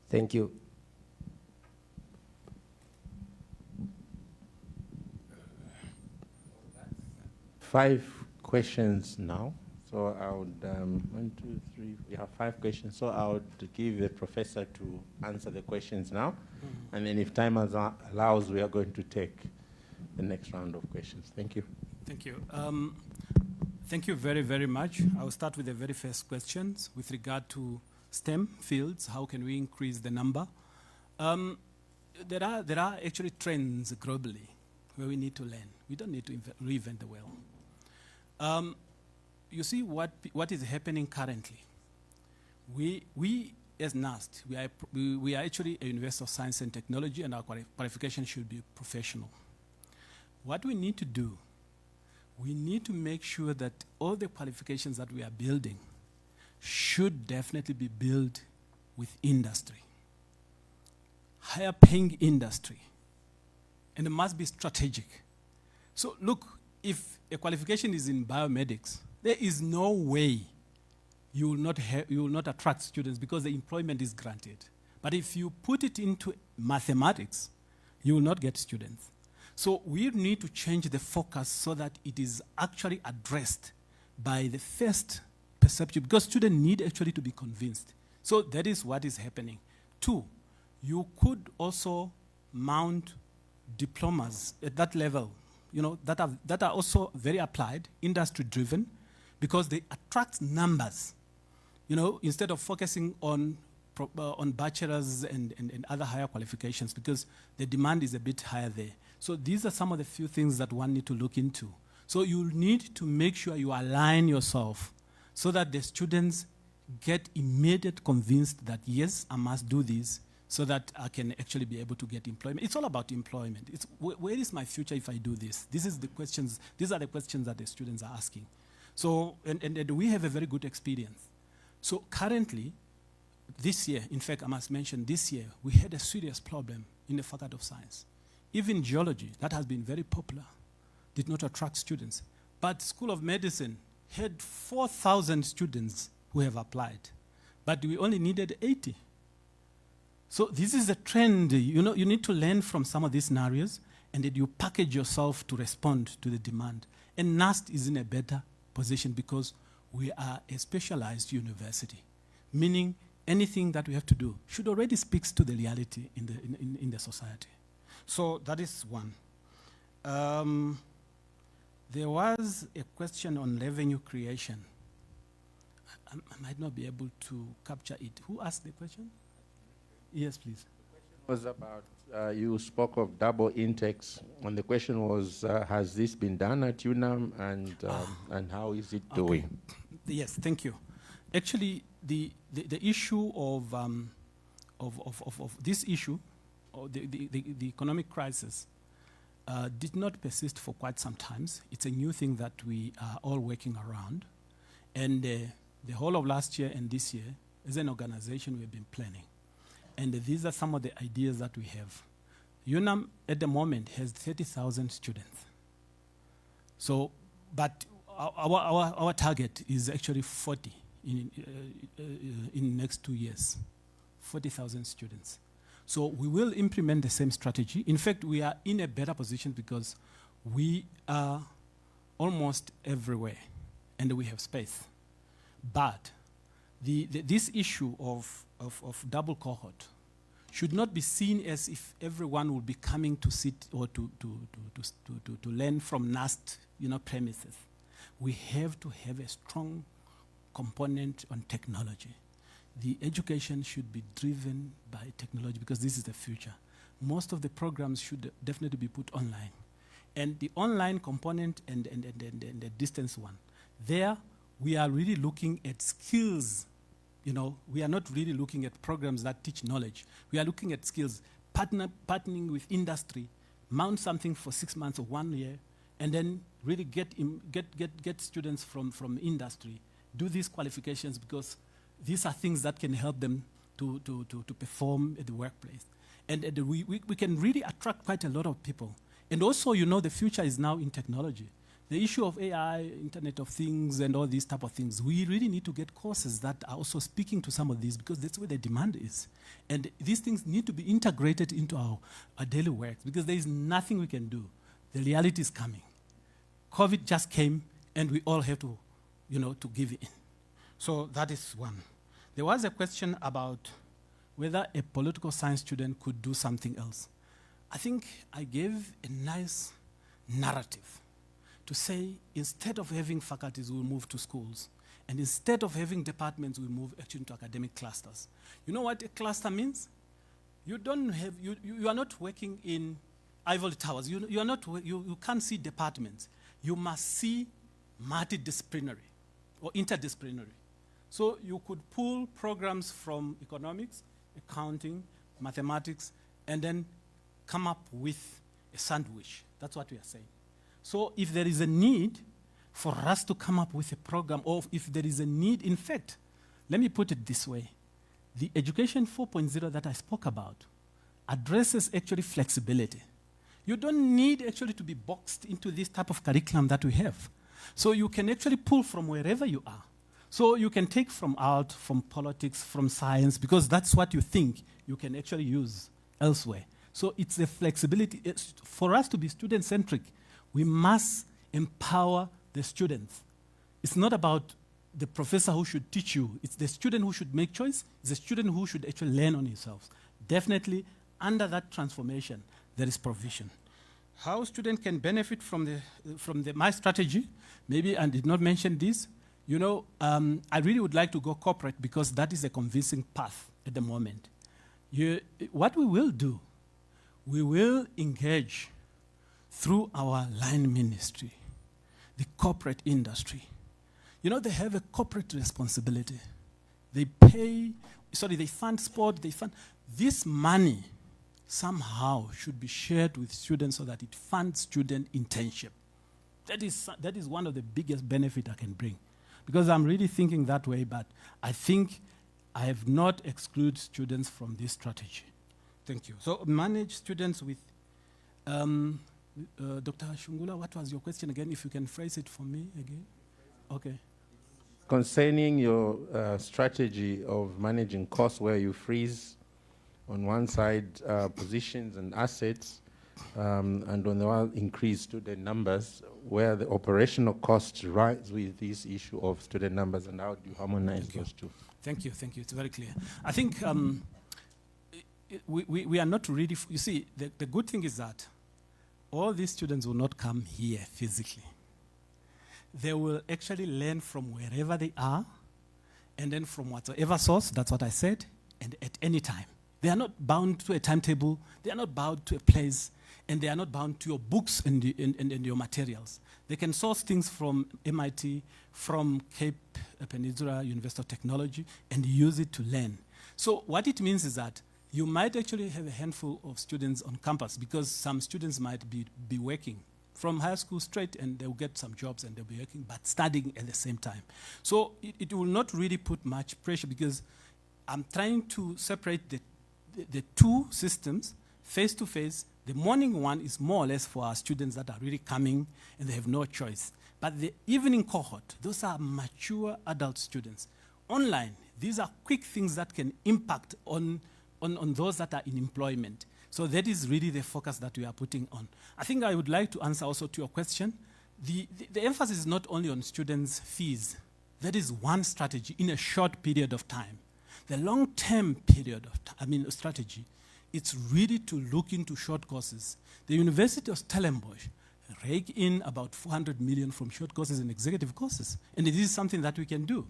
Thank you. Five questions now. So I would, 1, 2, 3, we have 5 questions. So I would give the professor to answer the questions now. And then if time allows, we are going to take the next round of questions. Thank you. Thank you. Thank you very, very much. I will start with the very first questions with regard to STEM fields. How can we increase the number? There are actually trends globally where we need to learn. We don't need to reinvent the wheel. You see what is happening currently. We as NUST, we are actually a University of Science and Technology, and our qualification should be professional. What we need to do, we need to make sure that all the qualifications that we are building should definitely be built with industry, higher paying industry, and it must be strategic. So look, if a qualification is in biomedics, there is no way you will not attract students because the employment is granted. But if you put it into mathematics, you will not get students. So we need to change the focus so that it is actually addressed by the first perception, because students need actually to be convinced. So that is what is happening. 2, you could also mount diplomas at that level, that are also very applied, industry-driven, because they attract numbers. Instead of focusing on on bachelor's and other higher qualifications, because the demand is a bit higher there. So these are some of the few things that one need to look into. So you need to make sure you align yourself so that the students get immediate convinced that, yes, I must do this so that I can actually be able to get employment. It's all about employment. It's where is my future if I do this? These are the questions that the students are asking. So, and we have a very good experience. So currently, this year, in fact, I must mention this year, we had a serious problem in the Faculty of Science. Even geology, that has been very popular, did not attract students. But School of Medicine had 4,000 students who have applied, but we only needed 80. So this is a trend. You know, you need to learn from some of these scenarios, and then you package yourself to respond to the demand. And NUST is in a better position because we are a specialized university, meaning anything that we have to do should already speak to the reality in the society. So that is one. There was a question on revenue creation. I might not be able to capture it. Who asked the question? Yes, please. The question was about, you spoke of double intakes, and the question was, has this been done at UNAM, and how is it doing? Yes, thank you. Actually, the issue of this issue, or the economic crisis, did not persist for quite some time. It's a new thing that we are all working around. And the whole of last year and this year, as an organization, we've been planning. And these are some of the ideas that we have. UNAM, at the moment, has 30,000 students. So, but our target is actually 40 in next 2 years, 40,000 students. So we will implement the same strategy. In fact, we are in a better position because we are almost everywhere, and we have space. But this issue of double cohort should not be seen as if everyone will be coming to sit or to learn from NUST, premises. We have to have a strong component on technology. The education should be driven by technology because this is the future. Most of the programs should definitely be put online. And the online component and the distance one, there we are really looking at skills. We are not really looking at programs that teach knowledge. We are looking at skills, partnering with industry, mount something for 6 months or 1 year, and then really get students from industry, do these qualifications because these are things that can help them to perform at the workplace. And we can really attract quite a lot of people. And also, the future is now in technology. The issue of AI, Internet of Things, and all these type of things, we really need to get courses that are also speaking to some of these because that's where the demand is. And these things need to be integrated into our daily work because there is nothing we can do. The reality is coming. COVID just came, and we all have to, to give in. So that is one. There was a question about whether a political science student could do something else. I think I gave a nice narrative to say instead of having faculties, we'll move to schools. And instead of having departments, we'll move actually into academic clusters. You know what a cluster means? You are not working in ivory towers. You can't see departments. You must see multidisciplinary or interdisciplinary. So you could pull programs from economics, accounting, mathematics, and then come up with a sandwich. That's what we are saying. So if there is a need for us to come up with a program, or if there is a need, in fact, let me put it this way. The Education 4.0 that I spoke about addresses actually flexibility. You don't need actually to be boxed into this type of curriculum that we have. So you can actually pull from wherever you are. So you can take from art, from politics, from science, because that's what you think you can actually use elsewhere. So it's a flexibility. For us to be student-centric, we must empower the students. It's not about the professor who should teach you. It's the student who should make choice. It's the student who should actually learn on himself. Definitely, under that transformation, there is provision. How students can benefit from my strategy, maybe I did not mention this, You know, I really would like to go corporate because that is a convincing path at the moment. What we will do, we will engage through our line ministry, the corporate industry. You know, they have a corporate responsibility. They fund sport, they fund. This money somehow should be shared with students so that it funds student internship. That is one of the biggest benefits I can bring. Because I'm really thinking that way, but I think I have not excluded students from this strategy. Thank you. So manage students with, Dr. Shungula, what was your question again? If you can phrase it for me again. Okay. Concerning your strategy of managing costs where you freeze on one side positions and assets, and on the other increase student numbers, where the operational costs rise with this issue of student numbers, and how do you harmonize those two? Thank you, it's very clear. I think we are not really, you see, the good thing is that all these students will not come here physically. They will actually learn from wherever they are, and then from whatever source, that's what I said, and at any time. They are not bound to a timetable, they are not bound to a place, and they are not bound to your books and your materials. They can source things from MIT, from Cape Peninsula University of Technology, and use it to learn. So what it means is that you might actually have a handful of students on campus because some students might be working from high school straight, and they'll get some jobs and they'll be working, but studying at the same time. So it will not really put much pressure because I'm trying to separate the two systems face to face. The morning one is more or less for our students that are really coming and they have no choice. But the evening cohort, those are mature adult students. Online, these are quick things that can impact on those that are in employment. So that is really the focus that we are putting on. I think I would like to answer also to your question. The emphasis is not only on students' fees. That is one strategy in a short period of time. The long-term period of strategy, it's really to look into short courses. The University of Stellenbosch rake in about 400 million from short courses and executive courses. And this is something that we can do.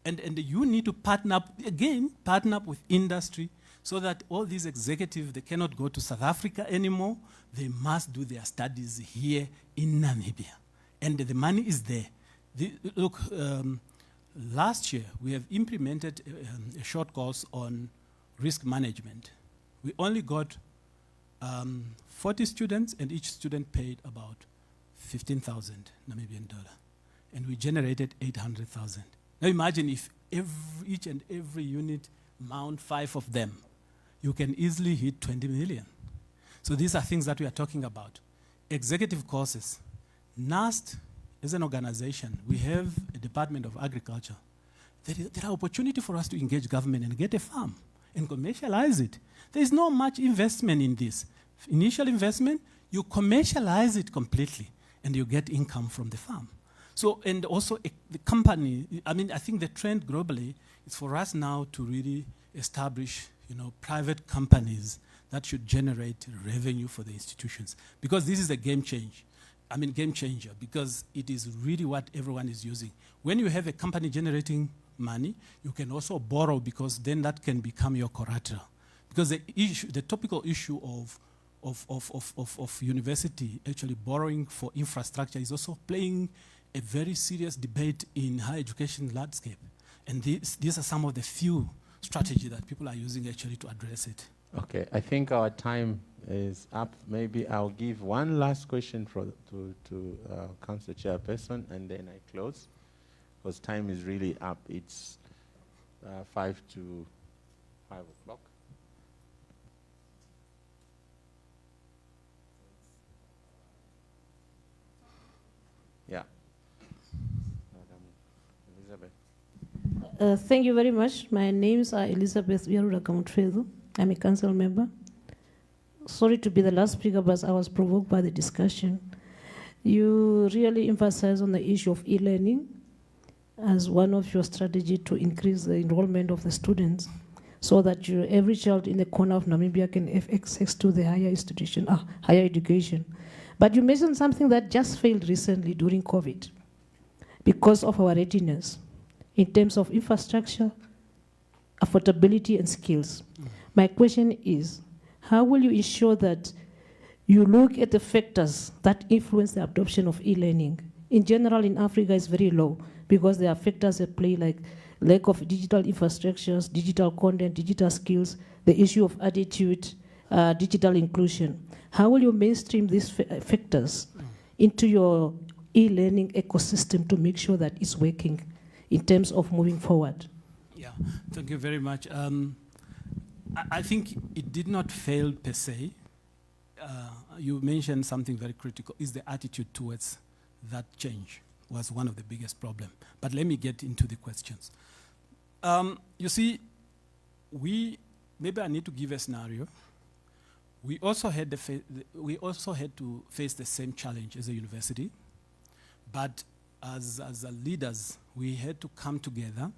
And you need to partner up with industry so that all these executives, they cannot go to South Africa anymore. They must do their studies here in Namibia. And the money is there. Last year, we have implemented a short course on risk management. We only got 40 students, and each student paid about 15,000 Namibian dollar. And we generated 800,000. Now imagine if each and every unit mount 5 of them, you can easily hit 20 million. So these are things that we are talking about. Executive courses. NUST is an organization. We have a Department of Agriculture. There are opportunities for us to engage government and get a farm and commercialize it. There is not much investment in this. Initial investment, you commercialize it completely and you get income from the farm. So, and also the company, I think the trend globally is for us now to really establish, private companies that should generate revenue for the institutions. Because this is a game changer, because it is really what everyone is using. When you have a company generating money, you can also borrow, because then that can become your collateral. Because the topical issue of university actually borrowing for infrastructure is also playing a very serious debate in higher education landscape. And these are some of the few strategies that people are using actually to address it. Okay, I think our time is up. Maybe I'll give one last question to Council Chairperson, and then I close, because time is really up. It's 5 to 5 o'clock. Yeah. Elizabeth. Thank you very much. My names are Elizabeth Yaruda Kamutrezu. I'm a council member. Sorry to be the last speaker, but I was provoked by the discussion. You really emphasize on the issue of e-learning as one of your strategies to increase the enrollment of the students, so that every child in the corner of Namibia can have access to the higher education. But you mentioned something that just failed recently during COVID. because of our readiness in terms of infrastructure, affordability, and skills. My question is, how will you ensure that you look at the factors that influence the adoption of e-learning? In general, in Africa, it's very low because there are factors at play like lack of digital infrastructures, digital content, digital skills, the issue of attitude, digital inclusion. How will you mainstream these factors into your e-learning ecosystem to make sure that it's working in terms of moving forward? Yeah, thank you very much. I think it did not fail per se. You mentioned something very critical, is the attitude towards that change was one of the biggest problems. But let me get into the questions. You see, maybe I need to give a scenario. We also had to face the same challenge as a university, but as leaders, we had to come together,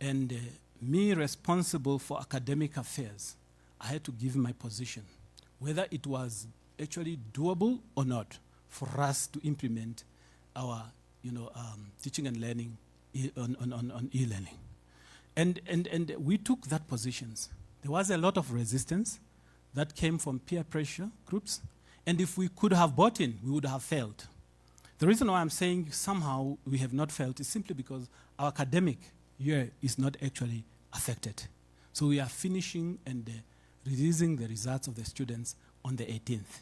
and me responsible for academic affairs, I had to give my position, whether it was actually doable or not for us to implement our teaching and learning on e-learning. And we took that positions. There was a lot of resistance that came from peer pressure groups, and if we could have bought in, we would have failed. The reason why I'm saying somehow we have not failed is simply because our academic year is not actually affected. So we are finishing and releasing the results of the students on the 18th.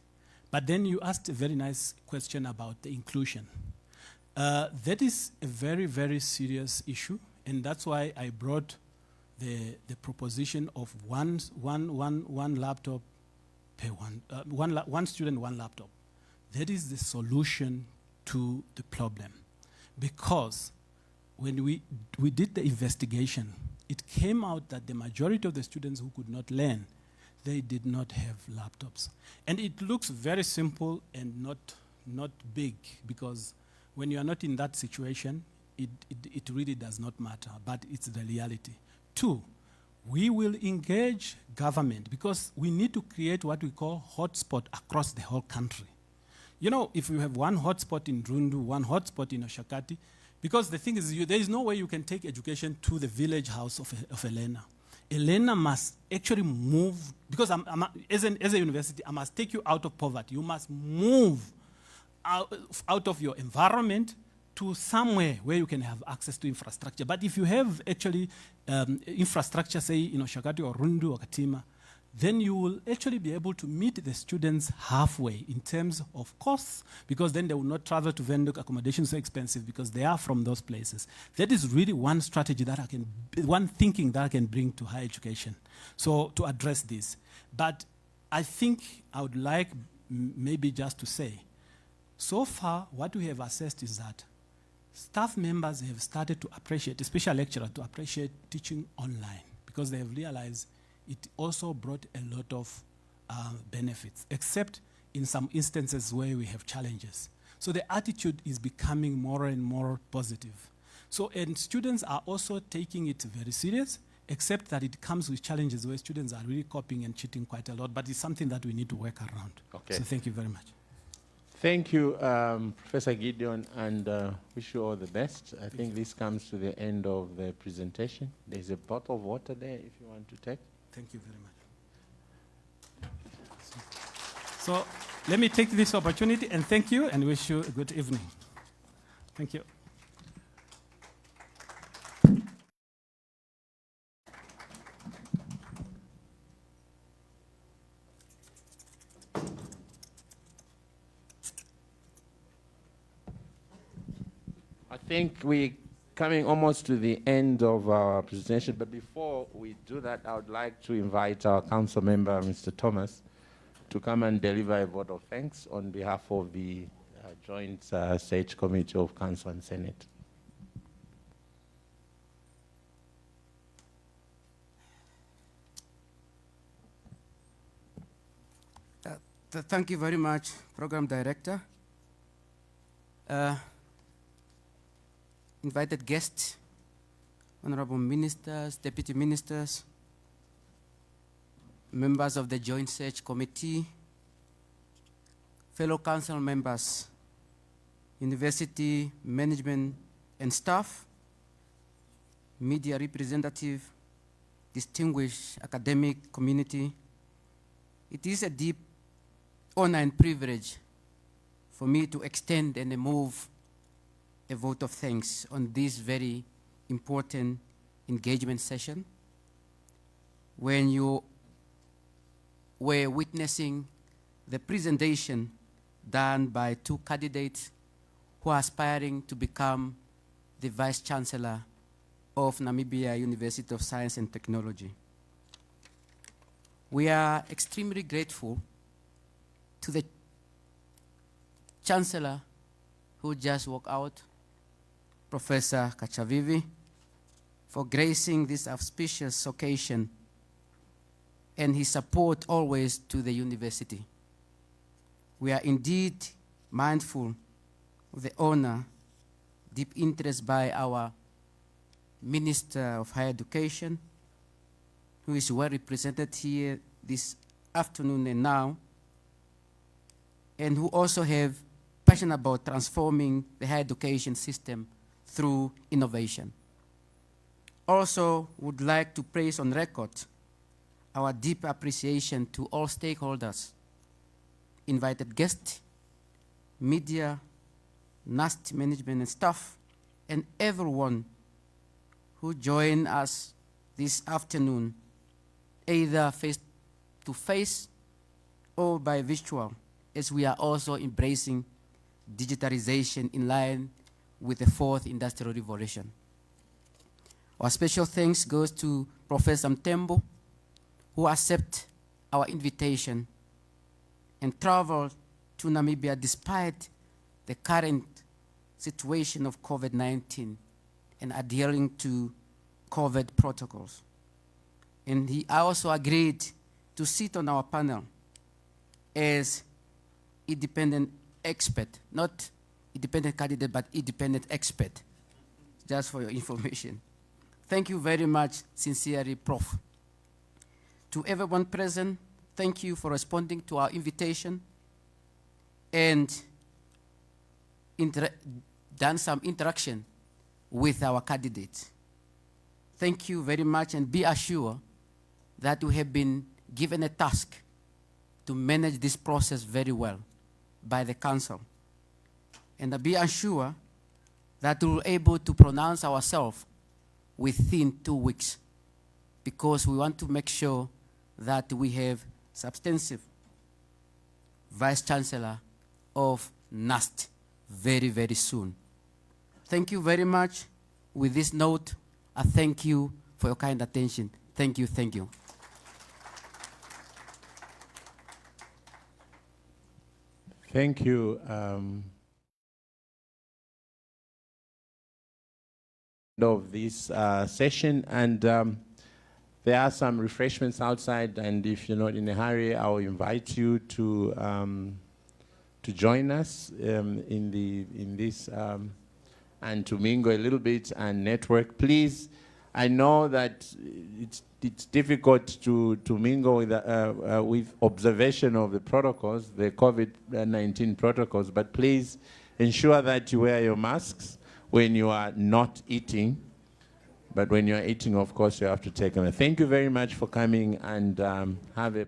But then you asked a very nice question about the inclusion. That is a very, very serious issue, and that's why I brought the proposition of one laptop per one student, one laptop. That is the solution to the problem. Because when we did the investigation, it came out that the majority of the students who could not learn, they did not have laptops. And it looks very simple and not big, because when you are not in that situation, it really does not matter, but it's the reality. 2, we will engage government because we need to create what we call hotspot across the whole country. You know, if you have one hotspot in Rundu, one hotspot in Oshakati, because the thing is, there is no way you can take education to the village house of a learner. A learner must actually move, because as a university, I must take you out of poverty. You must move out of your environment to somewhere where you can have access to infrastructure. But if you have actually infrastructure, say, in Oshakati or Rundu or Katima, then you will actually be able to meet the students halfway in terms of costs, because then they will not travel to Windhoek, accommodation so expensive because they are from those places. That is really one strategy that one thinking that I can bring to higher education, so to address this. But I think I would like maybe just to say, so far what we have assessed is that staff members have started to appreciate, especially lecturers, to appreciate teaching online, because they have realized it also brought a lot of benefits, except in some instances where we have challenges. So the attitude is becoming more and more positive. So, and students are also taking it very serious, except that it comes with challenges where students are really copying and cheating quite a lot, but it's something that we need to work around. Okay. So thank you very much. Thank you, Professor Gideon, and wish you all the best. I think this comes to the end of the presentation. There's a bottle of water there if you want to take. Thank you very much. So let me take this opportunity and thank you and wish you a good evening. Thank you. I think we're coming almost to the end of our presentation, but before we do that, I would like to invite our council member, Mr. Thomas, to come and deliver a vote of thanks on behalf of the Joint State Committee of Council and Senate. Thank you very much, Program Director. Invited guests, honorable ministers, deputy ministers, members of the Joint Search Committee, fellow council members, university management and staff, media representative, distinguished academic community, it is a deep honor and privilege for me to extend and move a vote of thanks on this very important engagement session when you were witnessing the presentation done by two candidates who are aspiring to become the Vice-Chancellor of Namibia University of Science and Technology. We are extremely grateful to the Chancellor who just walked out, Professor Kachavivi, for gracing this auspicious occasion and his support always to the university. We are indeed mindful of the honor, deep interest by our Minister of Higher Education, who is well represented here this afternoon and now, and who also have passion about transforming the higher education system through innovation. Also would like to place on record our deep appreciation to all stakeholders, invited guests, media, NUST management and staff, and everyone who joined us this afternoon, either face-to-face or by virtual, as we are also embracing digitalization in line with the fourth industrial revolution. Our special thanks goes to Professor Mtembo, who accepted our invitation and traveled to Namibia despite the current situation of COVID-19 and adhering to COVID protocols. And he also agreed to sit on our panel as independent expert, not independent candidate, but independent expert, just for your information. Thank you very much, sincerely, Prof. To everyone present, thank you for responding to our invitation and done some interaction with our candidates. Thank you very much, and be assured that we have been given a task to manage this process very well by the Council. And be assured that we were able to pronounce ourselves within 2 weeks, because we want to make sure that we have substantive Vice-Chancellor of NUST very, very soon. Thank you very much. With this note, I thank you for your kind attention. Thank you, thank you. Thank you. Of this session, and there are some refreshments outside, and if you're not in a hurry, I'll invite you to join us in this and to mingle a little bit and network. Please, I know that it's difficult to mingle with observation of the protocols, the COVID-19 protocols, but please ensure that you wear your masks when you are not eating. But when you are eating, of course, you have to take them. Thank you very much for coming, and have a